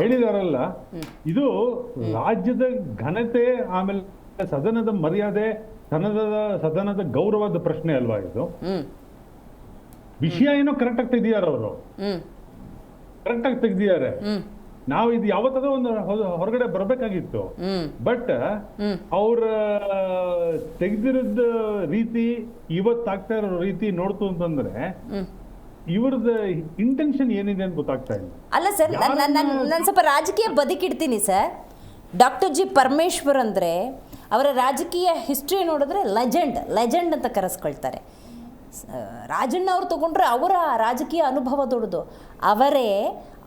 ಹೇಳಿದಾರಲ್ಲ, ಇದು ರಾಜ್ಯದ ಘನತೆ, ಆಮೇಲೆ ಸದನದ ಮರ್ಯಾದೆ, ಸದನದ ಗೌರವದ ಪ್ರಶ್ನೆ ಅಲ್ವಾ ಇದು? ವಿಷಯ ಏನೋ ಕರೆಕ್ಟ್ ಆಗಿ ತೆಗ್ದಿದ್ದಾರೆ, ಅವರು ಕರೆಕ್ಟ್ ಆಗಿ ತೆಗ್ದಿದ್ದಾರೆ. ನಾವು ಇದು ಯಾವತ್ತದ ಒಂದು ಹೊರಗಡೆ ಬರ್ಬೇಕಾಗಿತ್ತು. ಬಟ್ ಅವ್ರ ತೆಗ್ದಿರೋದ ರೀತಿ, ಇವತ್ತಾಗ್ತಾ ಇರೋ ರೀತಿ ನೋಡ್ತು ಅಂತಂದ್ರೆ ಇವ್ರದ ಇಂಟೆನ್ಷನ್ ಏನಿದೆ ಅಂತ ಗೊತ್ತಾಗ್ತಾ ಇಲ್ಲ. ಅಲ್ಲ ಸರ್, ನಾನು ಸ್ವಲ್ಪ ರಾಜಕೀಯ ಬದುಕಿಡ್ತೀನಿ ಸರ್. ಡಾಕ್ಟರ್ ಜಿ ಪರಮೇಶ್ವರ್ ಅಂದರೆ ಅವರ ರಾಜಕೀಯ ಹಿಸ್ಟ್ರಿ ನೋಡಿದ್ರೆ ಲೆಜೆಂಡ್ ಅಂತ ಕರೆಸ್ಕೊಳ್ತಾರೆ. ರಾಜಣ್ಣ ಅವ್ರು ತಗೊಂಡ್ರೆ ಅವರ ರಾಜಕೀಯ ಅನುಭವ ದೊಡ್ಡದು. ಅವರೇ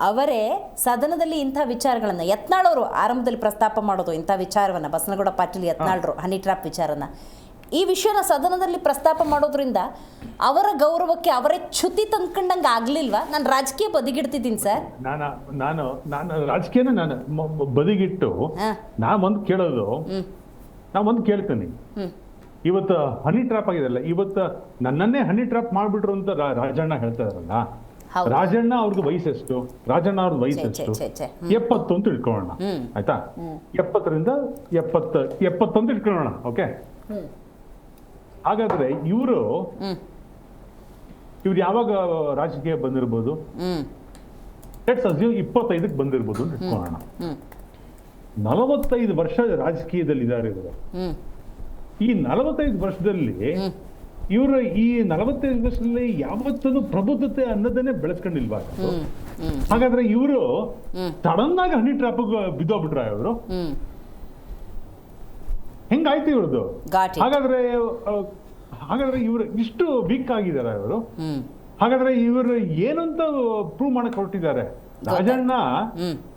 ಅವರೇ ಸದನದಲ್ಲಿ ಇಂಥ ವಿಚಾರಗಳನ್ನು ಯತ್ನಾಳ್ ಅವರು ಆರಂಭದಲ್ಲಿ ಪ್ರಸ್ತಾಪ ಮಾಡೋದು ಇಂಥ ವಿಚಾರವನ್ನು, ಬಸನಗೌಡ ಪಾಟೀಲ್ ಯತ್ನಾಳ್ರು ಹನಿ ಟ್ರ್ಯಾಪ್ ವಿಚಾರನ, ಈ ವಿಷಯನ ಸದನದಲ್ಲಿ ಪ್ರಸ್ತಾಪ ಮಾಡೋದ್ರಿಂದ ಅವರ ಗೌರವಕ್ಕೆ ಅವರೇ ಚ್ಯುತಿ ತಂದ್ಕೊಂಡಂಗೆ ಆಗ್ಲಿಲ್ವಾ? ನಾನು ರಾಜಕೀಯ ಬದಿಗಿಡ್ತಿದ್ದೀನಿ ಸರ್. ನಾನು ರಾಜಕೀಯನ ನಾನು ಬದಿಗಿಟ್ಟು ನಾ ಒಂದು ಕೇಳ್ತೀನಿ. ಇವತ್ತು ಹನಿ ಟ್ರಾಪ್ ಆಗಿದೆಲ್ಲ, ಇವತ್ತು ನನ್ನನ್ನೇ ಹನಿ ಟ್ರಾಪ್ ಮಾಡ್ಬಿಟ್ರು ಅಂತ ರಾಜಣ್ಣ ಹೇಳ್ತಾ ಇದಾರಲ್ಲ. ರಾಜಣ್ಣ ಅವ್ರದ್ದು ವಯಸ್ಸೆಷ್ಟು? ರಾಜಣ್ಣ ಅವ್ರದ್ದು ವಯಸ್ಸೆಷ್ಟು? 70 ಅಂತ ಇಟ್ಕೊಳ್ಳೋಣ, ಆಯ್ತಾ? 70ರಿಂದ 70 ಅಂತ ಇಟ್ಕೊಳ್ಳೋಣ, ಓಕೆ? ಹಾಗಾದ್ರೆ ಇವರು ಯಾವಾಗ ರಾಜಕೀಯ ಬಂದಿರ್ಬೋದು? ಲೆಟ್ಸ್ ಅಸ್ಯೂಮ್ 25ಕ್ಕೆ ಬಂದಿರ್ಬೋದು ಅಂತ ಇಟ್ಕೊಳ್ಳೋಣ. 45 ವರ್ಷ ರಾಜಕೀಯದಲ್ಲಿ ಇದ್ದಾರೆ ಇವರು. ಈ 45 ವರ್ಷದಲ್ಲಿ ಇವರು ಈ 45 ವರ್ಷದಲ್ಲಿ ಯಾವತ್ತೂ ಪ್ರಬುದ್ಧತೆ ಅನ್ನೋದನ್ನೇ ಬೆಳೆಸ್ಕೊಂಡಿಲ್ವಾ? ಹಾಗಾದ್ರೆ ಇವರು ಸಡನ್ ಆಗಿ ಹನಿ ಟ್ರಾಪ್ ಬಿದ್ದೋಗ್ಬಿಟ್ರ ಇವರು? ಹೆಂಗಾಯ್ತು ಇವ್ರದ್ದು? ಹಾಗಾದ್ರೆ ಇವರು ಇಷ್ಟು ವೀಕ್ ಆಗಿದಾರ ಇವರು? ಹಾಗಾದ್ರೆ ಇವರು ಏನಂತ ಪ್ರೂವ್ ಮಾಡಕ್ ಹೊರಟಿದ್ದಾರೆ? ರಾಜಣ್ಣ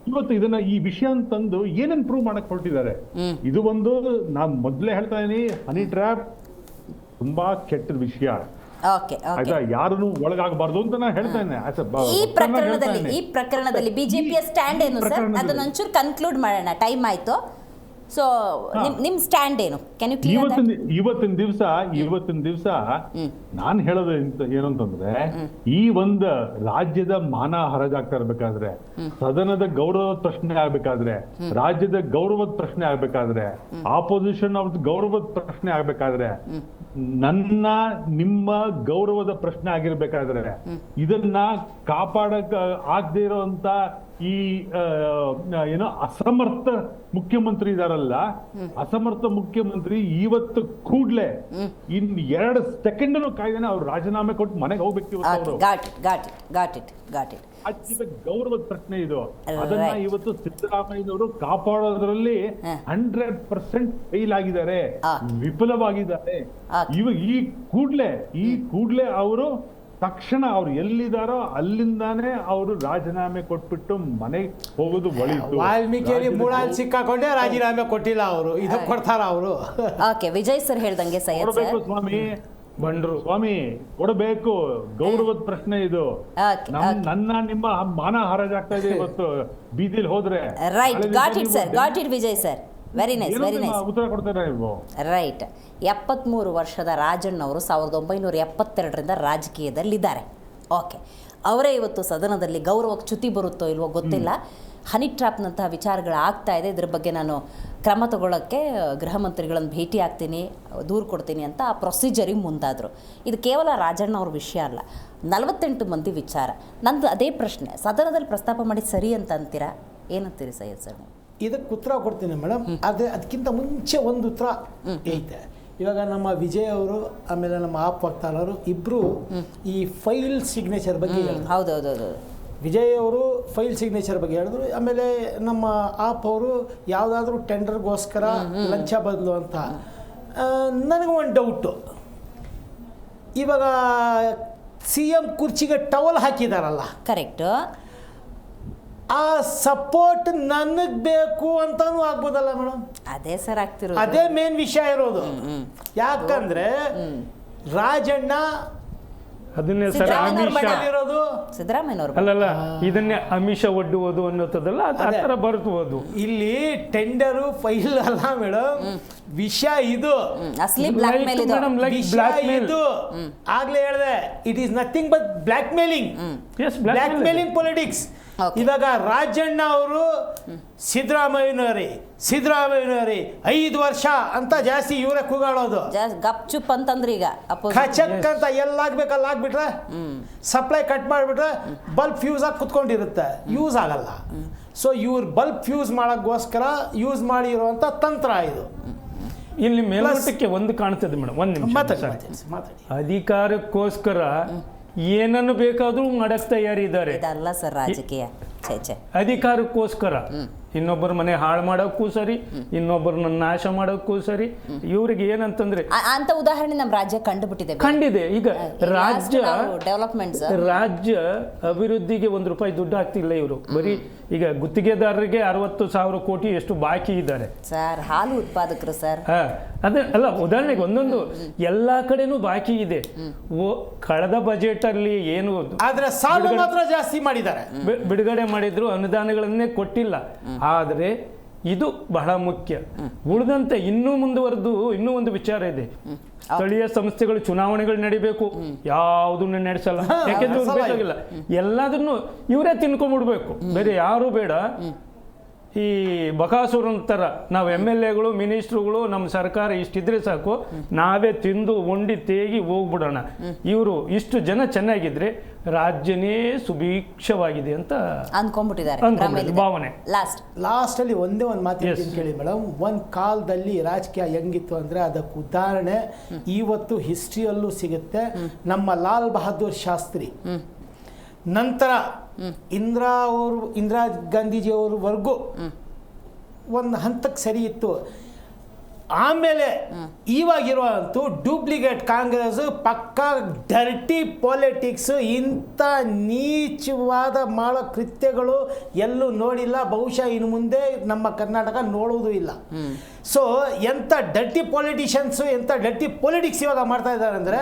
ಇವತ್ತು ಇದನ್ನ ಈ ವಿಷಯ ಅಂತಂದು ಏನೇನ್ ಪ್ರೂವ್ ಮಾಡಕ್ ಹೊರಟಿದ್ದಾರೆ? ಇದು ಒಂದು ನಾನ್ ಮೊದ್ಲೇ ಹೇಳ್ತಾ ಇದೀನಿ, ಹನಿ ಟ್ರ್ಯಾಪ್ ತುಂಬಾ ಕೆಟ್ಟ ವಿಷಯ, ಆಯ್ತಾ? ಯಾರನ್ನು ಒಳಗಾಗಬಾರ್ದು ಅಂತ ನಾನು ಹೇಳ್ತಾ ಇದ್ದೇನೆ. ಈ ಪ್ರಕರಣದಲ್ಲಿ ಬಿಜೆಪಿಯ ಸ್ಟ್ಯಾಂಡ್ ಏನು ಸರ್? ಅದನ್ನ ಒಂಚೂರು ಕನ್ಕ್ಲೂಡ್ ಮಾಡೋಣ, ಟೈಮ್ ಆಯ್ತು. ಸೊ ನಿಮ್ ಸ್ಟ್ಯಾಂಡ್ ಏನು? Can you clear that? ಇವತ್ತಿನ ದಿವಸ ನಾನು ಹೇಳೋದು ಏನು ಅಂತಂದ್ರೆ, ಈ ಒಂದು ರಾಜ್ಯದ ಮಾನ ಹರಾಜಾಗ್ತಾ ಇರ್ಬೇಕಾದ್ರೆ, ಸದನದ ಗೌರವದ ಪ್ರಶ್ನೆ ಆಗ್ಬೇಕಾದ್ರೆ, ರಾಜ್ಯದ ಗೌರವದ ಪ್ರಶ್ನೆ ಆಗ್ಬೇಕಾದ್ರೆ, ಆಪೋಸಿಷನ್ ಅವ್ರ ಗೌರವದ ಪ್ರಶ್ನೆ ಆಗ್ಬೇಕಾದ್ರೆ, ನನ್ನ ನಿಮ್ಮ ಗೌರವದ ಪ್ರಶ್ನೆ ಆಗಿರ್ಬೇಕಾದ್ರೆ, ಇದನ್ನ ಕಾಪಾಡಕ್ ಆಗದೆ ಇರೋಂತ ಈ ಏನೋ ಅಸಮರ್ಥ ಮುಖ್ಯಮಂತ್ರಿ ಇದಾರಲ್ಲ, ಅಸಮರ್ಥ ಮುಖ್ಯಮಂತ್ರಿ ಇವತ್ತು ಕೂಡ್ಲೆ ಇನ್ 2 ಸೆಕೆಂಡ್ ಕಾಯ್ದೇನೆ ಅವ್ರು ರಾಜೀನಾಮೆ ಕೊಟ್ಟು ಮನೆಗೆ ಹೋಗ್ಬೇಕು. ರಾಜ್ಯದ ಗೌರವದ ಪ್ರಶ್ನೆ ಇದು. ಅದನ್ನ ಇವತ್ತು ಸಿದ್ದರಾಮಯ್ಯನವರು ಕಾಪಾಡೋದ್ರಲ್ಲಿ 100% ಫೇಲ್ ಆಗಿದ್ದಾರೆ, ವಿಫಲವಾಗಿದ್ದಾರೆ. ಇವಾಗ ಈ ಕೂಡ್ಲೆ ಅವರು ತಕ್ಷಣ ಅವ್ರು ಎಲ್ಲಿದಾರೋ ಅಲ್ಲಿಂದಾನೇ ಅವರು ರಾಜೀನಾಮೆ ಕೊಟ್ಬಿಟ್ಟು ಮನೆಗೆ ಹೋಗೋದು ಒಳಿತು. ವಾಲ್ಮೀಕಿ ಮೂಳಾಲ್ ಸಿಕ್ಕಾಕೊಂಡೆ ರಾಜೀನಾಮೆ ಕೊಟ್ಟಿಲ್ಲ ಅವರು, ಇದು ಕೊಡ್ತಾರ ಅವರು. ಓಕೆ, ವಿಜಯ್ ಸರ್ ಹೇಳ್ದಂಗೆ ಕೊಡಬೇಕು ಸ್ವಾಮಿ ಕೊಡಬೇಕು. ಗೌರವದ ಪ್ರಶ್ನೆ ಇದು. ನನ್ನ ನಿಮ್ಮ ಮಾನ ಹರಾಜಾಗ್ತಾ ಇದೆ ಇವತ್ತು ಬೀದಿಲಿ ಹೋದ್ರೆ. Right, got it sir, got it Vijay sir. Very nice, very nice. ಉತ್ತರ ಕೊಡ್ತಾರೆ ನೀವು. ರೈಟ್. 73 ವರ್ಷದ ರಾಜಣ್ಣವರು 1972ರಿಂದ ರಾಜಕೀಯದಲ್ಲಿದ್ದಾರೆ. ಓಕೆ, ಅವರೇ ಇವತ್ತು ಸದನದಲ್ಲಿ ಗೌರವಕ್ಕೆ ಚ್ಯುತಿ ಬರುತ್ತೋ ಇಲ್ವೋ ಗೊತ್ತಿಲ್ಲ. ಹನಿ ಟ್ರ್ಯಾಪ್ನಂತಹ ವಿಚಾರಗಳು ಆಗ್ತಾ ಇದೆ. ಇದ್ರ ಬಗ್ಗೆ ನಾನು ಕ್ರಮ ತಗೊಳ್ಳೋಕ್ಕೆ ಗೃಹ ಮಂತ್ರಿಗಳನ್ನು ಭೇಟಿ ಆಗ್ತೀನಿ, ದೂರು ಕೊಡ್ತೀನಿ ಅಂತ ಆ ಪ್ರೊಸೀಜರಿಗೆ ಮುಂದಾದರು. ಇದು ಕೇವಲ ರಾಜಣ್ಣ ಅವ್ರ ವಿಷಯ ಅಲ್ಲ, 48 ಮಂದಿ ವಿಚಾರ. ನಂದು ಅದೇ ಪ್ರಶ್ನೆ, ಸದನದಲ್ಲಿ ಪ್ರಸ್ತಾಪ ಮಾಡಿ ಸರಿ ಅಂತ ಅಂತೀರಾ? ಏನಂತೀರಿ ಸೈಯದ್ ಸರ್? ಇದಕ್ಕೆ ಉತ್ತರ ಕೊಡ್ತೀನಿ ಮೇಡಮ್. ಅದಕ್ಕಿಂತ ಮುಂಚೆ ಒಂದು ಉತ್ತರ ಐತೆ. ಇವಾಗ ನಮ್ಮ ವಿಜಯ್ ಅವರು ಆಮೇಲೆ ನಮ್ಮ ಆಪ್ ವಕ್ತಾರರು ಇಬ್ಬರು ಈ ಫೈಲ್ ಸಿಗ್ನೇಚರ್ ಬಗ್ಗೆ ಹೇಳಿದ್ರು. ಹೌದೌದೌದು, ವಿಜಯ್ ಅವರು ಫೈಲ್ ಸಿಗ್ನೇಚರ್ ಬಗ್ಗೆ ಹೇಳಿದ್ರು. ಆಮೇಲೆ ನಮ್ಮ ಆಪ್ ಅವರು ಯಾವುದಾದ್ರೂ ಟೆಂಡರ್ಗೋಸ್ಕರ ಲಂಚ ಬದಲು ಅಂತ. ನನಗೆ ಒಂದು ಡೌಟು, ಇವಾಗ CM ಕುರ್ಚಿಗೆ ಟವಲ್ ಹಾಕಿದಾರಲ್ಲ, ಕರೆಕ್ಟು, ಆ ಸಪೋರ್ಟ್ ನನಗೆ ಬೇಕು ಅಂತಾನು ಆಗ್ಬೋದಲ್ಲ ಮೇಡಮ್? ಅದೇ ಸರ್ ಆಗ್ತಿರೋದು, ಅದೇ ಮೇನ್ ವಿಷಯ ಇರೋದು. ಯಾಕಂದ್ರೆ ರಾಜಣ್ಣ ಅದನ್ನೇ ಸರ್ ಇರೋದು ಸಿದ್ದರಾಮಯ್ಯನವರು ಅಲ್ಲಲ್ಲ, ಇದನ್ನೇ ಅಮಿಷ ಒಡ್ಡುವುದು ಅನ್ನೋದಲ್ಲ, ಆ ಥರ ಬರ್ತುವುದು. ಇಲ್ಲಿ ಟೆಂಡರು ಫೈಲ್ ಅಲ್ಲ ಮೇಡಮ್, ವಿಷಯ ಇದು. ಅಸಲಿ ಬ್ಲಾಕ್ ಮೇಲ್ ಇದು. ಆಗ್ಲೇ ಹೇಳಿದೆ, it is nothing but blackmailing, blackmailing politics. ಇವಾಗ ರಾಜಣ್ಣ ಅವರು ಸಿದ್ದರಾಮಯ್ಯನವರೇ 5 ವರ್ಷ ಅಂತ ಜಾಸ್ತಿ ಇವರೇ ಕೂಗಾಡೋದು. ಗಪ್ ಚುಪ್ ಅಂತಂದ್ರೆ ಈಗ ಖಚಕ್ ಅಂತ ಎಲ್ಲಾಗ್ಬೇಕು ಅಲ್ಲಿ ಆಗ್ಬಿಟ್ರೆ, ಸಪ್ಲೈ ಕಟ್ ಮಾಡಿಬಿಟ್ರೆ ಬಲ್ಬ್ ಫ್ಯೂಸ್ ಆಗಿ ಕುತ್ಕೊಂಡಿರುತ್ತೆ, ಯೂಸ್ ಆಗಲ್ಲ. ಸೊ ಇವ್ರು ಬಲ್ಬ್ ಫ್ಯೂಸ್ ಮಾಡೋಕ್ಕೋಸ್ಕರ ಯೂಸ್ ಮಾಡಿರುವಂಥ ತಂತ್ರ ಇದು. ಇಲ್ಲಿ ಮೇಲ್ನೋಟಕ್ಕೆ ಒಂದು ಕಾಣ್ತದೆ ಮೇಡಮ್, ಒಂದು ನಿಮಿಷ ಮಾತಾಡಿ. ಅಧಿಕಾರಕ್ಕೋಸ್ಕರ ಏನನ್ನು ಬೇಕಾದ್ರೂ ಮಾಡಕ್ ತಯಾರಿದ್ದಾರೆ. ಇದಲ್ಲ ಸರ್ ರಾಜಕೀಯ, ಅಧಿಕಾರಕ್ಕೋಸ್ಕರ ಇನ್ನೊಬ್ಬರ ಮನೆ ಹಾಳು ಮಾಡೋಕ್ಕೂ ಸರಿ, ಇನ್ನೊಬ್ಬರನ್ನ ನಾಶ ಮಾಡೋಕ್ಕೂ ಸರಿ. ಇವ್ರಿಗೆ ಏನಂತಂದ್ರೆ ಅಂತ ಉದಾಹರಣೆ ನಮ್ಮ ರಾಜ್ಯ ಕಂಡುಬಿಟ್ಟಿದೆ. ಕಂಡಿದೆ. ಈಗ ಡೆವಲಪ್ಮೆಂಟ್ಸ್ ರಾಜ್ಯ ಅಭಿವೃದ್ಧಿಗೆ ₹1 ದುಡ್ಡು ಹಾಕ್ತಿಲ್ಲ ಇವರು. ಬರೀ ಈಗ ಗುತ್ತಿಗೆದಾರರಿಗೆ 60,000 ಕೋಟಿ ಎಷ್ಟು ಬಾಕಿ ಇದ್ದಾರೆ ಸರ್. ಹಾಲು ಉತ್ಪಾದಕರು ಸರ್. ಅದೇ ಅಲ್ಲ, ಉದಾಹರಣೆಗೆ ಒಂದೊಂದು ಎಲ್ಲಾ ಕಡೆನೂ ಬಾಕಿ ಇದೆ. ಕಳೆದ ಬಜೆಟ್ ಅಲ್ಲಿ ಏನು ಆದ್ರೆ ಸಾಲ ಮಾತ್ರ ಜಾಸ್ತಿ ಮಾಡಿದ್ದಾರೆ, ಬಿಡುಗಡೆ ಮಾಡಿದ್ರು, ಅನುದಾನಗಳನ್ನೇ ಕೊಟ್ಟಿಲ್ಲ. ಆದರೆ ಇದು ಬಹಳ ಮುಖ್ಯ. ಉಳಿದಂತೆ ಇನ್ನೂ ಮುಂದುವರೆದು ಇನ್ನೂ ಒಂದು ವಿಚಾರ ಇದೆ. ಸ್ಥಳೀಯ ಸಂಸ್ಥೆಗಳು ಚುನಾವಣೆಗಳು ನಡಿಬೇಕು, ಯಾವುದನ್ನು ನಡೆಸಲ್ಲ. ಯಾಕೆಂದ್ರೆ ಬೇಕಾಗಿಲ್ಲ, ಎಲ್ಲದನ್ನು ಇವರೇ ತಿನ್ಕೊಂಡ್ಬಿಡ್ಬೇಕು, ಬೇರೆ ಯಾರು ಬೇಡ. ಈ ಬಕಾಸುರನ ಥರ ನಾವು MLAಗಳು, ಮಿನಿಸ್ಟ್ರುಗಳು, ನಮ್ಮ ಸರ್ಕಾರ ಇಷ್ಟಿದ್ರೆ ಸಾಕು, ನಾವೇ ತಿಂದು ಉಂಡಿ ತೇಗಿ ಹೋಗ್ಬಿಡೋಣ. ಇವರು ಇಷ್ಟು ಜನ ಚೆನ್ನಾಗಿದ್ರೆ ರಾಜ್ಯನೇ ಸುಭಿಕ್ಷವಾಗಿದೆ ಅಂತ ಅನ್ಕೊಂಡ್ಬಿಟ್ಟಿದ್ದಾರೆ ಭಾವನೆ. ಲಾಸ್ಟಲ್ಲಿ ಒಂದೇ ಒಂದು ಮಾತು ಕೇಳಿ ಮೇಡಮ್. ಒಂದು ಕಾಲದಲ್ಲಿ ರಾಜಕೀಯ ಹೆಂಗಿತ್ತು ಅಂದರೆ ಅದಕ್ಕೆ ಉದಾಹರಣೆ ಇವತ್ತು ಹಿಸ್ಟ್ರಿಯಲ್ಲೂ ಸಿಗುತ್ತೆ. ನಮ್ಮ ಲಾಲ್ ಬಹದ್ದೂರ್ ಶಾಸ್ತ್ರಿ ನಂತರ ಇಂದಿರಾ ಗಾಂಧೀಜಿಯವರವರೆಗೂ ಒಂದು ಹಂತಕ್ಕೆ ಸರಿ ಇತ್ತು. ಆಮೇಲೆ ಇವಾಗಿರುವಂತೂ ಡೂಪ್ಲಿಕೇಟ್ ಕಾಂಗ್ರೆಸ್, ಪಕ್ಕಾ ಡರ್ಟಿ ಪಾಲಿಟಿಕ್ಸ್, ಇಂಥ ನೀಚವಾದ ಮಾಡೋ ಕೃತ್ಯಗಳು ಎಲ್ಲೂ ನೋಡಿಲ್ಲ. ಬಹುಶಃ ಇನ್ನು ಮುಂದೆ ನಮ್ಮ ಕರ್ನಾಟಕ ನೋಡುವುದೂ ಇಲ್ಲ. ಸೊ ಎಂಥ ಡರ್ಟಿ ಪಾಲಿಟಿಷಿಯನ್ಸು, ಎಂಥ ಡರ್ಟಿ ಪೊಲಿಟಿಕ್ಸ್ ಇವಾಗ ಮಾಡ್ತಾ ಇದ್ದಾರೆ ಅಂದರೆ,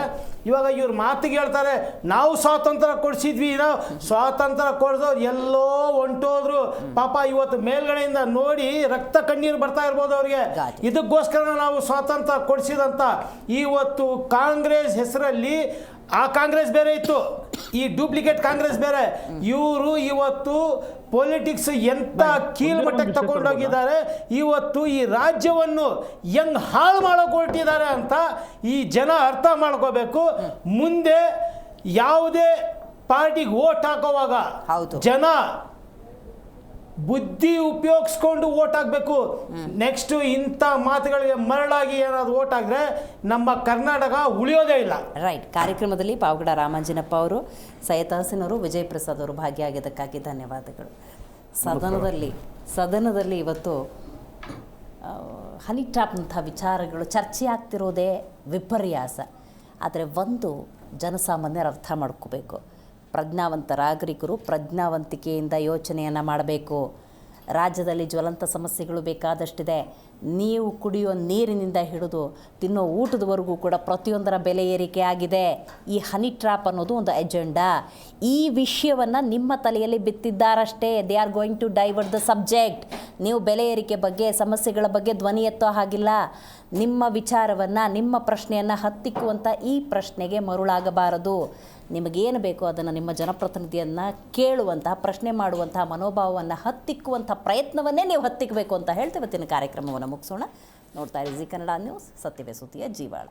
ಇವಾಗ ಇವ್ರ ಮಾತಿಗೆ ಹೇಳ್ತಾರೆ ನಾವು ಸ್ವಾತಂತ್ರ್ಯ ಕೊಡಿಸಿದ್ವಿ, ನಾವು ಸ್ವಾತಂತ್ರ್ಯ ಕೊಡಿದವ್ರು ಎಲ್ಲೋ ಹೊಂಟೋದ್ರು ಪಾಪ. ಇವತ್ತು ಮೇಲ್ಗಡೆಯಿಂದ ನೋಡಿ ರಕ್ತ ಕಣ್ಣೀರು ಬರ್ತಾ ಇರ್ಬೋದು ಅವ್ರಿಗೆ. ಇದಕ್ಕೋಸ್ಕರ ನಾವು ಸ್ವಾತಂತ್ರ್ಯ ಕೊಡಿಸಿದಂತ ಇವತ್ತು ಕಾಂಗ್ರೆಸ್ ಹೆಸರಲ್ಲಿ, ಆ ಕಾಂಗ್ರೆಸ್ ಬೇರೆ ಇತ್ತು, ಈ ಡೂಪ್ಲಿಕೇಟ್ ಕಾಂಗ್ರೆಸ್ ಬೇರೆ. ಇವರು ಇವತ್ತು ಪೊಲಿಟಿಕ್ಸ್ ಎಂತ ಕೀಳ್ಮಟ್ಟಕ್ಕೆ ತಗೊಂಡೋಗಿದ್ದಾರೆ. ಇವತ್ತು ಈ ರಾಜ್ಯವನ್ನು ಹೆಂಗ್ ಹಾಳು ಮಾಡೋಕೆ ಹೊರಟಿದ್ದಾರೆ ಅಂತ ಈ ಜನ ಅರ್ಥ ಮಾಡ್ಕೋಬೇಕು. ಮುಂದೆ ಯಾವುದೇ ಪಾರ್ಟಿಗೆ ವೋಟ್ ಹಾಕೋವಾಗ ಜನ ಬುದ್ಧಿ ಉಪಯೋಗಿಸ್ಕೊಂಡು ವೋಟ್ ಹಾಕಬೇಕು. ನೆಕ್ಸ್ಟ್ ಇಂಥ ಮಾತುಗಳಿಗೆ ಮರಳಾಗಿ ಏನಾದ್ರು ವೋಟ್ ಹಾಕಿದ್ರೆ ನಮ್ಮ ಕರ್ನಾಟಕ ಉಳಿಯೋದೇ ಇಲ್ಲ. ರೈಟ್. ಕಾರ್ಯಕ್ರಮದಲ್ಲಿ ಪಾವಗಡ ರಾಮಾಂಜಿನಪ್ಪ ಅವರು, ಸೈಯದ್ ತಹಸೀನ್ ಅವರು, ವಿಜಯ್ ಪ್ರಸಾದ್ ಅವರು ಭಾಗಿಯಾಗಿದ್ದಕ್ಕಾಗಿ ಧನ್ಯವಾದಗಳು. ಸದನದಲ್ಲಿ ಇವತ್ತು ಹನಿ ಟ್ರಾಪ್ನಂಥ ವಿಚಾರಗಳು ಚರ್ಚೆ ಆಗ್ತಿರೋದೇ ವಿಪರ್ಯಾಸ. ಆದರೆ ಒಂದು ಜನಸಾಮಾನ್ಯರು ಅರ್ಥ ಮಾಡ್ಕೋಬೇಕು, ಪ್ರಜ್ಞಾವಂತ ನಾಗರಿಕರು ಪ್ರಜ್ಞಾವಂತಿಕೆಯಿಂದ ಯೋಚನೆಯನ್ನು ಮಾಡಬೇಕು. ರಾಜ್ಯದಲ್ಲಿ ಜ್ವಲಂತ ಸಮಸ್ಯೆಗಳು ಬೇಕಾದಷ್ಟಿದೆ. ನೀವು ಕುಡಿಯೋ ನೀರಿನಿಂದ ಹಿಡಿದು ತಿನ್ನೋ ಊಟದವರೆಗೂ ಕೂಡ ಪ್ರತಿಯೊಂದರ ಬೆಲೆ ಏರಿಕೆ ಆಗಿದೆ. ಈ ಹನಿ ಟ್ರಾಪ್ ಅನ್ನೋದು ಒಂದು ಎಜೆಂಡಾ. ಈ ವಿಷಯವನ್ನು ನಿಮ್ಮ ತಲೆಯಲ್ಲಿ ಬಿತ್ತಿದ್ದಾರಷ್ಟೇ. They are going to divert the subject. ನೀವು ಬೆಲೆ ಏರಿಕೆ ಬಗ್ಗೆ, ಸಮಸ್ಯೆಗಳ ಬಗ್ಗೆ ಧ್ವನಿ ಎತ್ತೋ ಹಾಗಿಲ್ಲ. ನಿಮ್ಮ ವಿಚಾರವನ್ನು, ನಿಮ್ಮ ಪ್ರಶ್ನೆಯನ್ನು ಹತ್ತಿಕ್ಕುವಂಥ ಈ ಪ್ರಶ್ನೆಗೆ ಮರುಳಾಗಬಾರದು. ನಿಮಗೇನು ಬೇಕೋ ಅದನ್ನು ನಿಮ್ಮ ಜನಪ್ರತಿನಿಧಿಯನ್ನು ಕೇಳುವಂತಹ, ಪ್ರಶ್ನೆ ಮಾಡುವಂತಹ ಮನೋಭಾವವನ್ನು ಹತ್ತಿಕ್ಕುವಂಥ ಪ್ರಯತ್ನವನ್ನೇ ನೀವು ಹತ್ತಿಕ್ಕಬೇಕು ಅಂತ ಹೇಳ್ತೇವೆ. ಇವತ್ತಿನ ಕಾರ್ಯಕ್ರಮವನ್ನು ಮುಗಿಸೋಣ. ನೋಡ್ತಾ ಇರಿ ಜಿ ಕನ್ನಡ ನ್ಯೂಸ್, ಸತ್ಯವೇ ಸುದ್ದಿಯ ಜೀವಾಳ.